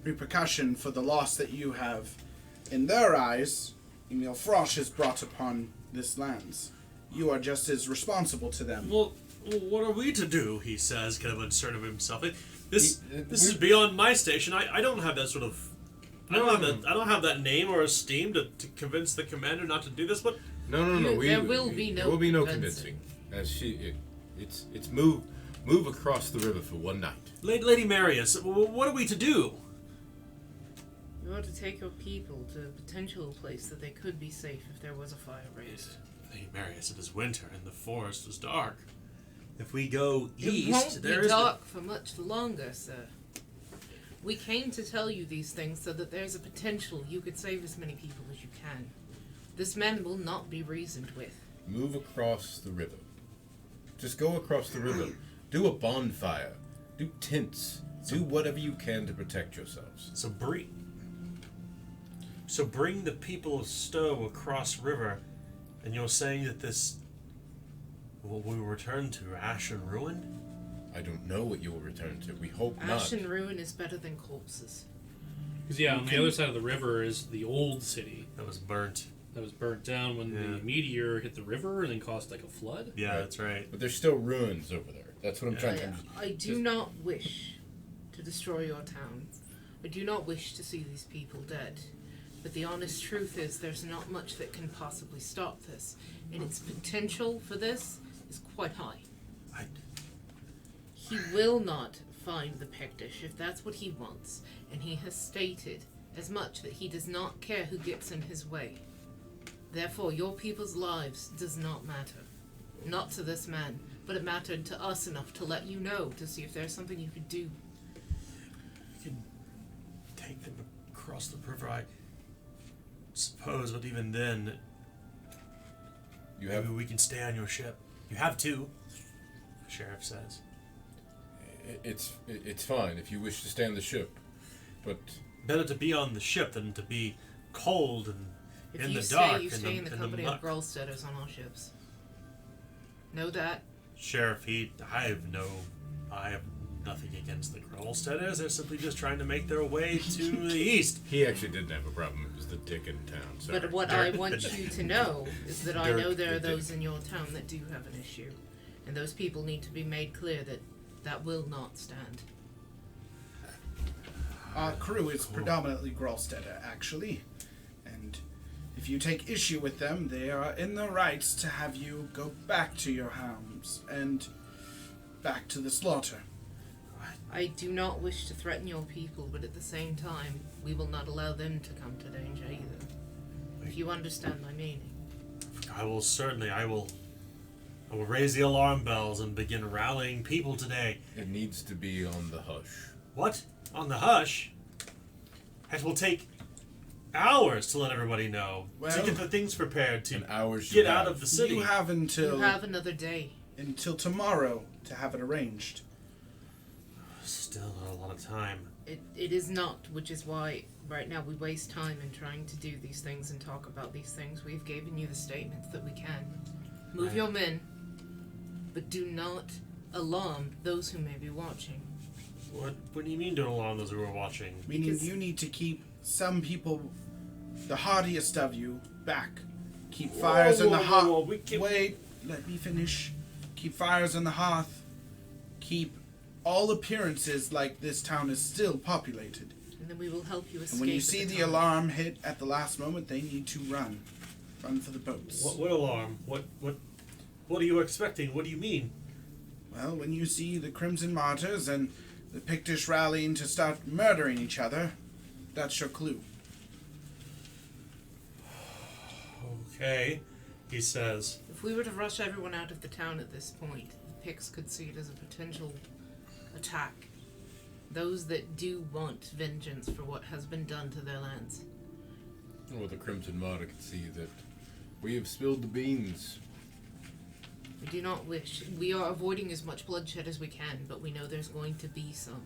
repercussion for the loss that you have, in their eyes, Emil Frosch has brought upon this lands. You are just as responsible to them. Well, what are we to do? He says, kind of uncertain of himself. This is beyond my station. I don't have that sort of. I don't have that name or esteem to convince the commander not to do this. But No. There will be no There will be no convincing. convincing. It's move across the river for one night. Lady Marius, what are we to do? You ought to take your people to a potential place that they could be safe if there was a fire raised. Lady Marius, it is winter and the forest is dark. If we go It east, won't there be is dark for much longer, sir. We came to tell you these things so that there's a potential you could save as many people as you can. This man will not be reasoned with. Move across the river. Just go across the river. Do a bonfire. Do tents. Do whatever you can to protect yourselves. So bring the people of Stowe across river, and you're saying that this will return to ash and ruin? I don't know what you will return to. We hope Ash not. and ruin is better than corpses. Because on the other side of the river is the old city That was burnt. that was burnt down when the meteor hit the river and then caused like a flood. Yeah, Right. that's right. But there's still ruins over there. That's what I'm trying to... I do not wish to destroy your town. I do not wish to see these people dead. But the honest truth is there's not much that can possibly stop this. And its potential for this is quite high. He will not find the Pictish if that's what he wants. And he has stated as much that he does not care who gets in his way. Therefore, your people's lives does not matter. Not to this man, but it mattered to us enough to let you know, to see if there's something you could do. You could take them across the river, I suppose, but even then, maybe we can stay on your ship. You have two, the sheriff says. It's fine if you wish to stay on the ship, but Better to be on the ship than to be cold and If in you the stay, dark. you stay in the company of muck. Grolsteaders on all ships. Know that? Sheriff, I have nothing against the Grolsteaders. They're simply just trying to make their way to the east. he actually didn't have a problem. It was the dick in town. Sorry. But what I want you to know is that I Dirk know there are the those dick. in your town that do have an issue. And those people need to be made clear that that will not stand. Our crew is predominantly Grolstedter, actually. And if you take issue with them, they are in the rights to have you go back to your homes and back to the slaughter. I do not wish to threaten your people, but at the same time, we will not allow them to come to danger either. If you understand my meaning. I I will raise the alarm bells and begin rallying people today. It needs to be on the hush. What? On the hush? It will take hours to let everybody know. Well, to get the things prepared to And hours get you out have. of the city. You have You until have another day. tomorrow to have it arranged. Still not a lot of time. It is not, which is why right now we waste time in trying to do these things and talk about these things. We've given you the statements that we can. Move Right. your men, but do not alarm those who may be watching. What do you mean don't alarm those who are watching? Meaning Because- you need to keep some people, the hardiest of you, back. Keep fires in the hearth. We can... Wait, let me finish. Keep fires in the hearth. Keep all appearances like this town is still populated. And then we will help you escape. And when you at see the time. alarm hit at the last moment, they need to run. Run for the boats. What alarm? What are you expecting? What do you mean? Well, when you see the Crimson Martyrs and the Pictish rallying to start murdering each other, that's your clue. Okay, he says. If we were to rush everyone out of the town at this point, the Picts could see it as a potential attack. Those that do want vengeance for what has been done to their lands. Well, the Crimson Martyr can see that we have spilled the beans. We do not wish. We are avoiding as much bloodshed as we can, but we know there's going to be some.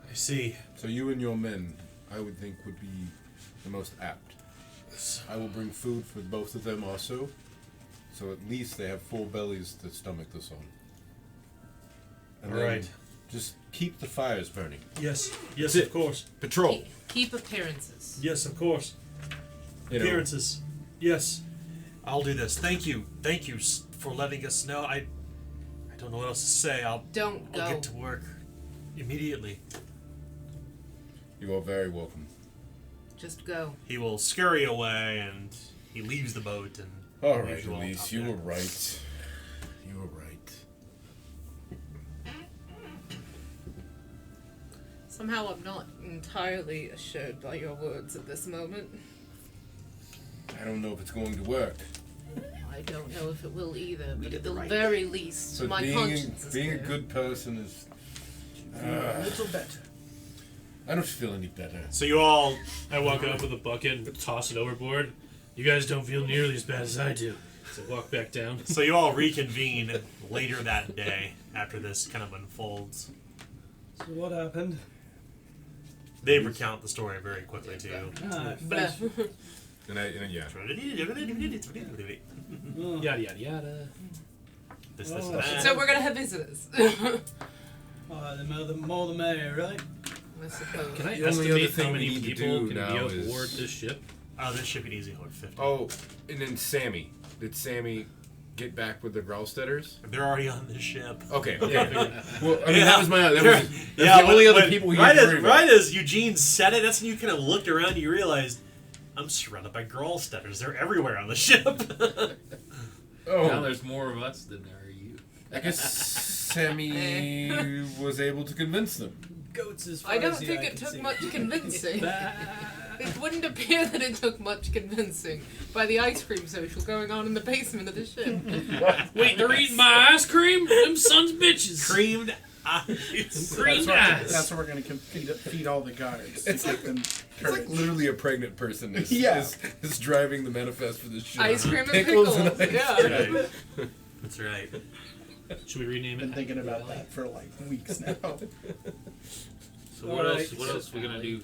I see. So you and your men, I would think, would be the most apt. I will bring food for both of them also, so at least they have full bellies to stomach this on. And All then right. just keep the fires burning. Yes, That's it. of course. Patrol. Keep appearances. Yes, of course. You know, Appearances. Yes. I'll do this. Thank you for letting us know. I don't know what else to say. I'll Don't go. get to work immediately. you are very welcome. Just go. He will scurry away and he leaves the boat and All right, usual Elise, up you there. were right. You were right. Somehow I'm not entirely assured by your words at this moment. I don't know if it's going to work. I don't know if it will either, but did at the the right very least, But my being conscience is being a clear. good person is. A little better. I don't feel any better. So you all I walk up with a bucket and toss it overboard. You guys don't feel nearly as bad as I do. So I walk back down. reconvene later that day after this kind of unfolds. So what happened? They recount the story very quickly too. Ah, Blah. And yeah. oh, Yada yada yada. This, Oh. and that. So we're gonna have visitors. the more the merrier, right? I suppose. Can I The only other estimate thing how we many need to people do can now be is- aboard this ship? Oh, this ship could easily hold 50. Oh, and then Sammy. Did Sammy get back with the Graustetters? They're already on the ship. Okay. Okay. Well, I mean, Yeah. that was my. That's Yeah, the only other when- people we right had to as, worry about. right as Eugene said it, that's when you kind of looked around and you realized, I'm surrounded by Gralstetters. They're everywhere on the ship. Now Oh, there's more of us than there are you. I guess Sammy was able to convince them. Goats as far I don't as the think eye it can took see. much convincing. Bah. It wouldn't appear that it took much convincing by the ice cream social going on in the basement of the ship. Wait, they're eating my ice cream? Them sons bitches. Creamed ice. Creamed That's ice. what we're gonna feed all the guards. It's Make them It's like courage. literally a pregnant person is, Yeah. is driving the manifest for this ship. Ice cream and Pickles pickles. and ice Yeah. Right. That's right. Should we rename I've it? been thinking about that for like weeks now. So what Alright. else? What else are we gonna do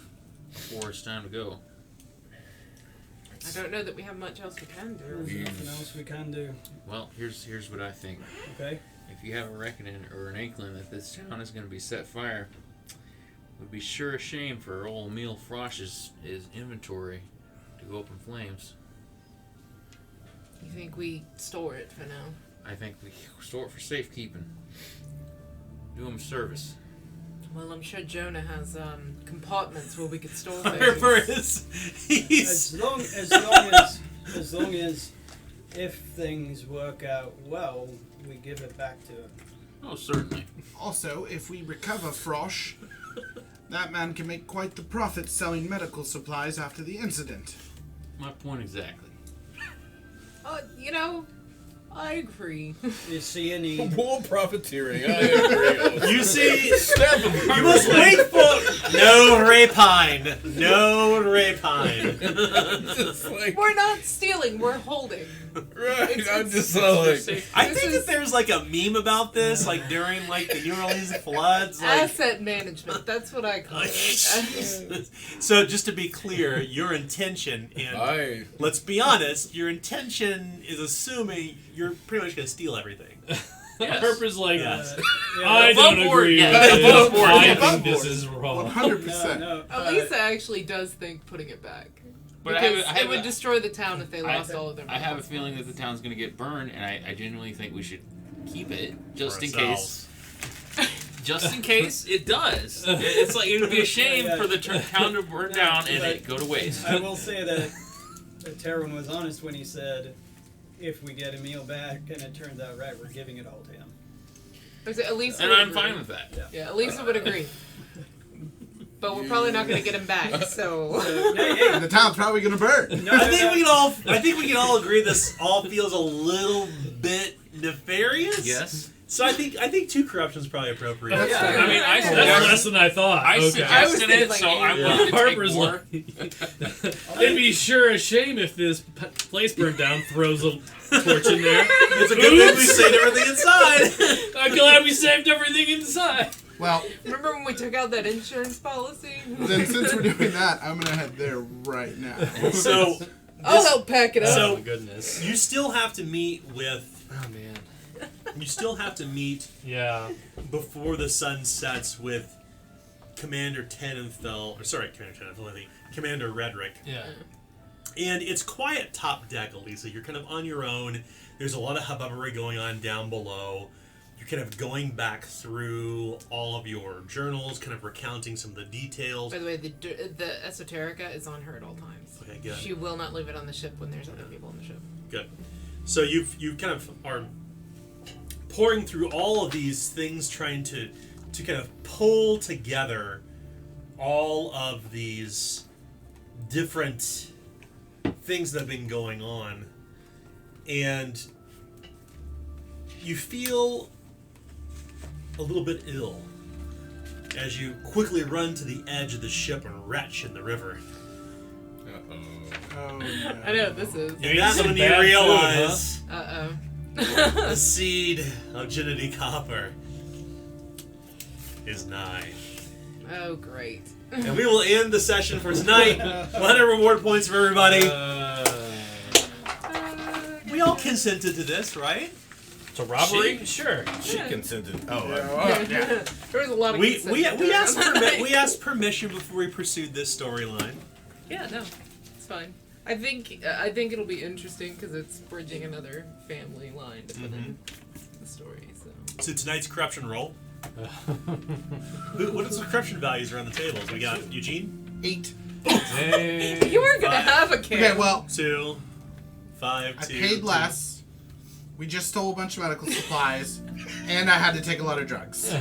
before it's time to go? I don't know that we have much else we can do. There's nothing else we can do. Well, here's what I think. Okay. If you have a reckoning or an inkling that this town is going to be set fire, it would be sure a shame for old Emil Frosch's inventory to go up in flames. You think we store it for now? I think we store it for safekeeping. Do him a service. Well, I'm sure Jonah has compartments where we could store For things. his, As long as if things work out well, we give it back to him. Oh, certainly. Also, if we recover Frosch, that man can make quite the profit selling medical supplies after the incident. My point exactly. You know, I agree. You see any? War profiteering. I agree. You see, you must wait for no rapine. No rapine. Just like, We're not stealing. We're holding. right. I'm just so like. I This think is- that there's like a meme about this, like during like the New Orleans floods. Like, Asset management. That's what I call it. so just to be clear, your intention, and let's be honest, your intention is assuming you're pretty much going to steal everything. Yes. Harper's like, Yes. I don't Above board, agree yeah. with Above this. board, I yeah. think Above this board. is wrong. 100%. No, Elisa actually does think putting it back. But Because I have it would destroy the town if they lost all of their I have a money. feeling that the town's going to get burned, and I genuinely think we should keep it just For in ourselves. case. Just in case it does. It's like it would be a shame for the town to burn down and it go to waste. I will say that Terwin was honest when he said, if we get Emil back and it turns out right, we're giving it all to him. Elisa And would I'm agree. fine with that. Yeah, Elisa would agree. But we're probably not going to get him back, so... The town's probably gonna burn. I think we can all agree this all feels a little bit nefarious. Yes. So I think 2 corruption is probably appropriate. That's Yeah. fair. I mean, I That's suggested, less than I thought. I Okay. I was suggested thinking it, like so I'm eight. willing to Harper's take more. like, it'd be sure a shame if this place burned down. Throws a torch in there. It's a good thing we saved everything inside. I'm glad we saved everything inside. Well, Remember when we took out that insurance policy? then since we're doing that, I'm gonna head there right now. So I'll help pack it up. So- Oh my goodness. you still have to meet with. Oh man. You still have to meet Yeah. before the sun sets with Commander Tenenfeld. Or sorry, Commander Tenenfeld. I think Commander Redrick. Yeah. And it's quiet top deck, Elisa. You're kind of on your own. There's a lot of hubbubbery going on down below. You're kind of going back through all of your journals, kind of recounting some of the details. By the way, the esoterica is on her at all times. Okay, good. She will not leave it on the ship when there's other people on the ship. Good. So you kind of are pouring through all of these things, trying to kind of pull together all of these different things that have been going on, and you feel a little bit ill as you quickly run to the edge of the ship and retch in the river. Oh, I know what this is. And that's some when you bad food, realize Uh-oh. the seed of Ginity Copper is nigh. Oh, great. And we will end the session for tonight. 100 reward points for everybody. We all consented to this, right? It's a robbery? Sure. She consented. Oh, yeah. There was a lot of We consent going asked on. we asked permission before we pursued this storyline. Yeah, no, it's fine. I think it'll be interesting because it's bridging another family line to put in the story. So So tonight's corruption roll. What is the corruption values around the tables? We got Eugene, 8. you were gonna have a kid. Okay, well, 2, 5, I 2. paid less. We just stole a bunch of medical supplies, and I had to take a lot of drugs.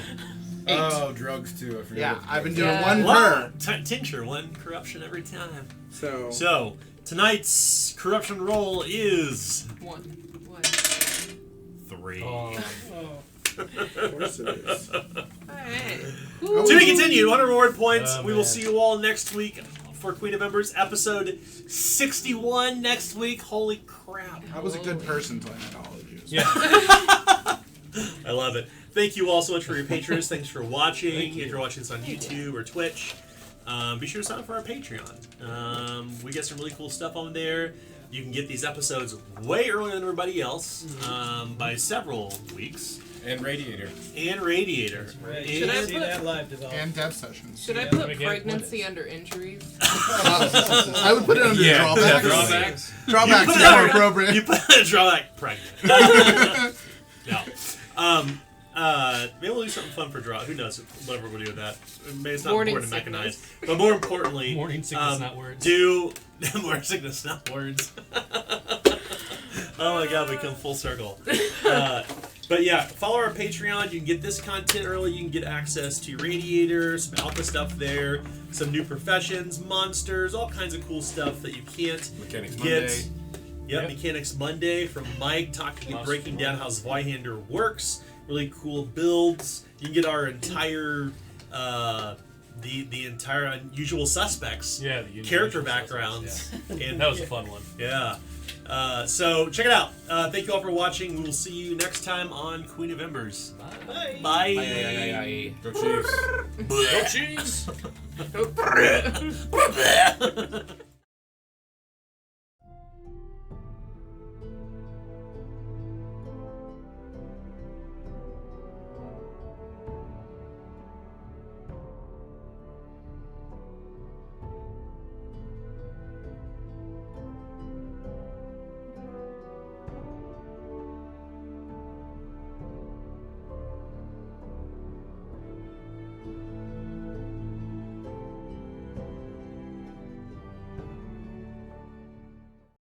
8. Oh, drugs too. I forgot. Yeah, about the I've been drugs. doing Yeah. one per. Tincture, 1 corruption every time. So So tonight's corruption roll is 1. 3. Oh. of course it is. Alright. To be continued, 100 reward points. Oh, We will man. see you all next week for Queen of Embers, episode 61 next week. Holy crap. I was a good person till I met all of you. Yeah. I love it. Thank you all so much for your patrons. Thanks for watching. If you're watching this on YouTube or Twitch, be sure to sign up for our Patreon. We get some really cool stuff on there. You can get these episodes way earlier than everybody else by several weeks. And Radiator. And Radiator. Right. Should I See put- that live develop? And dev sessions. Should I Yeah. put Again, pregnancy under injuries? I would put it under Yeah, drawbacks. Drawbacks. Drawbacks You put is it more under- appropriate. You put a drawback pregnant. No. Maybe we'll do something fun for draw. Who knows? Whatever we'll do with that. Maybe it's not Morning important to sickness. mechanize. But more importantly, Morning sickness, not words. Do morning sickness, not words. Oh my god, we come full circle. But yeah, follow our Patreon. You can get this content early. You can get access to Radiator, some alpha stuff there, some new professions, monsters, all kinds of cool stuff that you can't Mechanics get Monday. Yep, Mechanics Monday from Mike breaking down how Zweihander works. Really cool builds. You can get our entire the entire Unusual Suspects Yeah, the character unusual backgrounds. And That was a fun one. yeah. So check it out. Thank you all for watching. We will see you next time on Queen of Embers. Bye. Bye. Go Chiefs. Go Chiefs! Bye.